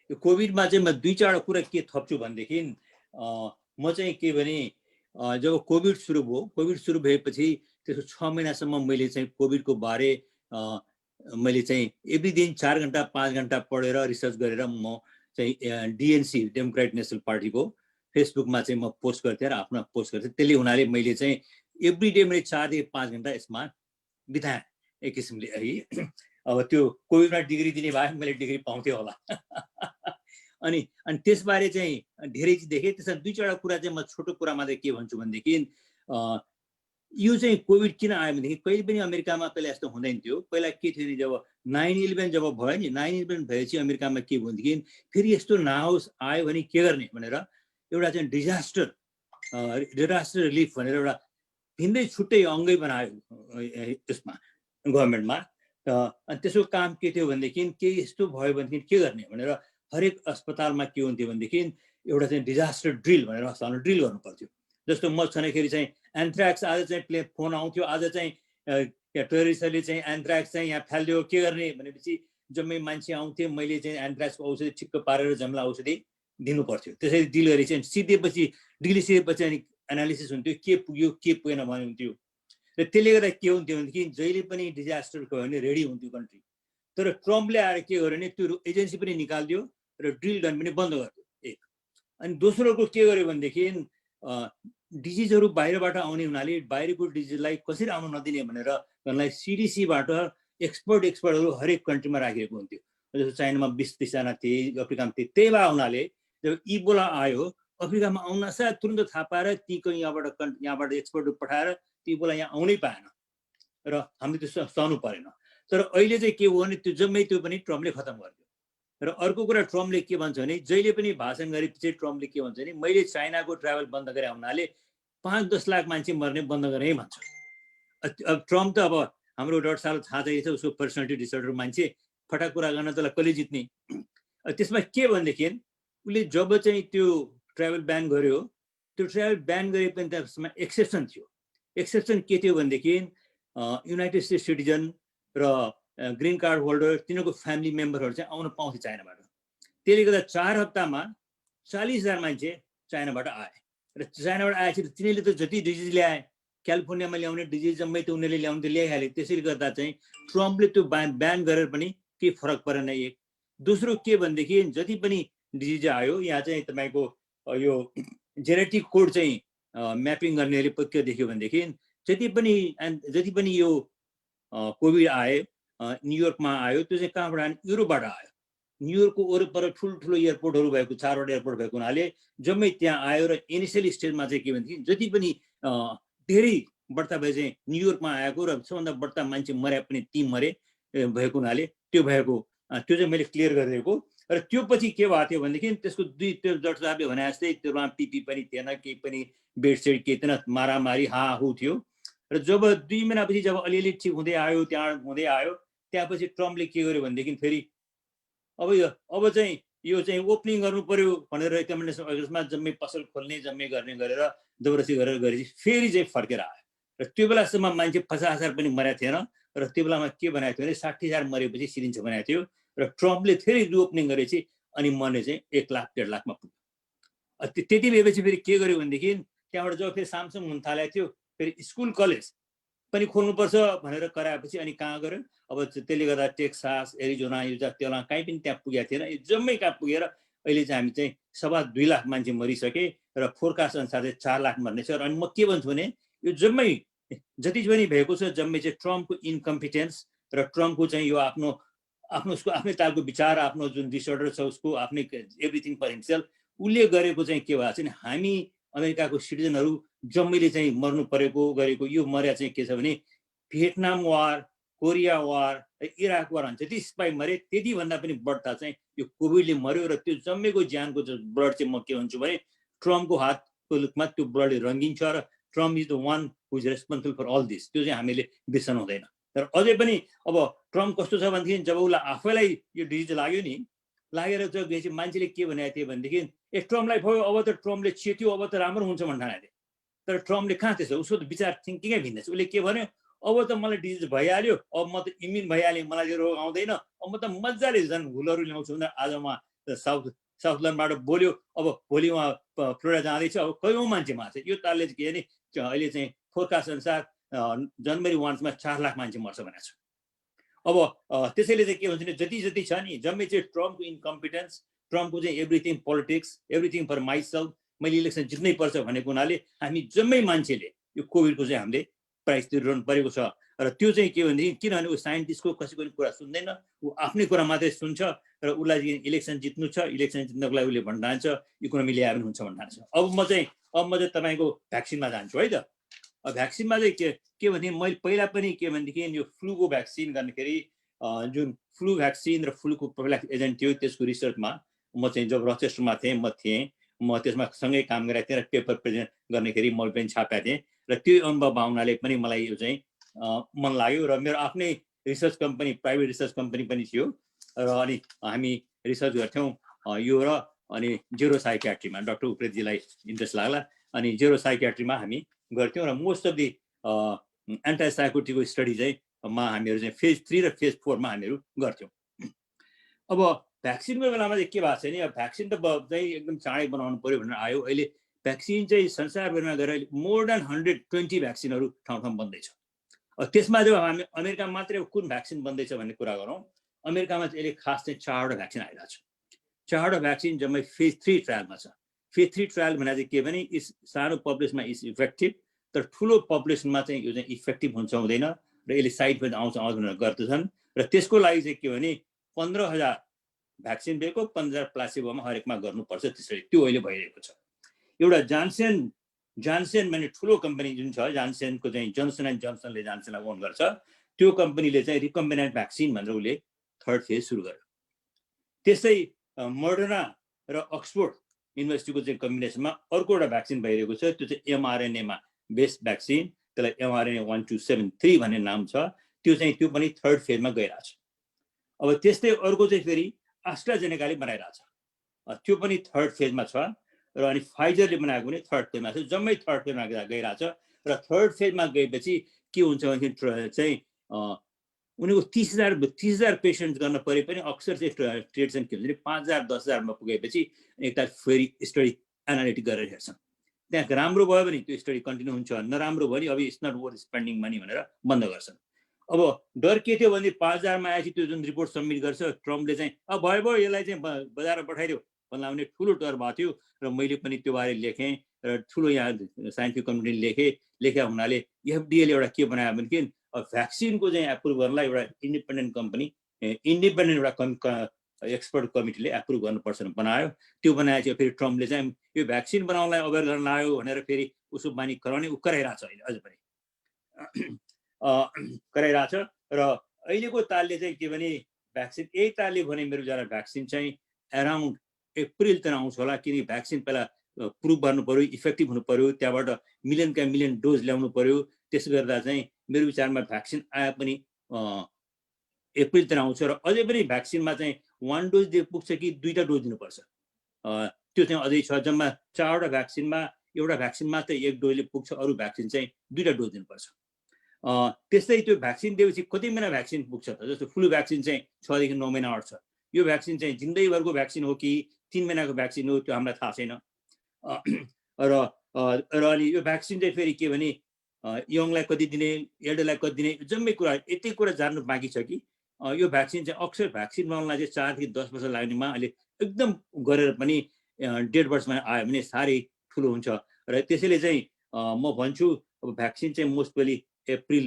यो कोभिडमा चाहिँ म 2-4 कुरा के थप्छु भनेदेखि म चाहिँ के भने जब कोभिड सुरु भयो, कोभिड सुरु भएपछि त्यसको 6 महिनासम्म मैले चाहिँ कोभिडको बारे मैले चाहिँ एभ्री दिन 4 घण्टा 5 घण्टा पढेर रिसर्च गरेर म चाहिँ डिएनसी डेमोक्रेटिक नेसनल पार्टीको फेसबुकमा चाहिँ म पोस्ट गर्थेँ र आफ्नो पोस्ट गर्थेँ। त्यसले हुनाले मैले चाहिँ एभ्री डे मैले 4 देखि 5 घण्टा यसमा बिताएँ एक किसिमले है। अब त्यो कोभिडमा डिग्री दिने भए मैले डिग्री पाउँथेँ होला। अनि त्यसबारे चाहिँ धेरै चिज देखेँ। त्यसमा 2-4 कुरा चाहिँ म छोटो कुरामा चाहिँ के भन्छु भनेदेखि यो चाहिँ कोभिड किन आयो भनेदेखि कहिले पनि अमेरिकामा पहिला यस्तो हुँदैन थियो। पहिला के थियो भने जब 9/11 जब भयो नि, 9/11 भएपछि अमेरिकामा के भयो भनेदेखि फेरि यस्तो नहोस्, आयो भने के गर्ने भनेर एउटा चाहिँ डिजास्टर रिलिफ भनेर एउटा भिन्दै छुट्टै अङ्गै बनायो यसमा गभर्मेन्टमा। अनि त्यसको काम के थियो भनेदेखि के यस्तो भयो भनेदेखि के गर्ने भनेर हरेक अस्पतालमा के हुन्थ्यो भनेदेखि एउटा चाहिँ डिजास्टर ड्रिल भनेर अस्पतालमा ड्रिल गर्नु पर्थ्यो। जस्तो म छँदाखेरि चाहिँ एन्थ्राक्स आज चाहिँ फोन आउँथ्यो, आज चाहिँ टेरोरिस्टहरूले चाहिँ एन्थ्राक्स चाहिँ यहाँ फालिदियो, के गर्ने भनेपछि जम्मै मान्छे आउँथे। मैले चाहिँ एन्थ्राक्सको औषधि छिक्क पारेर जम्ला औषधि दिनु पर्थ्यो। त्यसरी डिल गरी चाहिँ सिधेपछि डिलिसिएपछि अनि एनालिसिस हुन्थ्यो, के पुग्यो के पुगेन भन्ने हुन्थ्यो। र त्यसले गर्दा के हुन्थ्यो भनेदेखि जहिले पनि डिजास्टर गयो भने रेडी हुन्थ्यो कन्ट्री। तर ट्रम्पले आएर के गर्यो भने त्यो एजेन्सी पनि निकालिदियो र ड्रिल गन पनि बन्द गरिदियो एक। अनि दोस्रोको के गर्यो भनेदेखि डिजिजहरू बाहिरबाट आउने हुनाले बाहिरको डिजिजलाई कसरी आउन नदिने भनेर उनलाई सिडिसीबाट एक्सपर्टहरू हरेक कन्ट्रीमा राखिएको हुन्थ्यो। जस्तो चाइनामा 20-30 जना थिए, अफ्रिकामा थिए। त्यही भए हुनाले जब इबोला आयो अफ्रिकामा आउन साथ तुरन्त थाहा पाएर तीको यहाँबाट एक्सपर्ट पठाएर इबोला यहाँ आउनै पाएन र हामीले त्यो सहनु परेन। तर अहिले चाहिँ के भयो भने त्यो जम्मै त्यो पनि ट्रम्पले खतम गरिदियो। र अर्को कुरा ट्रम्पले के भन्छ भने जहिले पनि भाषण गरेपछि ट्रम्पले के भन्छ भने मैले चाइनाको ट्राभल बन्द गरे हुनाले 5-10 लाख मान्छे मर्ने बन्द गरे भन्छ। अब ट्रम्प त अब हाम्रो डाक्टर साहब थाहा छ उसको पर्सनालिटी डिसअर्डर मान्छे, फटाक कुरा गर्न त्यसलाई कसले जित्ने। त्यसमा के भनेदेखि उसले जब चाहिँ त्यो ट्राभल ब्यान गर्यो, त्यो ट्राभल ब्यान गरे पनि त्यसमा एक्सेप्सन थियो। एक्सेप्सन के थियो भनेदेखि युनाइटेड स्टेट्स सिटिजन र ग्रिन कार्ड होल्डर तिनीहरूको फ्यामिली मेम्बरहरू चाहिँ आउन पाउँथे चाइनाबाट। त्यसले गर्दा 4 हप्तामा 40,000 मान्छे चाइनाबाट आए। र चाइनाबाट आएपछि तिनीहरूले त जति डिजिज ल्याए, क्यालिफोर्नियामा ल्याउने डिजिज जम्मै त उनीहरूले ल्याउनु ल्याइहाले। त्यसैले गर्दा चाहिँ ट्रम्पले त्यो ब्यान गरेर पनि केही फरक परेन एक। दोस्रो के भनेदेखि जति पनि डिजिज आयो यहाँ चाहिँ तपाईँको यो जेनेटिक कोड चाहिँ म्यापिङ गर्नेले के देख्यो भनेदेखि जति पनि यो कोभिड आए न्युयोर्कमा आयो, त्यो चाहिँ कहाँबाट आयो? युरोपबाट आयो। न्युयोर्कको वरपर ठुल्ठुलो एयरपोर्टहरू भएको 4वटा एयरपोर्ट भएको हुनाले जम्मै त्यहाँ आयो। र इनिसियल स्टेजमा चाहिँ के भनेदेखि जति पनि धेरै बढ्ता भए चाहिँ न्युयोर्कमा आएको र सबभन्दा बढ्ता मान्छे मरे पनि ती मरे भएको हुनाले त्यो भएको त्यो चाहिँ मैले क्लियर गरिदिएको। र त्यो पछि के भएको थियो भनेदेखि त्यसको त्यो डाक्टर साहबले भने जस्तै त्योमा पिपी पनि थिएन, केही पनि बेडसेड केही थिएन, मारामारी हाहु थियो। र जब 2 महिनापछि जब अलिअलि ठिक हुँदै आयो, त्यहाँ हुँदै आयो, त्यसपछि ट्रम्पले के गर्यो भनेदेखि फेरि अब चाहिँ यो चाहिँ ओपनिङ गर्नु पर्यो भनेर रिकमेन्डेसन अगस्तमा जम्मै पसल खोल्ने जम्मै गर्ने गरेर जबरजस्ती गरेर गरेपछि फेरि चाहिँ फर्केर आयो। र त्यो बेलासम्म मान्छे 50,000 पनि मरेको थिएन। र त्यो बेलामा के बनाएको थियो भने 60,000 मरेपछि सिरिन्छ बनाएको थियो। र ट्रम्पले फेरि रिओपनिङ गरेपछि अनि मर्ने चाहिँ 1 लाख 1.5 लाखमा पुग्यो। त्यति भएपछि फेरि के गर्यो भनेदेखि त्यहाँबाट जब फेरि सामसङ हुन थालेको थियो, फेरि स्कुल कलेज पनि खोल्नुपर्छ भनेर कराएपछि अनि कहाँ गयो? अब त्यसले गर्दा टेक्सास, एरिजोना, त्यसलाई कहीँ पनि त्यहाँ पुगेको थिएन। यो जम्मै कहाँ पुगेर अहिले चाहिँ हामी चाहिँ 2.25 लाख मान्छे मरिसके र फोरकास्ट अनुसार चाहिँ 4 लाख मर्ने छ। अनि म के भन्छु भने यो जम्मै जति पनि भएको छ जम्मै चाहिँ ट्रम्पको इन्कम्पिटेन्स र ट्रम्पको चाहिँ यो उसको आफ्नै तालको विचार, आफ्नो जुन डिसअर्डर छ उसको आफ्नै एभ्रिथिङ फर हिमसेल्फ उसले गरेको चाहिँ के भएको छ भने हामी अमेरिकाको सिटिजनहरू जम्मैले चाहिँ मर्नु परेको गरेको यो मर्या चाहिँ के छ भने भियतनाम वार, कोरिया वार, इराक वार जति सिपाही मरे त्यति भन्दा पनि बढ्ता चाहिँ यो कोभिडले मर्यो। र त्यो जम्मेको ज्यानको ब्लड चाहिँ म के भन्छु भने ट्रम्पको हातको लुकमा त्यो ब्लडले रङ्गिन्छ र Trump is the one who is responsible for all this. त्यो चाहिँ हामीले बिर्सनु हुँदैन। तर अझै पनि अब ट्रम्प कस्तो छ भनेदेखि जब उसलाई आफैलाई यो डिजिज लाग्यो नि, लागेर चाहिँ गएपछि मान्छेले के भनेको थियो भनेदेखि ए ट्रम्पलाई भयो अब त ट्रम्पले चेत्यो अब त राम्रो हुन्छ भन्ने थियो। तर ट्रम्पले कहाँ त्यसो उसको त विचार थिङ्किङै भिन्न छ। उसले के भन्यो अब त मलाई डिजिज भइहाल्यो अब म त इम्युन भइहालेँ मलाई यो रोग आउँदैन अब म त मजाले झन् हुलहरू ल्याउँछु भनेर आज उहाँ साउथल्यान्डबाट बोल्यो। अब भोलि उहाँ फ्लोरिडा जाँदैछ। अब कयौँ मान्छे मार्छ। यो तालले के भने अहिले चाहिँ फोरकास्ट अनुसार जनवरी 1 4 लाख मान्छे मर्छ भनेको छ। अब त्यसैले चाहिँ के भन्छ भने जति जति छ नि जम्मै चाहिँ ट्रम्पको इन्कम्पिटेन्स, ट्रम्पको चाहिँ everything politics, everything for myself, मैले इलेक्सन जित्नै पर्छ भनेको हुनाले हामी जम्मै मान्छेले यो कोभिडको चाहिँ हामीले प्राइस तिरिरहनु परेको छ। र त्यो चाहिँ के भनेदेखि किनभने ऊ साइन्टिस्टको कसैको पनि कुरा सुन्दैन, ऊ आफ्नै कुरा मात्रै सुन्छ र उसलाई इलेक्सन जित्नु छ, इलेक्सन जित्नको लागि उसले भन्न चाहन्छ इकोनोमी ल्याए पनि हुन्छ भन्न चाहन्छ। अब म चाहिँ तपाईँको भ्याक्सिनमा जान्छु है त। भ्याक्सिनमा चाहिँ के भनेदेखि मैले पहिला पनि के भनेदेखि यो फ्लूको भ्याक्सिन गर्दाखेरि जुन फ्लू भ्याक्सिन र फ्लूको प्रोफिल्याक्टिक एजेन्ट थियो त्यसको रिसर्चमा म चाहिँ जब रचेस्टरमा थिएँ म त्यसमा सँगै काम गरेको थिएँ र पेपर प्रेजेन्ट गर्दाखेरि मैले पनि छापेको थिएँ र त्यो अनुभव भावनाले पनि मलाई यो चाहिँ मन लाग्यो। र मेरो आफ्नै research company private research company पनि थियो र अनि हामी रिसर्च गर्थ्यौँ यो र अनि जेरो साइकियाट्रीमा डाक्टर उप्रेतीजीलाई इन्ट्रेस्ट लाग्ला अनि जेरो साइकियाट्रीमा हामी गर्थ्यौँ र मोस्ट अफ दि एन्टाइसाइकोटिकको स्टडी चाहिँ हामीहरू चाहिँ फेज 3 र फेज 4 मा हामीहरू गर्थ्यौँ। अब भ्याक्सिनको बेलामा चाहिँ के भएको छ नि अब भ्याक्सिन त चाहिँ एकदम चाँडै बनाउनु पर्यो भनेर आयो। अहिले भ्याक्सिन चाहिँ संसारभरिमा गएर अहिले मोर देन 120 भ्याक्सिनहरू ठाउँ ठाउँ बन्दैछ। त्यसमा जब हामी अमेरिकामा मात्रै कुन भ्याक्सिन बन्दैछ भन्ने कुरा गरौँ, अमेरिकामा चाहिँ अहिले खास चाहिँ 4वटा भ्याक्सिन आइरहेको छ। 4वटा भ्याक्सिन जम्मै फेज 3 ट्रायलमा छ। फेज 3 ट्रायल भनेर चाहिँ के भने सानो पपुलेसनमा इज इफेक्टिभ, तर ठुलो पपुलेसनमा चाहिँ यो चाहिँ इफेक्टिभ हुन्छ हुँदैन र यसले साइड इफेक्ट आउँछ भनेर गर्दछन्। र त्यसको लागि चाहिँ के भने 15,000 भ्याक्सिन दिएको 15,000 प्लासिबोमा हरेकमा गर्नुपर्छ। त्यसरी त्यो अहिले भइरहेको छ। एउटा जानसेन भन्ने ठुलो कम्पनी जुन छ जानसेनको चाहिँ जनसन एन्ड जनसनले जानसेनलाई ओन गर्छ, त्यो कम्पनीले चाहिँ रिकम्बिनेन्ट भ्याक्सिन भनेर उसले 3rd फेज सुरु गर्यो। त्यस्तै मोडर्ना र अक्सफोर्ड युनिभर्सिटीको चाहिँ कम्बिनेसनमा अर्को एउटा भ्याक्सिन भइरहेको छ। त्यो चाहिँ एमआरएनएमा बेस्ड भ्याक्सिन, त्यसलाई एमआरएनए 1273 भन्ने नाम छ। त्यो पनि 3rd फेजमा गइरहेको छ। अब त्यस्तै अर्को चाहिँ फेरि एस्ट्राजेनेकाले बनाइरहेछ, त्यो पनि 3rd फेजमा छ र अनि फाइजरले बनाएको पनि 3rd फेजमा छ। जम्मै 3rd फेजमा गइरहेछ र 3rd फेजमा गएपछि के हुन्छ भने चाहिँ उनीको 30,000 पेसेन्ट गर्न परे पनि अक्सर चाहिँ ट्रेड चाहिँ के भन्छ 5,000 10,000मा पुगेपछि एकताल फेरि स्टडी एनालिटिक गरेर हेर्छन्। त्यहाँ राम्रो भयो भने त्यो स्टडी कन्टिन्यू हुन्छ, नराम्रो भयो भने अब it's not worth spending money भनेर बन्द गर्छन्। अब डर के थियो भने 5,000मा आएपछि त्यो जुन रिपोर्ट सबमिट गर्छ ट्रम्पले चाहिँ अब भयो यसलाई चाहिँ बजारमा पठाइदियो भन्दा भने ठुलो डर भएको थियो र मैले पनि त्यो बारे लेखेँ र ठुलो यहाँ साइन्टिफिक कम्युनिटीले लेखे हुनाले एफडिएले एउटा के बनायो भनेदेखि भ्याक्सिनको चाहिँ एप्रुभ गर्नलाई एउटा इन्डिपेन्डेन्ट एउटा एक्सपर्ट कमिटीले एप्रुभ गर्नुपर्छ बनायो। त्यो बनाएपछि फेरि ट्रम्पले चाहिँ यो भ्याक्सिन बनाउनलाई अवेर गर्न लाग्यो भनेर फेरि उसो बानी गराउने ऊ कराइरहेछ अहिले अझ पनि कराइरहेछ। र अहिलेको तालले चाहिँ के भने भ्याक्सिन यही तालले भने मेरो जना भ्याक्सिन चाहिँ एराउन्ड अप्रिलतिर आउँछ होला, किनकि भ्याक्सिन पहिला प्रुभ गर्नु पर्यो, इफेक्टिभ हुनु पर्यो, त्यहाँबाट मिलियन डोज ल्याउनु पर्यो। त्यसो गर्दा चाहिँ मेरो विचारमा भ्याक्सिन आए पनि अप्रिलतिर आउँछ र अझै पनि भ्याक्सिनमा चाहिँ 1 डोज दिए पुग्छ कि 2टा डोज दिनुपर्छ त्यो चाहिँ अझै छ। जम्मा 4वटा भ्याक्सिनमा एउटा भ्याक्सिन मात्रै 1 डोजले पुग्छ, अरू भ्याक्सिन चाहिँ 2टा डोज दिनुपर्छ। त्यस्तै त्यो भ्याक्सिन दिएपछि कति महिना भ्याक्सिन पुग्छ त? जस्तो फ्लू भ्याक्सिन चाहिँ 6 देखि 9 महिना अट्छ। यो भ्याक्सिन चाहिँ जिन्दगीभरको भ्याक्सिन हो कि 3 महिनाको भ्याक्सिन हो त्यो हामीलाई थाहा छैन। र अनि यो भ्याक्सिन चाहिँ फेरि के भने यङलाई कति दिने, एल्डरलाई कति दिने, जम्मै कुरा यति कुरा जान्नु बाँकी छ कि यो भ्याक्सिन चाहिँ अक्सर भ्याक्सिन बनाउनलाई चाहिँ 4 देखि 10 वर्ष लाग्नेमा अहिले एकदम गरेर पनि 1.5 वर्षमा आयो भने साह्रै ठुलो हुन्छ। र त्यसैले चाहिँ म भन्छु अब भ्याक्सिन चाहिँ मोस्ट प्रोबेबली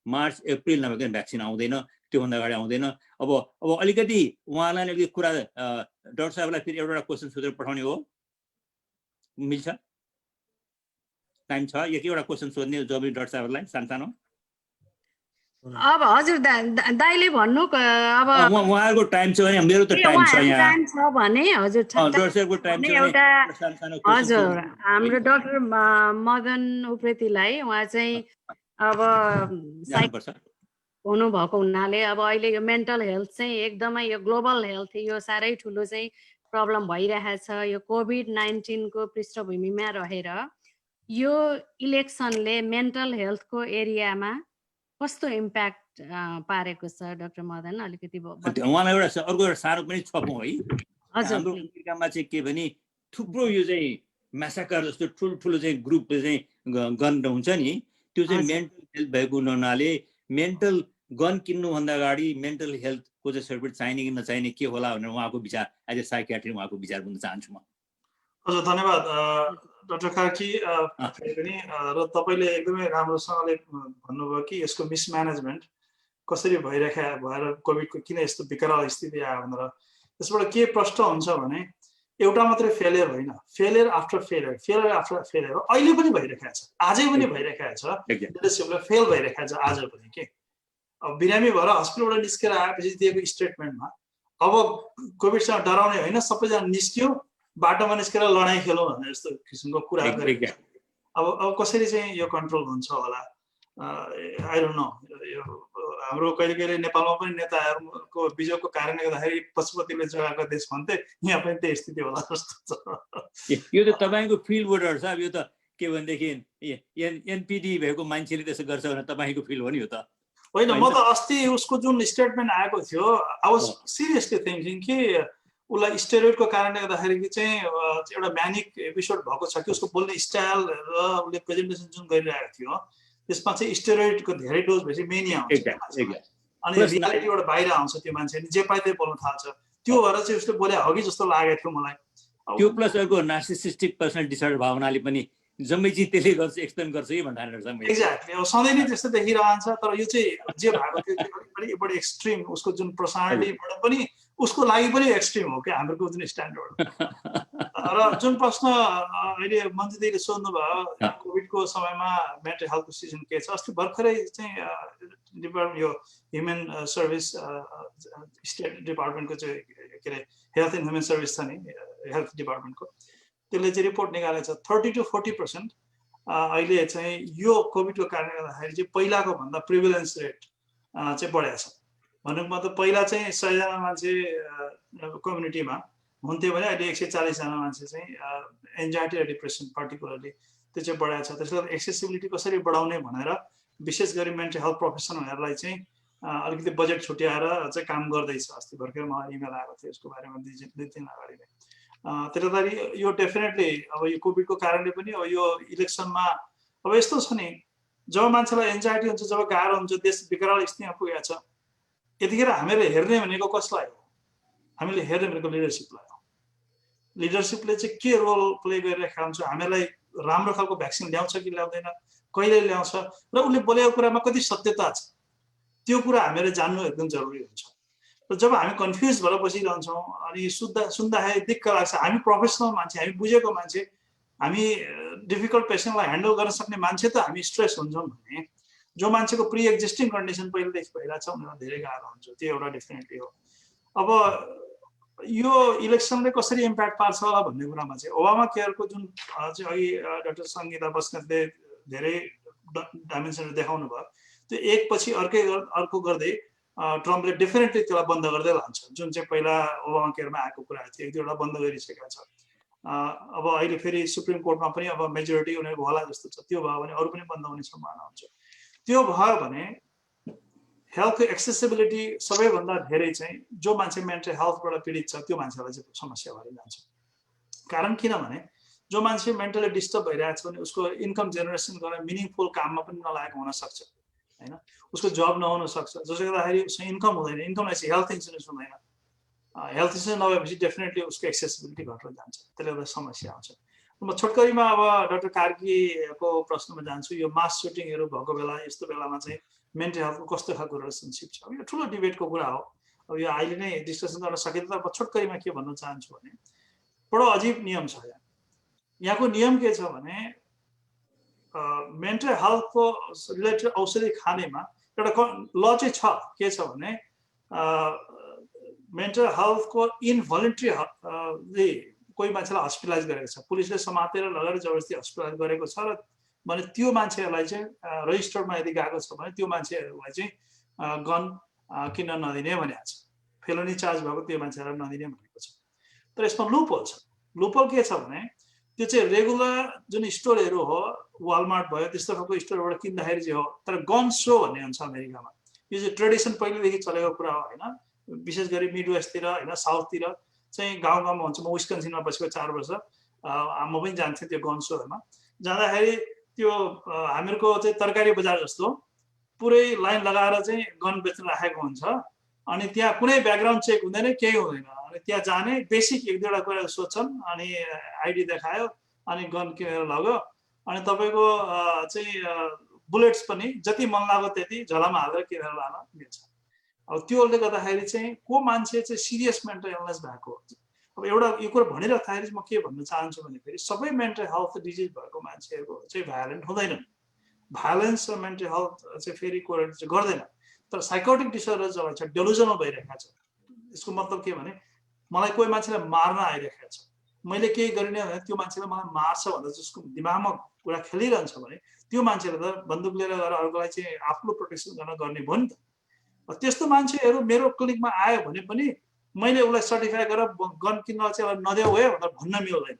मार्च अप्रिल नभइकन भ्याक्सिन आउँदैन, त्योभन्दा अगाडि आउँदैन। अब अलिकति उहाँलाई अलिकति कुरा डाक्टर साहबलाई फेरि एउटा क्वेसन सोधेर पठाउने हो, मिल्छ? टाइम छ? एउटा क्वेसन सोध्ने जरुरी डाक्टर साहबलाई सानो। अब हजुर दाइले भन्नु अब उहाँहरूको टाइम छ भने मेरो त टाइम छ यहाँ। टाइम छ भने हजुर डाक्टर साहबको टाइम छ एउटा हजुर हाम्रो डाक्टर मदन उप्रेतीलाई उहाँ चाहिँ अब हुनुभएको हुनाले अब अहिले यो मेन्टल हेल्थ चाहिँ एकदमै यो ग्लोबल हेल्थ यो साह्रै ठुलो चाहिँ प्रब्लम भइरहेछ। यो कोभिड-19 को पृष्ठभूमिमा रहेर यो इलेक्सनले मेन्टल हेल्थको एरियामा कस्तो इम्प्याक्ट पारेको छ डाक्टर मदन अलिकति उहाँलाई अर्को एउटा सानो पनि छपौँ है। हजुर हाम्रो अमेरिकामा चाहिँ के भने थुप्रो यो चाहिँ म्यासाकर जस्तो ठुल्ठुलो चाहिँ ग्रुपले चाहिँ गन हुन्छ नि, त्यो चाहिँ मेन्टल हेल्थ भएको हुनाले मेन्टल गन किन्नुभन्दा अगाडि मेन्टल हेल्थको चाहिँ सर्टिफिकेट चाहिने कि नचाहिने के होला भनेर उहाँको विचार एज ए साइकियाट्रिस्ट उहाँको विचार बुझ्न चाहन्छु म। हजुर धन्यवाद डाक्टर कार्की पनि र तपाईँले एकदमै राम्रोसँगले भन्नुभयो कि यसको मिसम्यानेजमेन्ट कसरी भएर कोभिडको किन यस्तो विकराल स्थिति आयो भनेर। यसबाट के प्रश्न हुन्छ भने एउटा मात्रै फेलियर होइन, फेलियर आफ्टर फेलियर अहिले पनि भइरहेको छ, आजै पनि भइरहेको छ। लिडरसिपलाई फेल भइरहेको छ आज पनि के। अब बिरामी भएर हस्पिटलबाट निस्केर आएपछि दिएको स्टेटमेन्टमा अब कोभिडसँग डराउने होइन, सबैजना निस्क्यो बाटोमा निस्केर लडाइँ खेलौँ भन्ने जस्तो किसिमको कुरा गरेको छ। अब कसरी चाहिँ यो कन्ट्रोल हुन्छ होला आई डोन्ट नो। यो हाम्रो कहिले कहिले नेपालमा पनि नेताहरूको बिजोगको कारणले गर्दाखेरि पशुपतिले जगाएको देश भन्थे, यहाँ पनि त्यही स्थिति होला जस्तो छ। यो त तपाईँको फिल्ड वर्डर छ। यो त के भनेदेखि एनपिडी भएको मान्छेले त्यसो गर्छ भने तपाईँको फिल्ड हो नि यो त होइन। म त अस्ति उसको जुन स्टेटमेन्ट आएको थियो आई वाज सिरियसली थिङ्किङ कि उसलाई स्टेरोइडको कारणले गर्दाखेरि चाहिँ एउटा म्यानिक एपिसोड भएको छ कि उसको बोल्ने स्टाइल र उसले प्रेजेन्टेसन जुन गरिरहेको थियो त्यसमा चाहिँ स्टेरोइडको धेरै डोज भएपछि मेनिया हुन्छ अनि रियालिटीबाट बाहिर आउँछ। त्यो मान्छे जे पाए त्यही बोल्न थाल्छ। त्यो भएर चाहिँ उसले बोले हगि जस्तो लागेको थियो मलाई। त्यो प्लस अर्को नार्सिसिस्टिक पर्सनल डिसअर्डर भावनाले पनि जम्मै चाहिँ त्यसले गर्छ एक्सप्लेन गर्छ कि भन्ने छ। एक्ज्याक्टली अब सधैँ नै त्यस्तो देखिरहन्छ। तर यो चाहिँ जे भएको थियो अलिक बढी एक्सट्रिम, उसको जुन पर्सनालिटीबाट पनि उसको लागि पनि एक्सट्रिम हो क्या हाम्रो जुन स्ट्यान्डर्ड। र जुन प्रश्न अहिले मन्जुदीले सोध्नुभयो कोभिडको समयमा मेन्टल हेल्थको सिचुएसन के छ, अस्ति भर्खरै चाहिँ डिपार्टमेन्ट यो ह्युमन सर्भिस स्टेट डिपार्टमेन्टको चाहिँ के अरे हेल्थ एन्ड ह्युमन सर्भिस छ नि हेल्थ डिपार्टमेन्टको, त्यसले चाहिँ रिपोर्ट निकालेको छ 30 to 40% अहिले चाहिँ यो कोभिडको कारणले गर्दाखेरि चाहिँ पहिलाको भन्दा प्रिभिलेन्स रेट चाहिँ बढेको छ। भन्नुको मतलब पहिला चाहिँ 100 जना मान्छे कम्युनिटीमा हुन्थ्यो भने अहिले 140 जना मान्छे चाहिँ एन्जाइटी र डिप्रेसन पर्टिकुलरली त्यो चाहिँ बढाएको छ। त्यसले गर्दा एक्सेसिबिलिटी कसरी बढाउने भनेर विशेष गरी मेन्टल हेल्थ प्रोफेसनलहरूलाई चाहिँ अलिकति बजेट छुट्याएर चाहिँ काम गर्दैछ। अस्ति भर्खर मलाई इमेल आएको थियो यसको बारेमा 2 दिन अगाडि नै। त्यसले गर्दा यो डेफिनेटली अब यो कोभिडको कारणले पनि अब यो इलेक्सनमा अब यस्तो छ नि, जब मान्छेलाई एन्जाइटी हुन्छ, जब गाह्रो हुन्छ, देश विकराल स्थितिमा पुगेको छ, यतिखेर हामीले हेर्ने भनेको कसलाई हो? हामीले हेर्ने भनेको लिडरसिपलाई हो। लिडरसिपले चाहिँ के रोल प्ले गरिरहेको हुन्छ, हामीलाई राम्रो खालको भ्याक्सिन ल्याउँछ कि ल्याउँदैन, कहिले ल्याउँछ र उसले बोलेको कुरामा कति सत्यता छ, त्यो कुरा हामीले जान्नु एकदम जरुरी हुन्छ। र जब हामी कन्फ्युज भएर बसिरहन्छौँ अनि सुन्दाखेरि दिक्क लाग्छ। हामी प्रोफेसनल मान्छे, हामी बुझेको मान्छे, हामी डिफिकल्ट पेसेन्टलाई ह्यान्डल गर्न सक्ने मान्छे त हामी स्ट्रेस हुन्छौँ भने जो मान्छेको प्रि एक्जिस्टिङ कन्डिसन पहिलेदेखि भइरहेको छ उनीहरूलाई धेरै गाह्रो हुन्छ। त्यो एउटा डेफिनेटली हो। अब यो इलेक्सनले कसरी इम्प्याक्ट पार्छ होला भन्ने कुरामा चाहिँ ओबामा केयरको जुन चाहिँ अघि डाक्टर सङ्गीता बस्नेतले धेरै डाइमेन्सनहरू देखाउनु भयो, त्यो एकपछि अर्को गर्दै ट्रम्पले डेफिनेटली त्यसलाई बन्द गर्दै लान्छ। जुन चाहिँ पहिला ओबामा केयरमा आएको कुरा थियो एक दुईवटा बन्द गरिसकेका छ। अब अहिले फेरि सुप्रिम कोर्टमा पनि अब मेजोरिटी उनीहरूको होला जस्तो छ। त्यो भयो भने अरू पनि बन्द हुने सम्भावना हुन्छ। त्यो भयो भने हेल्थको एक्सेसिबिलिटी सबैभन्दा धेरै चाहिँ जो मान्छे मेन्टल हेल्थबाट पीडित छ त्यो मान्छेलाई चाहिँ समस्या भएर जान्छ। कारण किनभने जो मान्छे मेन्टली डिस्टर्ब भइरहेको छ भने उसको इन्कम जेनेरेसन गर्न मिनिङफुल काममा पनि नलागेको हुनसक्छ होइन, उसको जब नहुन सक्छ, जसले गर्दाखेरि उसको इन्कम हुँदैन। इन्कम भनेपछि हेल्थ इन्सुरेन्स हुँदैन। हेल्थ इन्सुरेन्स नभएपछि डेफिनेटली उसको एक्सेसिबिलिटी घटेर जान्छ। त्यसले गर्दा समस्या आउँछ। म छोटकरीमा अब डाक्टर कार्कीको प्रश्नमा जान्छु। यो मास सुटिङहरू भएको बेला यस्तो बेलामा चाहिँ मेन्टल हेल्थको कस्तो खालको रिलेसनसिप छ? यो ठुलो डिबेटको कुरा हो। अब यो अहिले नै डिस्कसन गर्न सकिँदैन। तर म छोटकरीमा के भन्न चाहन्छु भने बडो अजीब नियम छ यहाँ। यहाँको नियम के छ भने मेन्टल हेल्थको रिलेटेड औषधि खानेमा एउटा ल चाहिँ छ। के छ भने मेन्टल हेल्थको इनभोलन्ट्री कोही मान्छेलाई हस्पिटलाइज गरेको छ, पुलिसले समातेर लगेर जबरजस्ती हस्पिटलाइज गरेको छ र भने त्यो मान्छेहरूलाई चाहिँ रजिस्टरमा यदि गएको छ भने त्यो मान्छेहरूलाई चाहिँ गन किन्न नदिने भनेको छ। फेलोनी चार्ज भएको त्यो मान्छेलाई नदिने भनेको छ। तर यसमा लुपहोल छ। लुपहोल के छ भने त्यो चाहिँ रेगुलर जुन स्टोरहरू हो, वालमार्ट भयो त्यस्तो खालको स्टोरबाट किन्दाखेरि चाहिँ हो। तर गन सो भन्ने हुन्छ अमेरिकामा। यो चाहिँ ट्रेडिसन पहिलेदेखि चलेको कुरा हो होइन। विशेष गरी मिडवेस्टतिर होइन, साउथतिर चाहिँ गाउँ गाउँमा हुन्छ। म विस्कन्सिनमा बसेको 4 वर्ष, म पनि जान्थेँ त्यो गन सोहरूमा। जाँदाखेरि त्यो हामीहरूको चाहिँ तरकारी बजार जस्तो पुरै लाइन लगाएर चाहिँ गन बेच्न राखेको हुन्छ। अनि त्यहाँ कुनै ब्याकग्राउन्ड चेक हुँदैन, केही हुँदैन। अनि त्यहाँ जाने बेसिक 1-2 कुरा सोध्छन्, अनि आइडी देखायो, अनि गन किनेर लग्यो। अनि तपाईँको चाहिँ बुलेट्स पनि जति मन लाग्यो त्यति झोलामा हालेर किनेर लान मिल्छ। अब त्योले गर्दाखेरि चाहिँ को मान्छे चाहिँ सिरियस मेन्टल इलनेस भएको हुन्छ। अब एउटा यो कुरा भनिराख्दाखेरि म के भन्न चाहन्छु भनेखेरि सबै मेन्टल हेल्थ डिजिज भएको मान्छेहरू चाहिँ भायोलेन्ट हुँदैनन्। भायोलेन्स र मेन्टल हेल्थ चाहिँ फेरि कोरिलेट चाहिँ गर्दैन। तर साइकोटिक डिसअर्डर जब छ, डेलुजनल भइरहेको छ। यसको मतलब के भने मलाई कोही मान्छेलाई मार्न आइरहेको छ, मैले केही गरिनँ भने त्यो मान्छेले मलाई मार्छ भनेर जसको दिमागमा कुरा खेलिरहन्छ भने त्यो मान्छेले त बन्दुक लिएर गएर अर्कोलाई चाहिँ आफ्नो प्रोटेक्सन गर्ने भयो नि त। त्यस्तो मान्छेहरू मेरो क्लिनिकमा आयो भने पनि मैले उसलाई सर्टिफाई गरेर गन किन्न चाहिँ नदेऊ है भनेर भन्न मिल्दैन।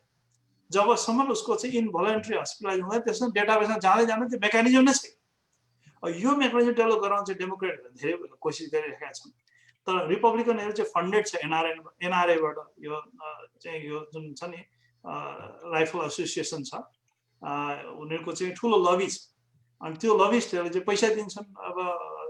जबसम्म उसको चाहिँ इनभोलन्ट्री हस्पिटलाइज हुँदैन त्यसमा डेटाबेसमा जाँदै जाँदै त्यो मेकानिजम नै छैन। यो मेकानिजम डेभलप गराउन चाहिँ डेमोक्रेटहरूले धेरै कोसिस गरिरहेका छन्। तर रिपब्लिकनहरू चाहिँ फन्डेड छ एनआरएबाट। यो चाहिँ यो जुन छ नि राइफल एसोसिएसन छ, उनीहरूको चाहिँ ठुलो लबी छ। अनि त्यो लबिस्टहरूले चाहिँ पैसा दिन्छन् अब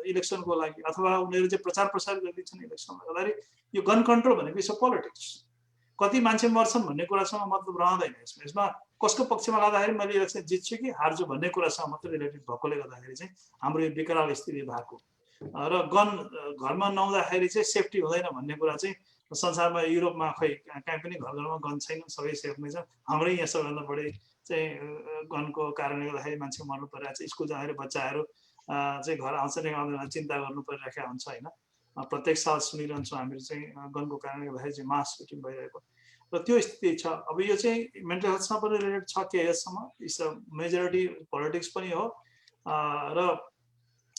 इलेक्सनको लागि, अथवा उनीहरू चाहिँ प्रचार प्रसार गरिदिन्छन् इलेक्सनमा। गर्दाखेरि यो गन कन्ट्रोल भनेको इट्स अ पोलिटिक्स। कति मान्छे मर्छन् भन्ने कुरासँग मतलब रहँदैन यसमा। यसमा कसको पक्षमा लाग्दाखेरि मैले इलेक्सन जित्छु कि हार्छु भन्ने कुरासँग मात्रै रिलेटेड भएकोले गर्दाखेरि चाहिँ हाम्रो यो विकराल स्थिति भएको र गन घरमा नहुँदाखेरि चाहिँ सेफ्टी हुँदैन भन्ने कुरा चाहिँ संसारमा युरोपमा खै कहीँ पनि घर घरमा गन छैन, सबै सेफ नै छ। हाम्रै यहाँ सबैभन्दा बढी चाहिँ गनको कारणले गर्दाखेरि मान्छे मर्नु परिरहेको छ। स्कुल जाँदाखेरि बच्चाहरू चाहिँ घर आउँछ नि आउँदैन चिन्ता गर्नु परिरहेको हुन्छ होइन। प्रत्येक साल सुनिरहन्छौँ हामीहरू चाहिँ गनको कारणले गर्दाखेरि चाहिँ मास सुटिङ भइरहेको र त्यो स्थिति छ। अब यो चाहिँ मेन्टल हेल्थसँग पनि रिलेटेड छ के यससम्म, इट्स अ मेजोरिटी पोलिटिक्स पनि हो र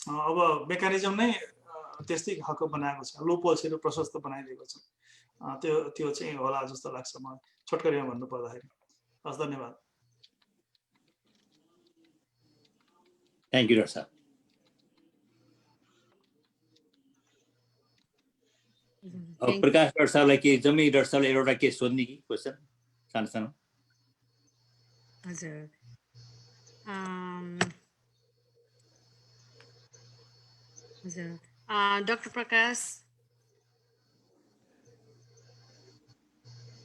अब मेकानिजम नै त्यस्तै खालको बनाएको छ, लुपहोल्सहरू प्रशस्त बनाइदिएको छ। त्यो चाहिँ होला जस्तो लाग्छ मलाई छोटकरीमा भन्नु पर्दाखेरि। हस्, धन्यवाद। थ्याङ्क यू डाक्टर साहब। प्रकाश डाक्टर साहबलाई के जम्मै डाक्टर साहबले एउटा के सोध्ने कि क्वेसन सानो सानो? हजुर, हजुर डाक्टर प्रकाश,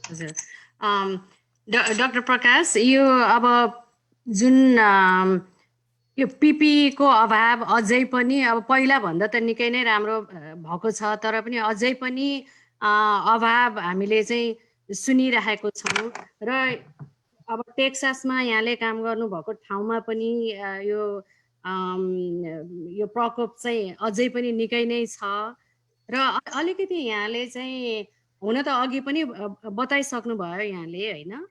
हजुर डाक्टर प्रकाश, यो अब जुन यो पिपीको अभाव अझै पनि अब पहिला भन्दा त निकै नै राम्रो भएको छ, तर पनि अझै पनि अभाव हामीले चाहिँ सुनिरहेको छौँ। र अब टेक्सासमा यहाँले काम गर्नुभएको ठाउँमा पनि यो प्रकोप चाहिँ अझै पनि निकै नै छ। र अलिकति यहाँले चाहिँ हुन त अघि पनि बताइसक्नु भयो यहाँले होइन,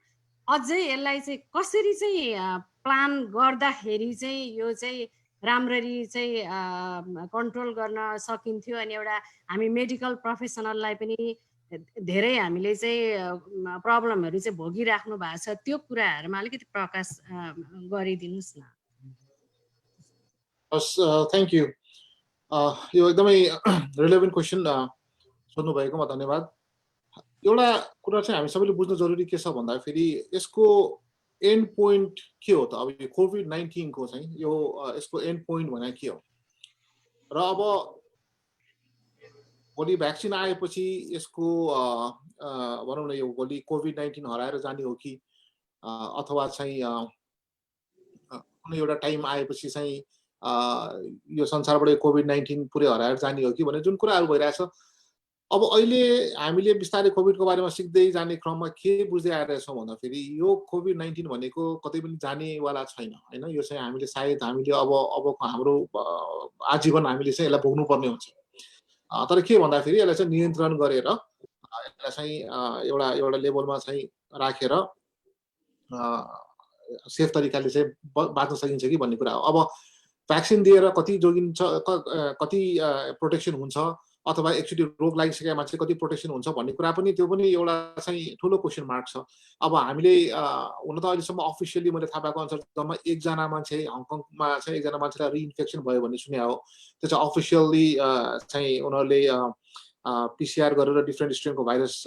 अझै यसलाई चाहिँ कसरी चाहिँ प्लान गर्दाखेरि चाहिँ यो चाहिँ राम्ररी चाहिँ कन्ट्रोल गर्न सकिन्थ्यो। अनि एउटा हामी मेडिकल प्रोफेसनललाई पनि धेरै हामीले चाहिँ प्रब्लमहरू चाहिँ भोगिराख्नु भएको छ, त्यो कुराहरूमा अलिकति प्रकाश गरिदिनुहोस् न। हस्, थ्याङ्क यू। यो एकदमै रिलेभेन्ट क्वेसन सोध्नु भएकोमा धन्यवाद। एउटा कुरा चाहिँ हामी सबैले बुझ्नु जरुरी के छ भन्दाखेरि यसको एन्ड पोइन्ट के हो त? अब यो कोभिड-19 को चाहिँ यो यसको एन्ड पोइन्ट भने के हो? र अब भोलि भ्याक्सिन आएपछि यसको भनौँ न यो भोलि कोभिड-19 हराएर जाने हो कि अथवा चाहिँ कुनै एउटा टाइम आएपछि चाहिँ यो संसारबाट कोभिड-19 पुरै हराएर जाने हो कि भन्ने जुन कुराहरू भइरहेछ। अब अहिले हामीले बिस्तारै कोभिडको बारेमा सिक्दै जाने क्रममा के बुझ्दै आइरहेछौँ भन्दाखेरि यो कोभिड-19 भनेको कतै पनि जानेवाला छैन होइन। यो चाहिँ हामीले सायद हामीले अबको हाम्रो आजीवन हामीले चाहिँ यसलाई भोग्नुपर्ने हुन्छ। तर के भन्दाखेरि यसलाई चाहिँ नियन्त्रण गरेर यसलाई चाहिँ एउटा लेभलमा चाहिँ राखेर सेफ तरिकाले चाहिँ बाँच्न सकिन्छ कि भन्ने कुरा हो। अब भ्याक्सिन दिएर कति जोगिन्छ, कति प्रोटेक्सन हुन्छ, अथवा एकचोटि रोग लागिसकेका मान्छे कति प्रोटेक्सन हुन्छ भन्ने कुरा पनि त्यो पनि एउटा चाहिँ ठुलो क्वेसन मार्क छ। अब हामीले हुन त अहिलेसम्म अफिसियली मैले थाहा पाएको अनुसार जम्मा 1 जना मान्छे हङकङमा चाहिँ 1 जना मान्छेलाई रिइन्फेक्सन भयो भन्ने सुने हो। त्यो चाहिँ अफिसियली चाहिँ उनीहरूले PCR गरेर डिफ्रेन्ट स्ट्रेनको भाइरस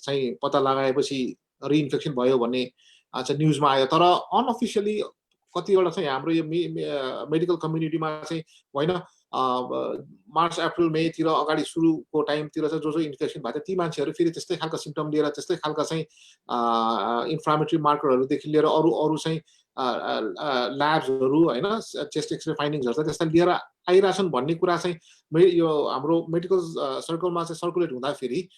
चाहिँ पत्ता लगाएपछि रिइन्फेक्सन भयो भन्ने चाहिँ न्युजमा आयो। तर अनअफिसियली कतिवटा चाहिँ हाम्रो यो मेडिकल कम्युनिटीमा चाहिँ होइन मार्च अप्रिल मेतिर अगाडि सुरुको टाइमतिर चाहिँ जो इन्फेक्सन भएको थियो ती मान्छेहरू फेरि त्यस्तै खालको सिम्टम लिएर त्यस्तै खालका चाहिँ इन्फ्लामेटरी मार्करहरूदेखि लिएर अरू चाहिँ ल्याब्सहरू होइन चेस्ट एक्सरे फाइन्डिङ्सहरू चाहिँ त्यस्ता लिएर आइरहेछन् भन्ने कुरा चाहिँ यो हाम्रो मेडिकल सर्कलमा चाहिँ सर्कुलेट हुँदाखेरि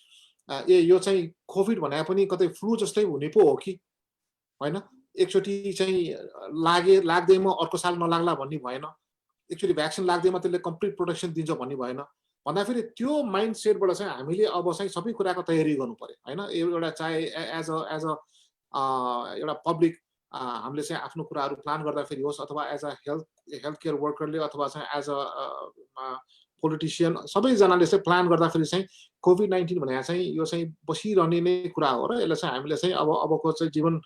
यो चाहिँ कोभिड भने पनि कतै फ्लू जस्तै हुने पो हो कि होइन, एकचोटि चाहिँ लाग्दैमा अर्को साल नलाग्ला भन्ने भएन, एकचोटि भ्याक्सिन लाग्दैमा त्यसले कम्प्लिट प्रोटेक्सन दिन्छ भन्ने भएन। भन्दाखेरि त्यो माइन्ड सेटबाट चाहिँ हामीले अब चाहिँ सबै कुराको तयारी गर्नु पर्यो होइन। एउटा चाहे एज अ एउटा पब्लिक हामीले चाहिँ आफ्नो कुराहरू प्लान गर्दाखेरि होस्, अथवा एज अ हेल्थ केयर वर्करले, अथवा चाहिँ एज अ पोलिटिसियन, सबैजनाले चाहिँ प्लान गर्दाखेरि चाहिँ कोभिड-19 भने चाहिँ यो चाहिँ बसिरहने नै कुरा हो र यसलाई चाहिँ हामीले चाहिँ अबको चाहिँ जीवन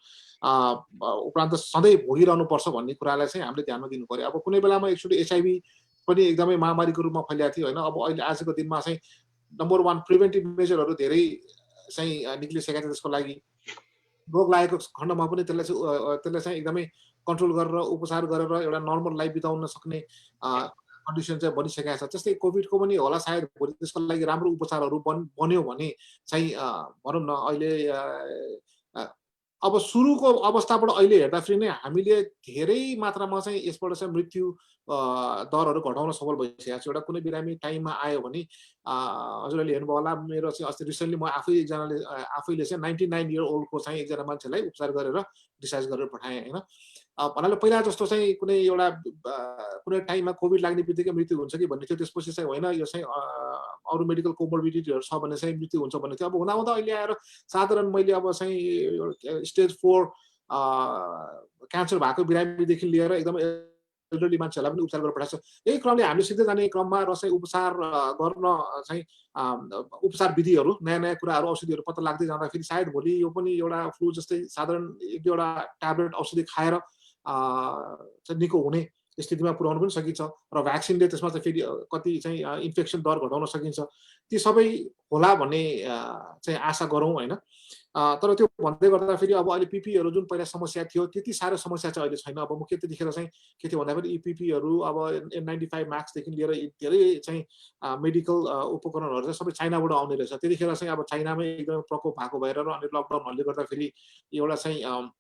उपरान्त सधैँ भोगिरहनु पर्छ भन्ने कुरालाई चाहिँ हामीले ध्यानमा दिनु पर्यो। अब कुनै बेलामा एक्चुअली HIV पनि एकदमै महामारीको रूपमा फैलिएको थियो होइन। अब अहिले आजको दिनमा चाहिँ नम्बर 1 प्रिभेन्टिभ मेजरहरू धेरै चाहिँ निक्लिसकेका थिए। त्यसको लागि रोग लागेको खण्डमा पनि त्यसलाई चाहिँ एकदमै कन्ट्रोल गरेर उपचार गरेर एउटा नर्मल लाइफ बिताउन सक्ने कन्डिसन चाहिँ बनिसकेको छ। त्यस्तै कोभिडको पनि होला सायद भोलि त्यसको लागि राम्रो उपचारहरू बन्यो भने चाहिँ भनौँ न अहिले अब सुरुको अवस्थाबाट अहिले हेर्दाखेरि नै हामीले धेरै मात्रामा चाहिँ यसबाट चाहिँ मृत्यु दरहरू घटाउन सफल भइसकेको छ। एउटा कुनै बिरामी टाइममा आयो भने हजुरले हेर्नुभयो होला, मेरो चाहिँ अस्ति रिसेन्टली म आफैले चाहिँ 99 इयर ओल्डको चाहिँ एकजना मान्छेलाई उपचार गरेर डिस्चार्ज गरेर पठाएँ होइन। भन्नाले पहिला जस्तो चाहिँ कुनै टाइममा कोभिड लाग्ने बित्तिकै मृत्यु हुन्छ कि भन्ने थियो, त्यसपछि चाहिँ होइन यो चाहिँ अरू मेडिकल कोमोर्बिडिटीहरू छ भने चाहिँ मृत्यु हुन्छ भन्ने थियो। अब हुँदा अहिले आएर साधारण मैले अब चाहिँ स्टेज 4 क्यान्सर भएको बिरामीदेखि लिएर एकदम एल्डरली मान्छेहरूलाई पनि उपचार गरेर पठाएको छ। यही क्रमले हामीले सिक्दै जाने क्रममा र चाहिँ उपचार गर्न चाहिँ उपचार विधिहरू नयाँ कुराहरू औषधिहरू पत्ता लाग्दै जाँदाखेरि सायद भोलि यो पनि एउटा फ्लू जस्तै साधारण 1-2वटा ट्याब्लेट औषधि खाएर निको हुने स्थितिमा पुर्याउन पनि सकिन्छ र भ्याक्सिनले त्यसमा चाहिँ फेरि कति चाहिँ इन्फेक्सन दर घटाउन सकिन्छ। ती सबै होला भन्ने चाहिँ आशा गरौँ होइन। तर त्यो भन्दै गर्दा फेरि अब अहिले पिपीहरू जुन पहिला समस्या थियो त्यति साह्रो समस्या चाहिँ अहिले छैन। अब मुख्य त्यतिखेर चाहिँ के थियो भन्दाखेरि यी पिपीहरू अब N95 मास्कदेखि लिएर धेरै चाहिँ मेडिकल उपकरणहरू चाहिँ सबै चाइनाबाट आउने रहेछ। त्यतिखेर चाहिँ अब चाइनामै एकदमै प्रकोप भएको भएर र अनि लकडाउनहरूले गर्दाखेरि एउटा चाहिँ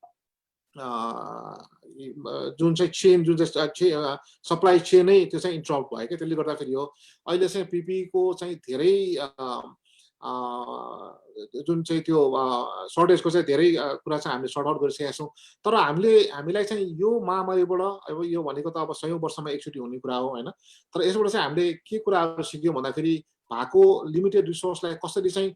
जुन चाहिँ चेन जुन चाहिँ सप्लाई चेनै त्यो चाहिँ इन्टरप्ट भयो क्या, त्यसले गर्दाखेरि हो अहिले चाहिँ पिपीको चाहिँ धेरै जुन चाहिँ त्यो सर्टेजको चाहिँ धेरै कुरा चाहिँ हामीले सर्ट आउट गरिसकेका छौँ। तर हामीलाई चाहिँ यो महामारीबाट अब यो भनेको त अब 100औं वर्षमा एकचोटि हुने कुरा हो होइन। तर यसबाट चाहिँ हामीले के कुराहरू सिक्यौँ भन्दाखेरि भएको लिमिटेड रिसोर्सलाई कसरी चाहिँ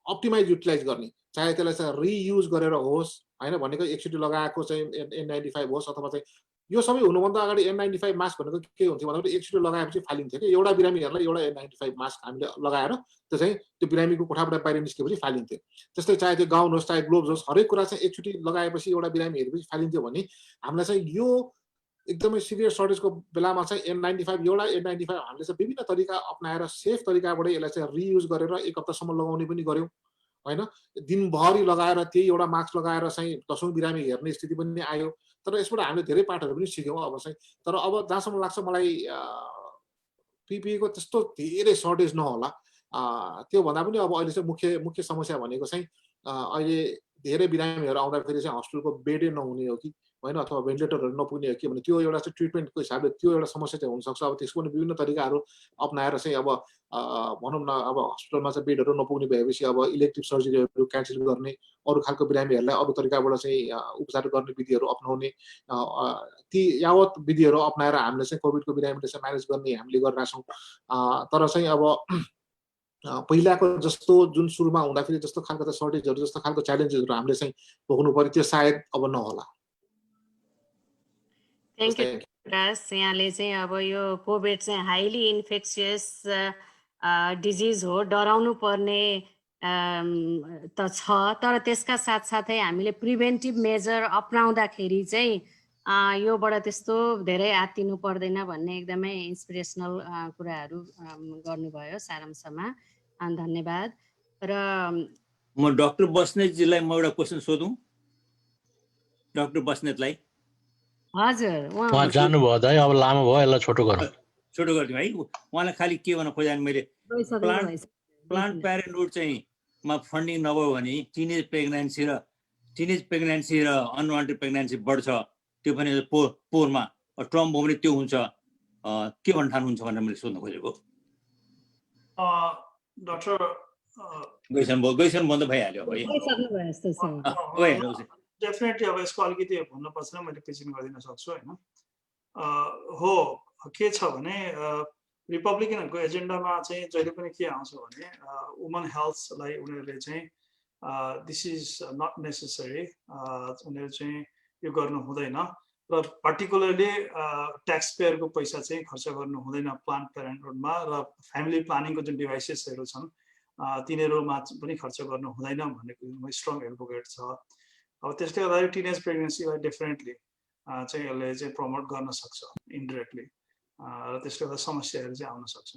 अप्टिमाइज युटिलाइज गर्ने, चाहे त्यसलाई चाहिँ रियुज गरेर होस् होइन, भनेको एकचोटि लगाएको चाहिँ N95 होस्, अथवा चाहिँ यो सबै हुनुभन्दा अगाडि N95 मास्क भनेको के हुन्थ्यो भन्दाखेरि एकचोटि लगाएपछि फालिन्थ्यो कि एउटा बिरामीहरूलाई एउटा N95 मास्क हामीले लगाएर त्यो चाहिँ त्यो बिरामीको कोठाबाट बाहिर निस्केपछि फालिन्थ्यो। त्यस्तै चाहे त्यो गाउन होस् चाहे ग्लोभ्स होस्, हरेक कुरा चाहिँ एकचोटि लगाएपछि एउटा बिरामी हेरेपछि फालिन्थ्यो भने हामीलाई चाहिँ यो एकदमै सिभियर सर्टेजको बेलामा चाहिँ N95 एउटा N95 हामीले चाहिँ विभिन्न तरिका अप्नाएर सेफ तरिकाबाट यसलाई चाहिँ रियुज गरेर 1 हप्तासम्म लगाउने पनि गर्यौँ होइन। दिनभरि लगाएर त्यही एउटा मास्क लगाएर चाहिँ 10औं बिरामी हेर्ने स्थिति पनि आयो। तर यसबाट हामीले धेरै पाठहरू पनि सिक्यौँ अब चाहिँ। तर अब जहाँसम्म लाग्छ मलाई पिपीको त्यस्तो धेरै सर्टेज नहोला। त्यो भन्दा पनि अब अहिले चाहिँ मुख्य समस्या भनेको चाहिँ अहिले धेरै बिरामीहरू आउँदाखेरि चाहिँ हस्पिटलको बेडै नहुने हो कि होइन, अथवा भेन्टिलेटरहरू नपुग्ने हो कि भने त्यो एउटा चाहिँ ट्रिटमेन्टको हिसाबले त्यो एउटा समस्या चाहिँ हुनसक्छ। अब त्यसको पनि विभिन्न तरिकाहरू अप्नाएर चाहिँ अब भनौँ न अब हस्पिटलमा चाहिँ बेडहरू नपुग्ने भएपछि अब इलेक्टिभ सर्जरीहरू क्यान्सल गर्ने, अरू खालको बिरामीहरूलाई अरू तरिकाबाट चाहिँ उपचार गर्ने विधिहरू अप्नाउने, ती यावत विधिहरू अप्नाएर हामीले चाहिँ कोभिडको बिरामीले चाहिँ म्यानेज गर्ने हामीले गरिरहेछौँ। तर चाहिँ अब पहिलाको जस्तो जुन सुरुमा हुँदाखेरि जस्तो खालको सर्टेजहरू जस्तो खालको च्यालेन्जेसहरू हामीले चाहिँ भोग्नु पर्यो त्यो सायद अब नहोला। Thank you. प्रकाश यहाँले चाहिँ अब यो कोभिड चाहिँ हाइली इन्फेक्सियस डिजिज हो, डराउनु पर्ने त छ, तर त्यसका साथसाथै हामीले प्रिभेन्टिभ मेजर अपनाउँदाखेरि चाहिँ योबाट त्यस्तो धेरै आत्तिनु पर्दैन भन्ने एकदमै इन्सपिरेसनल कुराहरू गर्नुभयो सारांशमा। धन्यवाद। र म डाक्टर बस्नेतजीलाई म एउटा क्वेसन सोधौँ? डाक्टर बस्नेतलाई। हजुर, उहाँ जानुभयो दाइ, अब लामो भयो, यसलाई छोटो गरौँ। छोटो गरिदिउँ है। उहाँलाई खालि के भन्न खोजेँ मैले, प्लान्ट प्यारेन्टहुड चाहिँ मा फन्डिङ नभयो भने टिनेज प्रेग्नेन्सी र अनवान्टेड प्रेग्नेन्सी बढ्छ, त्यो पनि पोरमा ट्रम्प हो भने त्यो हुन्छ, के भन्न ठान्नुहुन्छ भनेर मैले सोध्न खोजेको। डाक्टर गइसन बन्द भइहाल्यो अब है। डेफिनेटली अब यसको अलिकति भन्नुपर्छ, मैले पिचिङ गरिदिन सक्छु होइन। हो, के छ भने रिपब्लिकनहरूको एजेन्डामा चाहिँ जहिले पनि के आउँछ भने वुमन हेल्थलाई उनीहरूले चाहिँ दिस इज नट नेसेसरी, उनीहरू चाहिँ यो गर्नु हुँदैन र पर्टिकुलरली ट्याक्स पेयरको पैसा चाहिँ खर्च गर्नु हुँदैन प्लान्ट प्यारेन्टहुडमा, र फ्यामिली प्लानिङको जुन डिभाइसेसहरू छन् तिनीहरूमा पनि खर्च गर्नु हुँदैन भन्ने स्ट्रङ एडभोकेट छ। अब त्यसले गर्दाखेरि टिनेज प्रेग्नेन्सीलाई डेफिनेटली चाहिँ यसले चाहिँ प्रमोट गर्न सक्छ इन्डिरेक्टली, र त्यसले गर्दा समस्याहरू चाहिँ आउन सक्छ।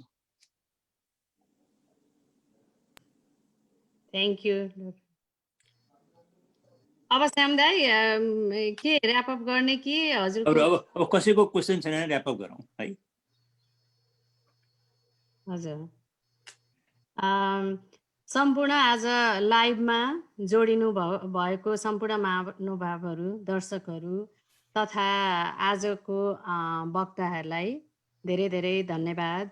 Thank you. अब श्याम दाइ के ऱ्याप अप गर्ने कि हजुर? अब कसैको क्वेसन छैन, ऱ्याप अप गरौँ है। हजुर, सम्पूर्ण आज लाइभमा जोडिनु भएको सम्पूर्ण महानुभावहरू, दर्शकहरू तथा आजको वक्ताहरूलाई धेरै धेरै धन्यवाद।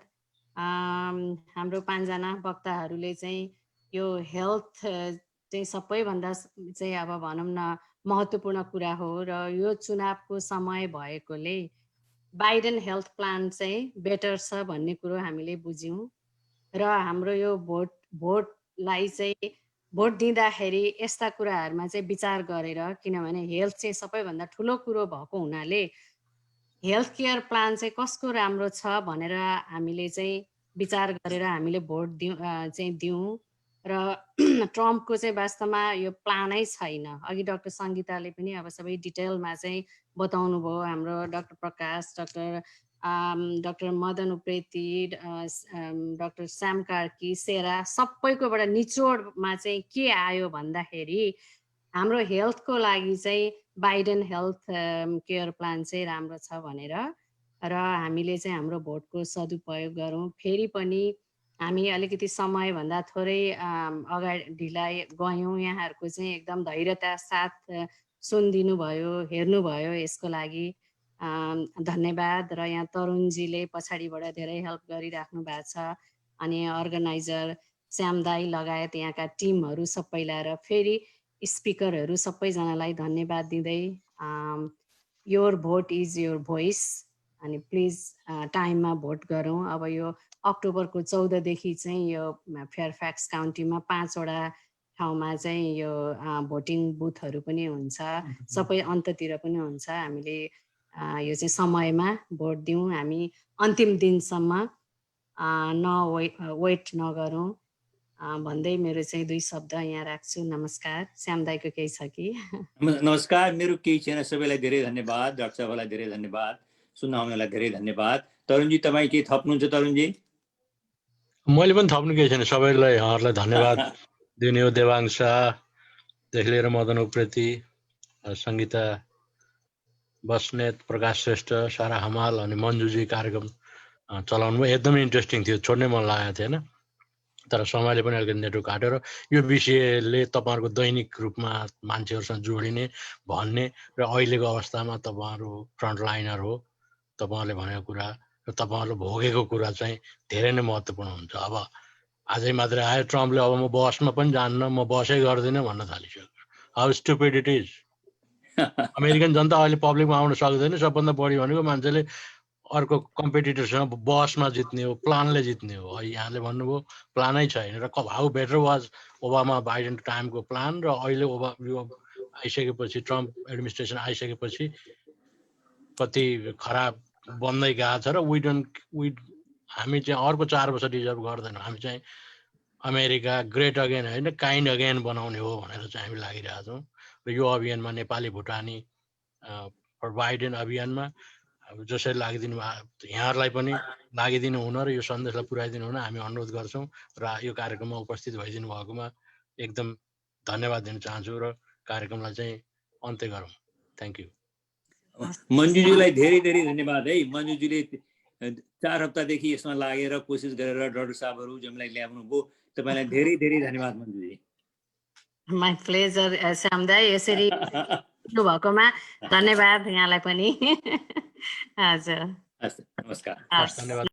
हाम्रो 5 जना वक्ताहरूले चाहिँ यो हेल्थ चाहिँ सबैभन्दा चाहिँ अब भनौँ न महत्त्वपूर्ण कुरा हो, र यो चुनावको समय भएकोले बाइडेन हेल्थ प्लान चाहिँ बेटर छ भन्ने कुरो हामीले बुझ्यौँ, र हाम्रो यो भोटलाई चाहिँ भोट दिँदाखेरि यस्ता कुराहरूमा चाहिँ विचार गरेर, किनभने हेल्थ चाहिँ सबैभन्दा ठुलो कुरो भएको हुनाले हेल्थ केयर प्लान चाहिँ कसको राम्रो छ भनेर हामीले चाहिँ विचार गरेर हामीले भोट दिउँ, र ट्रम्पको चाहिँ वास्तवमा यो प्लानै छैन। अघि डाक्टर सङ्गीताले पनि अब सबै डिटेलमा चाहिँ बताउनु भयो, हाम्रो डाक्टर प्रकाश, डाक्टर मदन उप्रेती, डाक्टर श्याम कार्की, सेरा, सबैकोबाट निचोडमा चाहिँ के आयो भन्दाखेरि हाम्रो हेल्थको लागि चाहिँ बाइडेन हेल्थ केयर प्लान चाहिँ राम्रो छ भनेर, र हामीले चाहिँ हाम्रो भोटको सदुपयोग गरौँ। फेरि पनि हामी अलिकति समयभन्दा थोरै अगाडि ढिलाइ गयौँ, यहाँहरूको चाहिँ एकदम धैर्यता साथ सुनिदिनु भयो, हेर्नुभयो, यसको लागि धन्यवाद। र यहाँ तरुणजीले पछाडिबाट धेरै हेल्प गरिराख्नु भएको छ, अनि अर्गनाइजर श्याम दाई लगायत यहाँका टिमहरू सबैलाई, र फेरि स्पिकरहरू सबैजनालाई धन्यवाद दिँदै your vote is your voice, अनि प्लिज टाइममा भोट गरौँ। अब यो अक्टोबरको 14 देखि चाहिँ यो फेयरफ्याक्स काउन्टीमा 5 वटा ठाउँमा चाहिँ यो भोटिङ बुथहरू पनि हुन्छ, सबै अन्ततिर पनि हुन्छ। हामीले यो चाहिँ समयमा भोट दिउँ, हामी अन्तिम दिनसम्म वेट नगरौँ भन्दै मेरो चाहिँ 2 शब्द यहाँ राख्छु। नमस्कार। श्याम दाइको केही छ कि? नमस्कार, मेरो केही छैन। सबैलाई धेरै धन्यवाद, डाक्टर साहबलाई धेरै धन्यवाद, सुन्न आउनेलाई धेरै धन्यवाद। तरुणजी, तपाईँ के थप्नुहुन्छ? तरुणजी? मैले पनि थप्नु केही छैन, सबैलाई यहाँहरूलाई धन्यवाद दिने हो। देवाङ शाहदेखि लिएर मदन उप्रेती, सङ्गीता बस्नेत, प्रकाश श्रेष्ठ, सारा हमाल अनि मन्जुजी कार्यक्रम चलाउनु भयो। एकदमै इन्ट्रेस्टिङ थियो, छोड्नै मन लागेको थिएन, तर समयले पनि अलिकति नेटवर्क काटेर यो विषयले तपाईँहरूको दैनिक रूपमा मान्छेहरूसँग जोडिने भन्ने, र अहिलेको अवस्थामा तपाईँहरू फ्रन्टलाइनर हो, तपाईँहरूले भनेको कुरा र तपाईँहरूले भोगेको कुरा चाहिँ धेरै नै महत्त्वपूर्ण हुन्छ। अब आजै मात्रै आयो ट्रम्पले अब म बसमा पनि जान्न, म बसै गर्दिनँ भन्न थालिसक्यो। How stupid it is. American जनता अहिले पब्लिकमा आउन सक्दैन। सबभन्दा बढी भनेको मान्छेले अर्को कम्पिटिटरसँग बसमा जित्ने हो, प्लानले जित्ने हो। यहाँले भन्नुभयो प्लानै छैन, र how better was Obama Biden टाइमको प्लान र अहिले आइसकेपछि ट्रम्प एडमिनिस्ट्रेसन आइसकेपछि कति खराब बन्दै गएको छ र हामी चाहिँ अर्को 4 वर्ष डिजर्भ गर्दैनौँ। हामी चाहिँ अमेरिका ग्रेट अगेन होइन काइन्ड अगेन बनाउने हो भनेर चाहिँ हामी लागिरहेका छौँ र यो अभियानमा नेपाली भुटानी फर बाइडेन अभियानमा जसरी लागिदिनु यहाँहरूलाई पनि लागिदिनु हुन र यो सन्देशलाई पुर्याइदिनु हुन हामी अनुरोध गर्छौँ र यो कार्यक्रममा उपस्थित भइदिनु भएकोमा एकदम धन्यवाद दिन चाहन्छु र कार्यक्रमलाई चाहिँ अन्त्य गरौँ। Thank you. मन्जुजीलाई धेरै धेरै धन्यवाद है। मन्जुजीले 4 हप्तादेखि यसमा लागेर कोसिस गरेर डाक्टर साहबहरू जम्लाई ल्याउनु भयो। तपाईँलाई धेरै धेरै धन्यवाद मन्जुजी। माई प्लेजर श्याम दाई, यसरी भएकोमा धन्यवाद यहाँलाई पनि। हजुर हस्, नमस्कार। हस्। धन्यवाद।